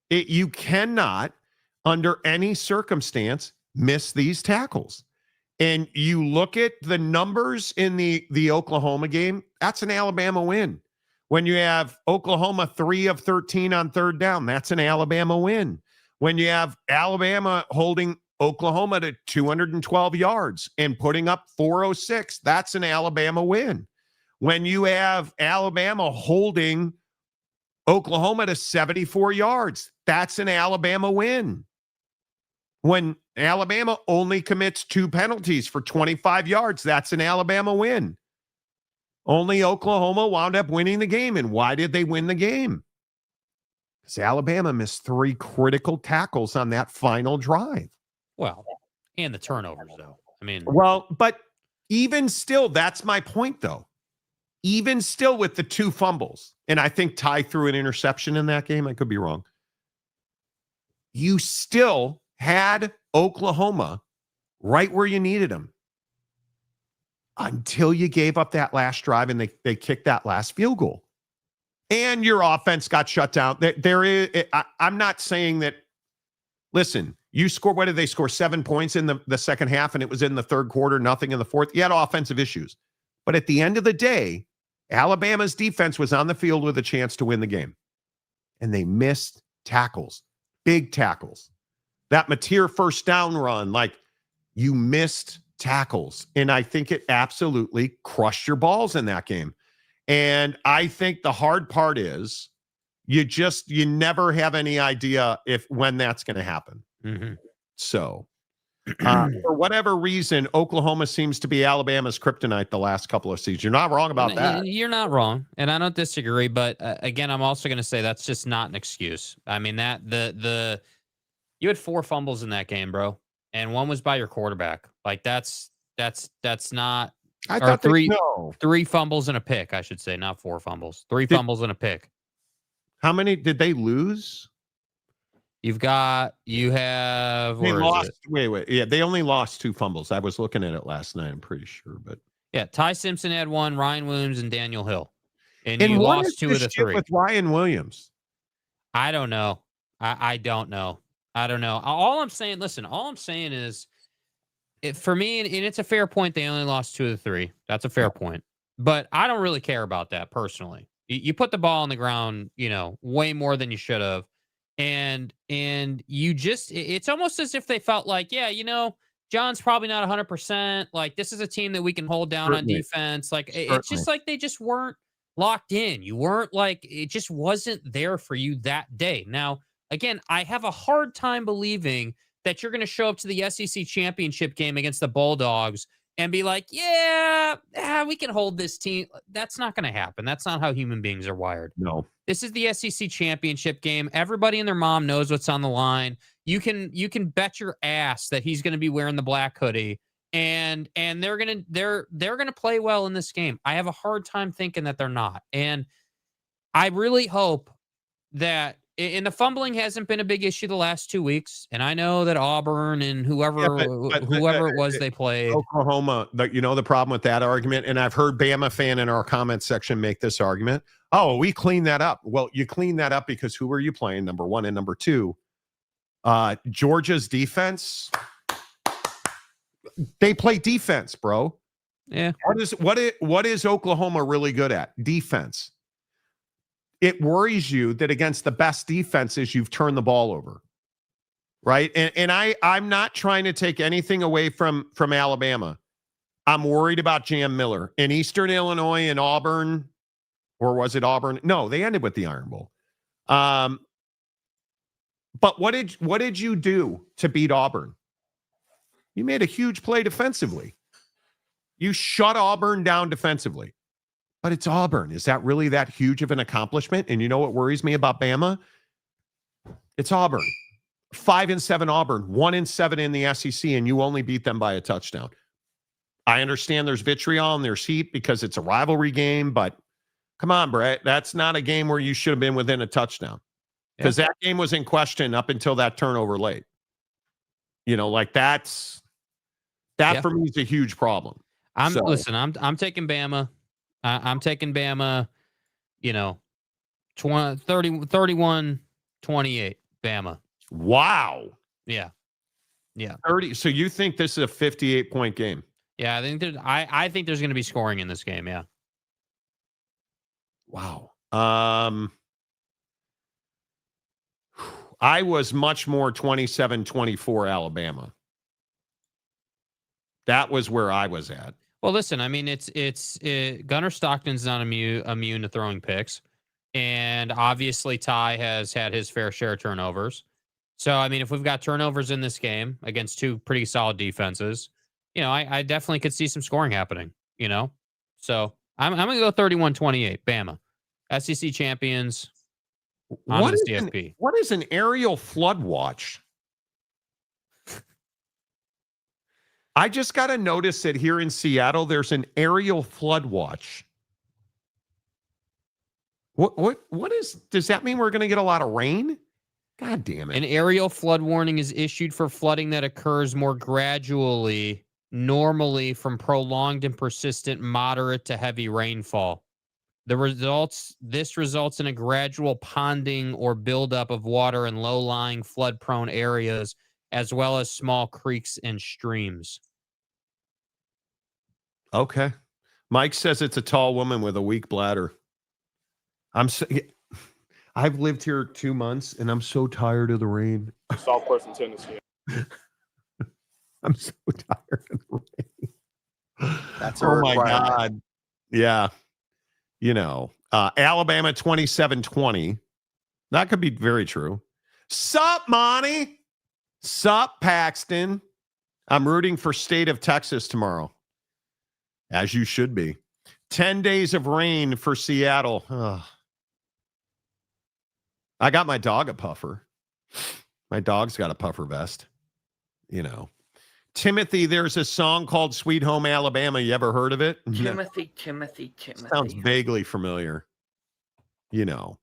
You cannot, under any circumstance, miss these tackles. And you look at the numbers in the Oklahoma game, that's an Alabama win. When you have Oklahoma 3 of 13 on third down, that's an Alabama win. When you have Alabama holding Oklahoma to 212 yards and putting up 406, that's an Alabama win. When you have Alabama holding Oklahoma to 74 yards, that's an Alabama win. When Alabama only commits 2 penalties for 25 yards, that's an Alabama win. Only Oklahoma wound up winning the game. And why did they win the game? Because Alabama missed 3 critical tackles on that final drive. Well, and the turnovers, though. But even still, that's my point, though. Even still with the 2 fumbles, and I think Ty threw an interception in that game. I could be wrong. You still had Oklahoma right where you needed them until you gave up that last drive and they kicked that last field goal. And your offense got shut down. I'm not saying that, listen, you score, what did they score? 7 points in the second half, and it was in the third quarter, nothing in the fourth. You had offensive issues. But at the end of the day, Alabama's defense was on the field with a chance to win the game. And they missed tackles, big tackles. That Mateer first down run, like, you missed tackles. And I think it absolutely crushed your balls in that game. And I think the hard part is you never have any idea when that's going to happen. Mm-hmm. So for whatever reason, Oklahoma seems to be Alabama's kryptonite the last couple of seasons. You're not wrong about that. You're not wrong, and I don't disagree. But again, I'm also going to say that's just not an excuse. I mean, you had 4 fumbles in that game, bro, and 1 was by your quarterback. Like that's not. I thought 3 fumbles and a pick, I should say, not 4 fumbles. 3 fumbles and a pick. How many did they lose? You have. They lost. Wait. Yeah, they only lost 2 fumbles. I was looking at it last night. I'm pretty sure, but yeah, Ty Simpson had 1, Ryan Williams and Daniel Hill, and you lost 2 of the 3 with Ryan Williams. I don't know. I don't know. All I'm saying is, for me, and it's a fair point. They only lost 2 of the 3. That's a fair point, but I don't really care about that personally. You put the ball on the ground, way more than you should have. And you just, it's almost as if they felt like, yeah, John's probably not 100%. Like, this is a team that we can hold down on defense. Like, it's just like they just weren't locked in. You weren't like, it just wasn't there for you that day. Now, again, I have a hard time believing that you're going to show up to the SEC championship game against the Bulldogs and be like, yeah, we can hold this team. That's not going to happen. That's not how human beings are wired. No. This is the SEC championship game. Everybody and their mom knows what's on the line. You can bet your ass that he's going to be wearing the black hoodie, and they're gonna play well in this game. I have a hard time thinking that they're not, and I really hope that. And the fumbling hasn't been a big issue the last 2 weeks, and I know that Auburn and whoever it was they played. Oklahoma, the problem with that argument, and I've heard Bama fan in our comment section make this argument. Oh, we cleaned that up. Well, you cleaned that up because who were you playing? Number one, and number two, Georgia's defense. They play defense, bro. Yeah. What is Oklahoma really good at? Defense. It worries you that against the best defenses, you've turned the ball over, right? And I'm not trying to take anything away from Alabama. I'm worried about Jam Miller in Eastern Illinois and Auburn, or was it Auburn? No, they ended with the Iron Bowl. But what did you do to beat Auburn? You made a huge play defensively. You shut Auburn down defensively. But it's Auburn. Is that really that huge of an accomplishment? And you know what worries me about Bama? It's Auburn. 5-7 Auburn, 1-7 in the SEC, and you only beat them by a touchdown. I understand there's vitriol and there's heat because it's a rivalry game, but come on, Brett. That's not a game where you should have been within a touchdown. Because that game was in question up until that turnover late. That for me is a huge problem. Listen, I'm taking Bama. I'm taking Bama, 31-28, Bama. Wow. Yeah. 30. So you think this is a 58-point game? Yeah, I think there's going to be scoring in this game, yeah. Wow. I was much more 27-24 Alabama. That was where I was at. Well, listen, I mean, it's Gunnar Stockton's not immune to throwing picks, and obviously Ty has had his fair share of turnovers. So, I mean, if we've got turnovers in this game against two pretty solid defenses, I definitely could see some scoring happening. So I'm going to go 31-28, Bama, SEC champions. On the CFP. What is an aerial flood watch? I just got to notice that here in Seattle, there's an aerial flood watch. What does that mean we're going to get a lot of rain? God damn it. An aerial flood warning is issued for flooding that occurs more gradually, normally from prolonged and persistent moderate to heavy rainfall. This results in a gradual ponding or buildup of water in low-lying flood-prone areas, as well as small creeks and streams. Okay. Mike says it's a tall woman with a weak bladder. I've lived here 2 months, and I'm so tired of the rain. Southwestern Tennessee. I'm so tired of the rain. That's oh, my God. Yeah. Alabama 27-20. That could be very true. Sup, Monty? Sup, Paxton? I'm rooting for State of Texas tomorrow. As you should be. 10 days of rain for Seattle. Ugh. I got my dog a puffer. My dog's got a puffer vest. Timothy, there's a song called Sweet Home Alabama. You ever heard of it? Timothy. Sounds vaguely familiar. Y'all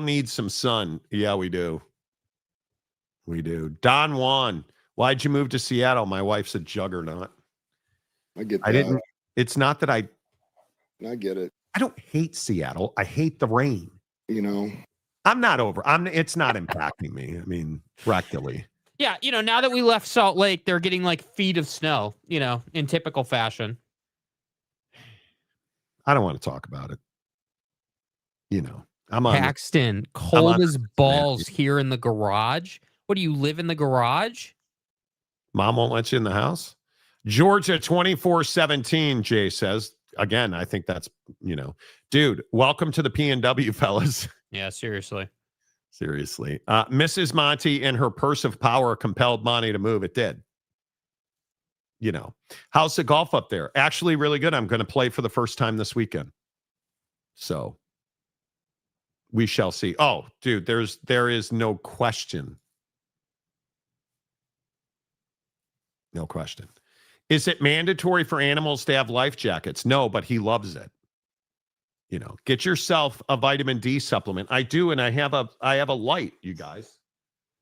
need some sun. Yeah, we do. We do. Don Juan, why'd you move to Seattle? My wife's a juggernaut. I get that. I didn't. It's not that I get it. I don't hate Seattle. I hate the rain. I'm not over. It's not impacting me. I mean, rectally. Yeah, now that we left Salt Lake, they're getting like feet of snow, in typical fashion. I don't want to talk about it. I'm on Paxton, cold as balls here in the garage. What do you live in the garage? Mom won't let you in the house. Georgia 24-17, Jay says. Again, I think that's, dude, welcome to the PNW, fellas. Yeah, seriously. Seriously. Mrs. Monty and her purse of power compelled Monty to move. It did. How's the golf up there? Actually, really good. I'm going to play for the first time this weekend. So we shall see. Oh, dude, there is no question. No question. Is it mandatory for animals to have life jackets? No, but he loves it. Get yourself a vitamin D supplement. I do, and I have a light, you guys.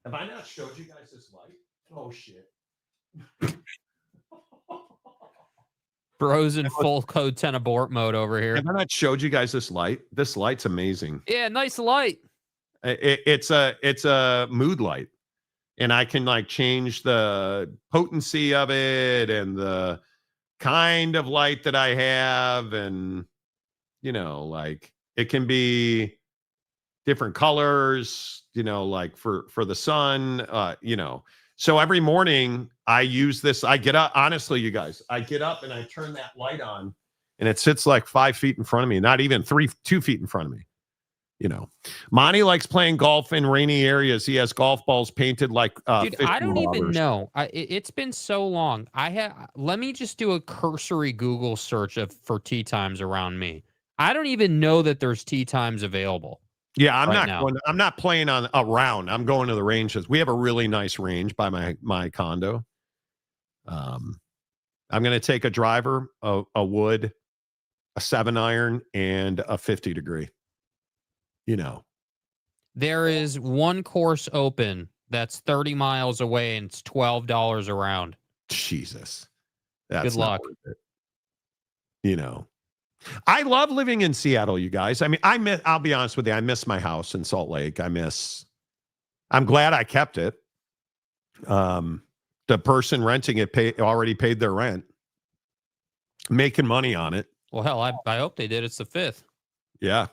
Have I not showed you guys this light? Oh shit. Bros in full code 10 abort mode over here. Have I not showed you guys this light? This light's amazing. Yeah, nice light. It's a mood light. And I can change the potency of it and the kind of light that I have. And, it can be different colors, for the sun, So every morning I use this. I get up, honestly, you guys, I get up and I turn that light on and it sits 5 feet in front of me, not even 2 feet in front of me. Monty likes playing golf in rainy areas. He has golf balls painted like dude, I don't even know. It's been so long. Let me just do a cursory Google search for tee times around me. I don't even know that there's tee times available. Yeah, I'm not playing on a round. I'm going to the ranges. We have a really nice range by my condo. I'm going to take a driver, a wood, a 7-iron, and a 50-degree. There is one course open that's 30 miles away and it's $12 a round. Jesus. Good luck. I love living in Seattle, you guys. I mean, I'll be honest with you. I miss my house in Salt Lake. I'm glad I kept it. The person renting it already paid their rent, making money on it. Well, hell, I hope they did. It's the 5th. Yeah.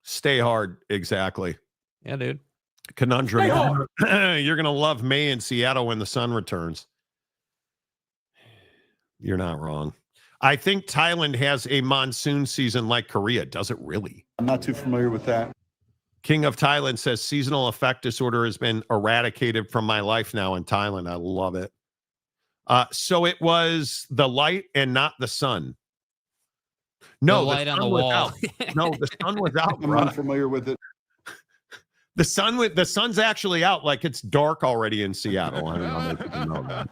Stay hard. Exactly. Yeah, dude. Conundrum. You're going to love May in Seattle when the sun returns. You're not wrong. I think Thailand has a monsoon season like Korea. Does it really? I'm not too familiar with that. King of Thailand says seasonal affect disorder has been eradicated from my life now in Thailand. I love it. So it was the light and not the sun. No, the light on the wall. No, the sun was out. I'm not familiar with it. The sun's actually out. It's dark already in Seattle. I don't know how many people know that.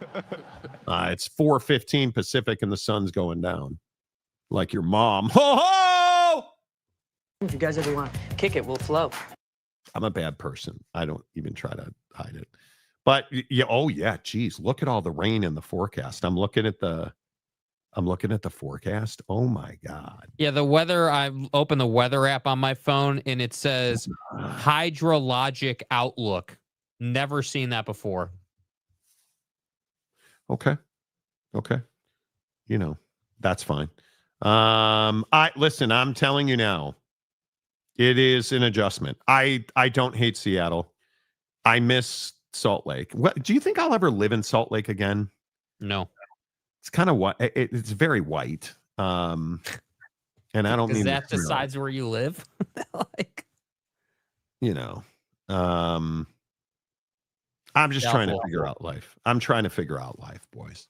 It's 4:15 Pacific and the sun's going down. Like your mom. Ho ho! If you guys ever want to kick it, we'll flow. I'm a bad person. I don't even try to hide it. But yeah, oh yeah, geez, look at all the rain in the forecast. I'm looking at the forecast. Oh my God. Yeah, the weather, I opened the weather app on my phone and it says hydrologic outlook. Never seen that before. Okay. That's fine. Listen, I'm telling you now, it is an adjustment. I don't hate Seattle. I miss Salt Lake. Do you think I'll ever live in Salt Lake again? No. It's kind of white. It's very white. And I don't mean that decides where you live. I'm just trying to figure out life. I'm trying to figure out life, boys.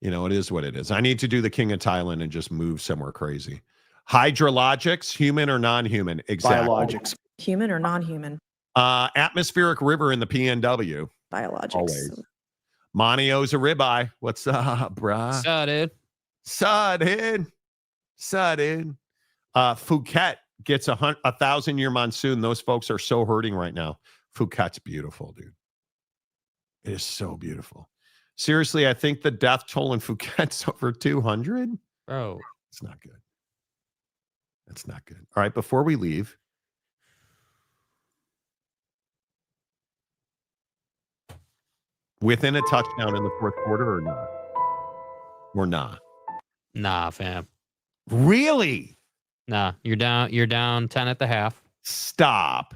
It is what it is. I need to do the King of Thailand and just move somewhere crazy. Hydrologics, human or non-human? Exactly. Biologics. Human or non-human? Atmospheric river in the PNW. Biologics. Always. Monty owes a ribeye. What's up, bruh? Dude. Phuket gets a 1,000-year monsoon. Those folks are so hurting right now. Phuket's beautiful, dude. It is so beautiful. Seriously, I think the death toll in Phuket's over 200. Oh, it's not good. That's not good. All right, before we leave, within a touchdown in the fourth quarter or not? Or not? Nah, fam. Really? Nah, you're down 10 at the half. Stop.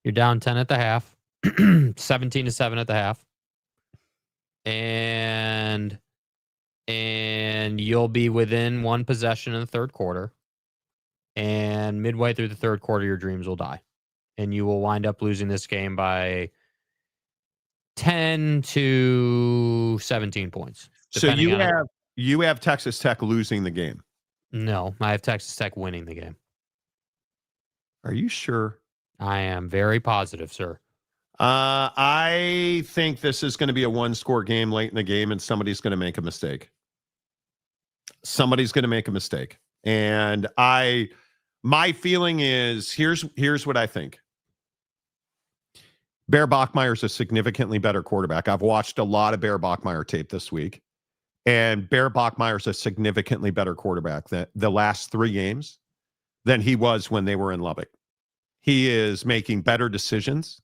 You're down 10 at the half. 17-7 at the half. And you'll be within one possession in the third quarter. And midway through the third quarter, your dreams will die. And you will wind up losing this game by 10 to 17 points. So you have Texas Tech losing the game. No, I have Texas Tech winning the game. Are you sure? I am very positive, sir. I think this is going to be a one-score game late in the game, and somebody's going to make a mistake. Somebody's going to make a mistake. And my feeling is, here's what I think. Bear Bachmeier's a significantly better quarterback. I've watched a lot of Bear Bachmeier tape this week, and Bear Bachmeier's a significantly better quarterback than the last 3 games than he was when they were in Lubbock. He is making better decisions.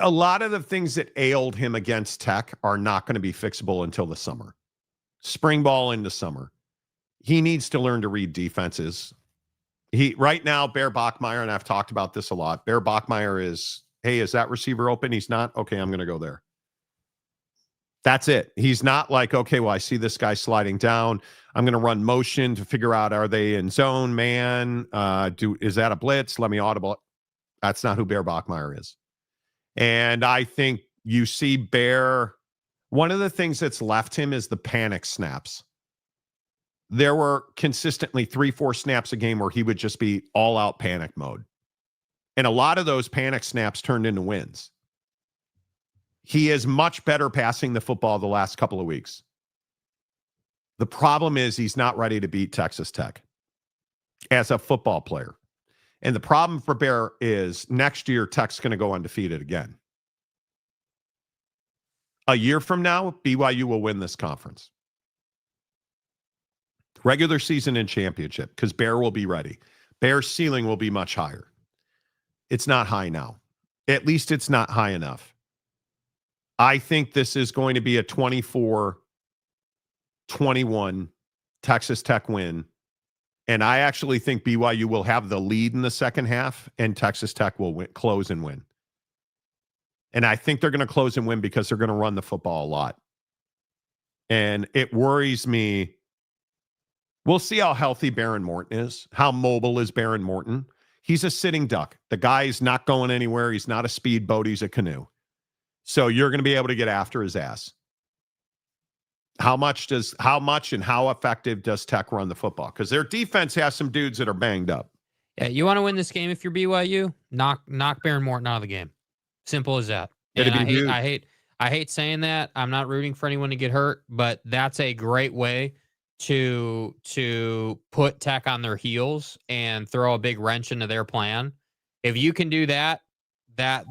A lot of the things that ailed him against Tech are not going to be fixable until the summer. Spring ball into summer. He needs to learn to read defenses. Right now, Bear Bachmeier, and I've talked about this a lot, Bear Bachmeier is, hey, is that receiver open? He's not? Okay, I'm going to go there. That's it. He's not like, okay, well, I see this guy sliding down. I'm going to run motion to figure out, are they in zone, man? Is that a blitz? Let me audible. That's not who Bear Bachmeier is. And I think you see Bear, one of the things that's left him is the panic snaps. There were consistently 3-4 snaps a game where he would just be all out panic mode. And a lot of those panic snaps turned into wins. He is much better passing the football the last couple of weeks. The problem is he's not ready to beat Texas Tech as a football player. And the problem for Bear is next year, Tech's going to go undefeated again. A year from now, BYU will win this conference. Regular season and championship, because Bear will be ready. Bear's ceiling will be much higher. It's not high now. At least it's not high enough. I think this is going to be a 24-21 Texas Tech win. And I actually think BYU will have the lead in the second half, and Texas Tech will close and win. And I think they're going to close and win because they're going to run the football a lot. And it worries me. We'll see how healthy Baron Morton is. How mobile is Baron Morton? He's a sitting duck. The guy's not going anywhere. He's not a speedboat. He's a canoe. So you're going to be able to get after his ass. How much and how effective does Tech run the football? Because their defense has some dudes that are banged up. Yeah, you want to win this game if you're BYU? Knock Baron Morton out of the game. Simple as that. And I hate saying that. I'm not rooting for anyone to get hurt, but that's a great way to put Tech on their heels and throw a big wrench into their plan. If you can do that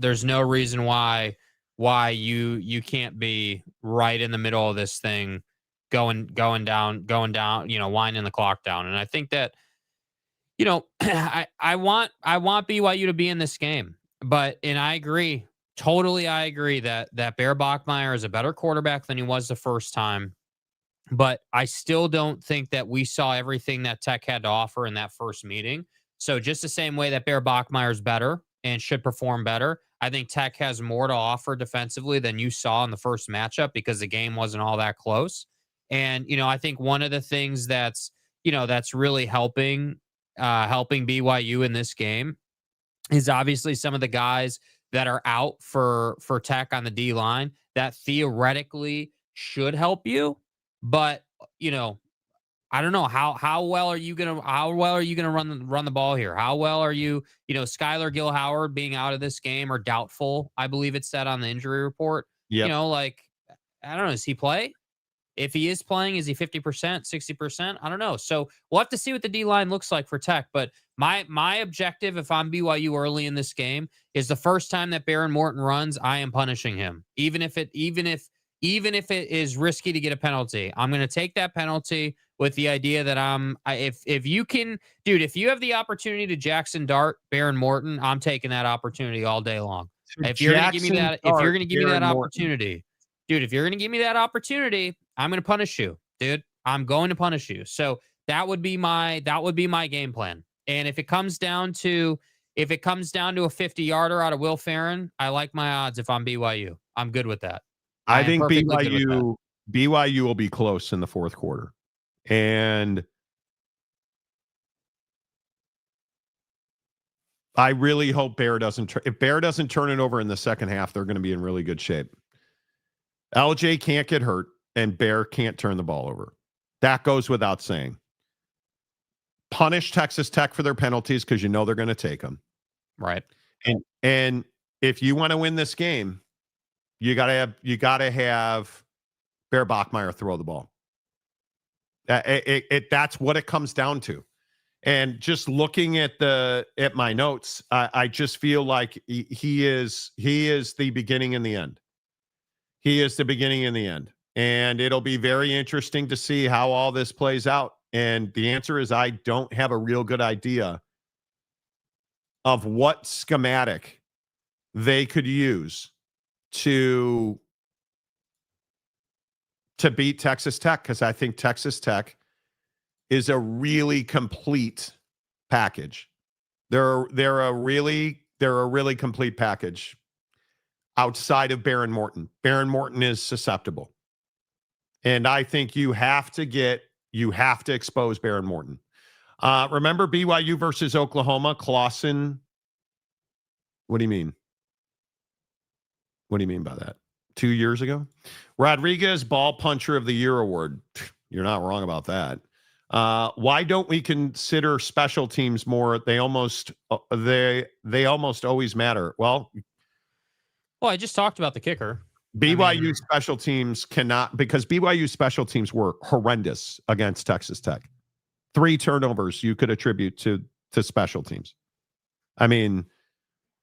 there's no reason why you can't be right in the middle of this thing, going down, winding the clock down. And I think that, I want BYU to be in this game, and I agree, totally. I agree that Bear Bachmeier is a better quarterback than he was the first time. But I still don't think that we saw everything that Tech had to offer in that first meeting. So just the same way that Bear Bachmeier is better and should perform better, I think Tech has more to offer defensively than you saw in the first matchup because the game wasn't all that close. And, I think one of the things that's really helping BYU in this game is obviously some of the guys that are out for Tech on the D line that theoretically should help you. But, I don't know how well are you gonna run the ball here? How well are you, Skylar Gill-Howard being out of this game or doubtful, I believe it said on the injury report. Yep. I don't know, does he play? If he is playing, is he 50%, 60%? I don't know. So we'll have to see what the D line looks like for Tech. But my objective, if I'm BYU early in this game, is the first time that Baron Morton runs, I am punishing him, even if it is risky to get a penalty. I'm going to take that penalty with the idea that if you have the opportunity to Jackson Dart Baron Morton, I'm taking that opportunity all day long. If you're going to give me that opportunity, I'm going to punish you, dude. I'm going to punish you. So That would be my game plan. And if it comes down to a 50-yarder out of Will Ferrin, I like my odds if I'm BYU. I'm good with that. I think BYU will be close in the fourth quarter. And I really hope Bear doesn't if Bear doesn't turn it over in the second half, they're going to be in really good shape. LJ can't get hurt and Bear can't turn the ball over. That goes without saying. Punish Texas Tech for their penalties because you know they're going to take them. Right. And if you want to win this game, you got to have Bear Bachmeier throw the ball. That's what it comes down to. And just looking at my notes, I just feel like he is the beginning and the end. He is the beginning and the end. And it'll be very interesting to see how all this plays out. And the answer is I don't have a real good idea of what schematic they could use to beat Texas Tech, because I think Texas Tech is a really complete package. They're a really complete package outside of Baron Morton. Baron Morton is susceptible. And I think you have to expose Baron Morton. Remember BYU versus Oklahoma? Clausen. What do you mean? What do you mean by that? 2 years ago? Rodriguez Ball Puncher of the Year award. You're not wrong about that. Why don't we consider special teams more? They almost always matter. Well, I just talked about the kicker. BYU special teams cannot, because BYU special teams were horrendous against Texas Tech. 3 turnovers you could attribute to special teams. I mean,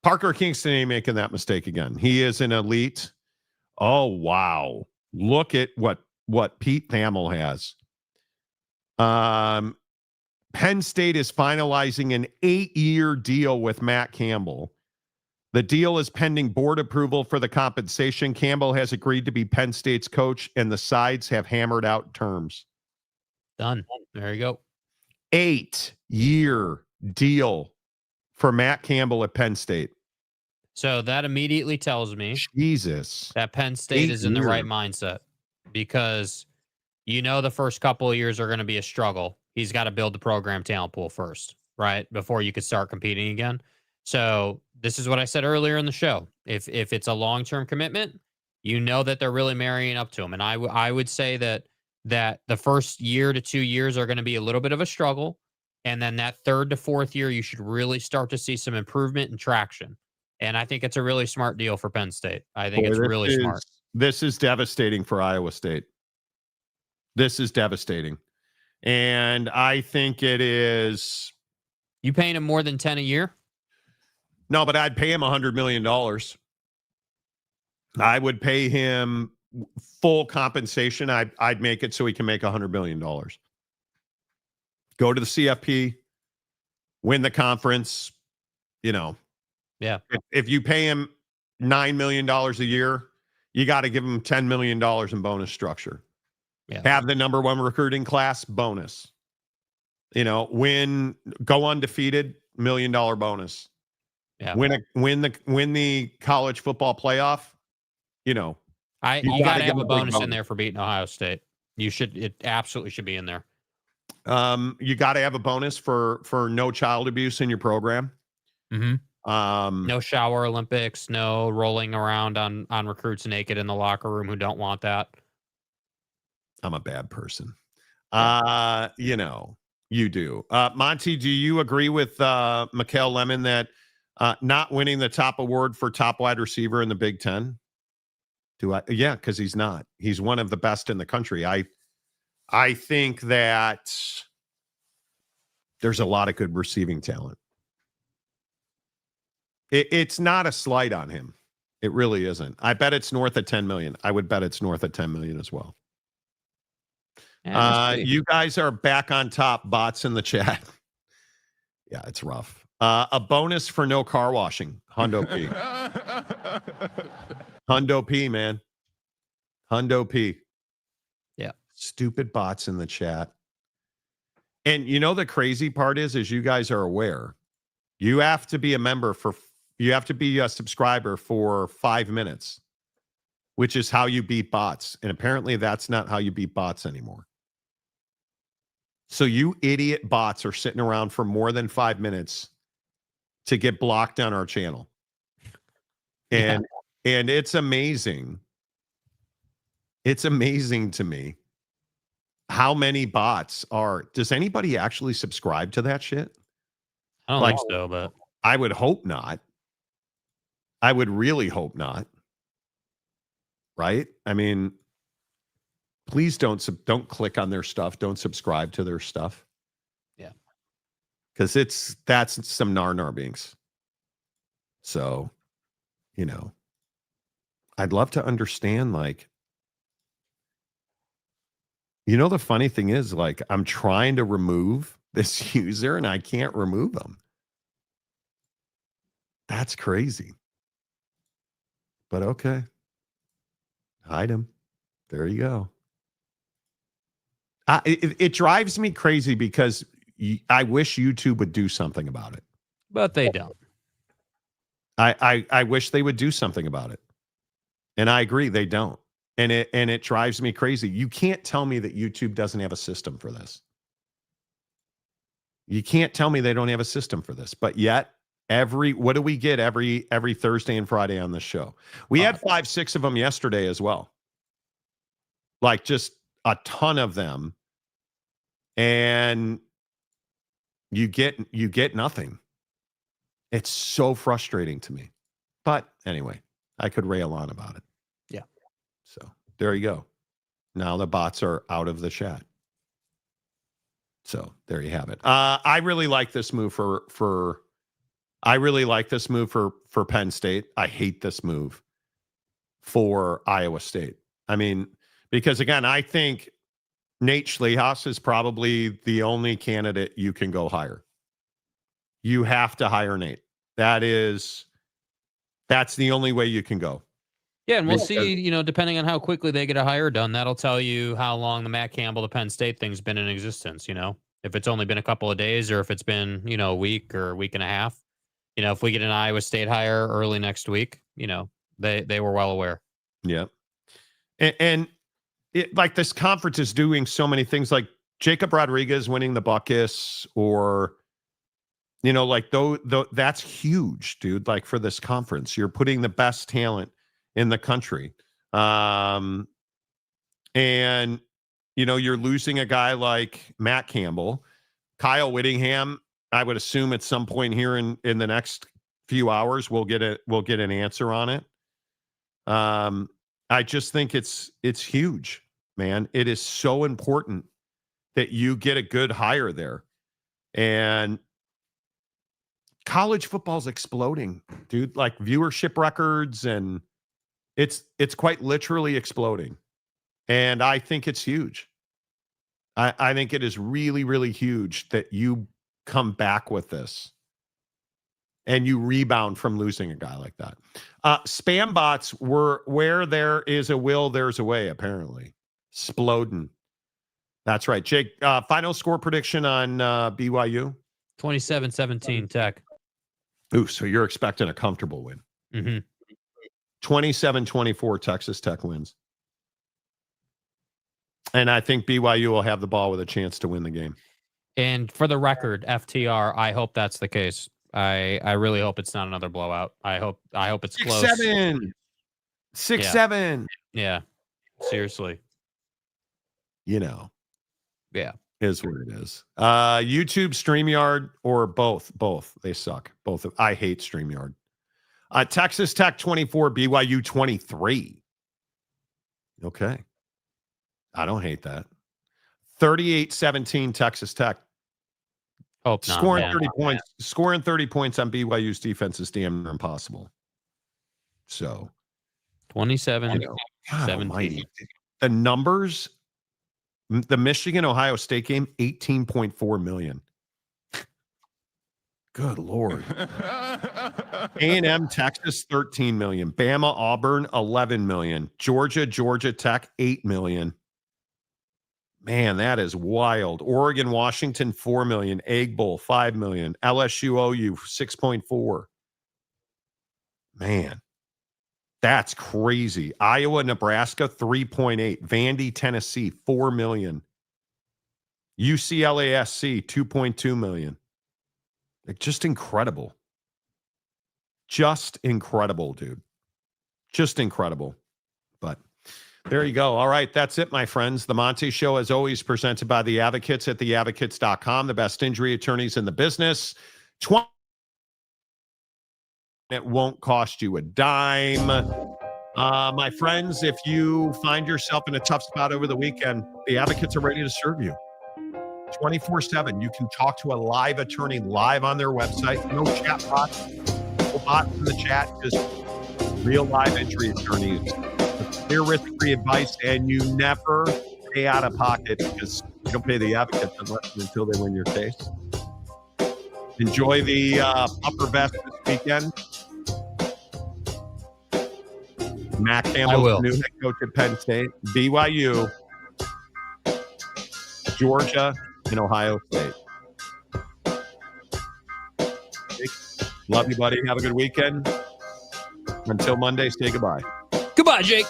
Parker Kingston ain't making that mistake again. He is an elite. Oh, wow. Look at what Pete Thamel has. Penn State is finalizing an 8-year deal with Matt Campbell. The deal is pending board approval for the compensation. Campbell has agreed to be Penn State's coach, and the sides have hammered out terms. Done. There you go. 8-year deal for Matt Campbell at Penn State. So that immediately tells me Jesus that Penn State is in the right mindset, because the first couple of years are going to be a struggle. He's got to build the program talent pool first, right? Before you could start competing again. So this is what I said earlier in the show. If it's a long-term commitment, that they're really marrying up to him. And I would say that the first year to 2 years are going to be a little bit of a struggle. And then that third to fourth year, you should really start to see some improvement and traction. And I think it's a really smart deal for Penn State. I think it's really smart. This is devastating for Iowa State. This is devastating. And I think it is. You paying him more than 10 a year? No, but I'd pay him $100 million. I would pay him full compensation. I'd make it so he can make $100 million. Go to the CFP, win the conference, Yeah. If you pay him $9 million a year, you got to give him $10 million in bonus structure. Yeah. Have the number 1 recruiting class, bonus. Go undefeated, $1 million bonus. Yeah. Win the college football playoff. You got to have a bonus in there for beating Ohio State. It absolutely should be in there. You got to have a bonus for no child abuse in your program. Mm-hmm. No shower Olympics, no rolling around on recruits naked in the locker room who don't want that. I'm a bad person. You do. Monty, do you agree with Mikael Lemon that not winning the top award for top wide receiver in the Big Ten? Yeah, because he's not. He's one of the best in the country. I think that there's a lot of good receiving talent. It's not a slight on him. It really isn't. I bet it's north of 10 million. I would bet it's north of 10 million as well. You guys are back on top, bots in the chat. Yeah, it's rough. A bonus for no car washing. Hundo P. Hundo P, man. Hundo P. Yeah. Stupid bots in the chat. And you know the crazy part is, as you guys are aware, you have to be a subscriber for 5 minutes, which is how you beat bots. And apparently that's not how you beat bots anymore. So you idiot bots are sitting around for more than 5 minutes to get blocked on our channel. And it's amazing. It's amazing to me how many bots are. Does anybody actually subscribe to that shit? I don't think so, but I would hope not. I would really hope not. Right? I mean, please don't click on their stuff. Don't subscribe to their stuff. Yeah. Because that's some nar beings. So, you know, I'd love to understand, like, you know, the funny thing is, like, I'm trying to remove this user and I can't remove them. That's crazy. But okay. Hide him. There you go. It drives me crazy because I wish YouTube would do something about it. But they don't. I wish they would do something about it. And I agree, they don't. And it drives me crazy. You can't tell me that YouTube doesn't have a system for this. You can't tell me they don't have a system for this. But yet, what do we get every Thursday and Friday on this show? We had 5-6 of them yesterday as well. Like, just a ton of them. And you get nothing. It's so frustrating to me. But anyway, I could rail on about it. Yeah. So there you go. Now the bots are out of the chat. So there you have it. I really like this move for Penn State. I hate this move for Iowa State. I mean, because again, I think Nate Schliehaus is probably the only candidate you can go hire. You have to hire Nate. That's the only way you can go. Yeah, and we'll see, you know, depending on how quickly they get a hire done, that'll tell you how long the Matt Campbell to Penn State thing's been in existence, you know. If it's only been a couple of days or if it's been, you know, a week or a week and a half. You know, if we get an Iowa State hire early next week, you know, they were well aware. Yeah. And like, this conference is doing so many things, like Jacob Rodriguez winning the Buckus, or, you know, like that's huge, dude. Like, for this conference, you're putting the best talent in the country. And, you know, you're losing a guy like Matt Campbell. Kyle Whittingham, I would assume at some point here in the next few hours, we'll get an answer on it. I just think it's huge, man. It is so important that you get a good hire there. And college football's exploding, dude. Like, viewership records, and it's quite literally exploding. And I think it's huge. I think it is really, really huge that you come back with this and you rebound from losing a guy like that. Spam bots were where there is a will, there's a way, apparently. Splodin. That's right. Jake, final score prediction on BYU? 27-17 Tech. Ooh, so you're expecting a comfortable win. Mm-hmm. 27-24 Texas Tech wins. And I think BYU will have the ball with a chance to win the game. And for the record, FTR, I hope that's the case. I really hope it's not another blowout. I hope it's close. 6-7. Yeah. Seriously. You know. Yeah. Is what it is. YouTube, StreamYard, or both. Both. They suck. Both. I hate StreamYard. Texas Tech 24, BYU 23. Okay. I don't hate that. 38-17 Texas Tech. Hope not, scoring man. 30 points. Scoring 30 points on BYU's defense is damn near impossible. So 27-17. The numbers, the Michigan-Ohio State game, 18.4 million. Good Lord. A&M, Texas, 13 million. Bama, Auburn, 11 million. Georgia Tech, 8 million. Man, that is wild. Oregon, Washington, 4 million. Egg Bowl, 5 million. LSU, OU, 6.4. Man, that's crazy. Iowa, Nebraska, 3.8. Vandy, Tennessee, 4 million. UCLA SC, 2.2 million. Like, just incredible. Just incredible, dude. Just incredible. But there you go. All right, that's it, my friends. The Monty Show, as always, presented by the Advocates at theadvocates.com, the best injury attorneys in the business. It won't cost you a dime. My friends, if you find yourself in a tough spot over the weekend, the Advocates are ready to serve you. 24/7. You can talk to a live attorney live on their website. No chat bots, no bots in the chat, just real live injury attorneys. Clear risk-free advice, and you never pay out of pocket because you don't pay the Advocates until they win your case. Enjoy the upper vest this weekend. Matt Campbell, new head coach at Penn State, BYU, Georgia, and Ohio State. Love you, buddy. Have a good weekend. Until Monday, say goodbye. Goodbye, Jake.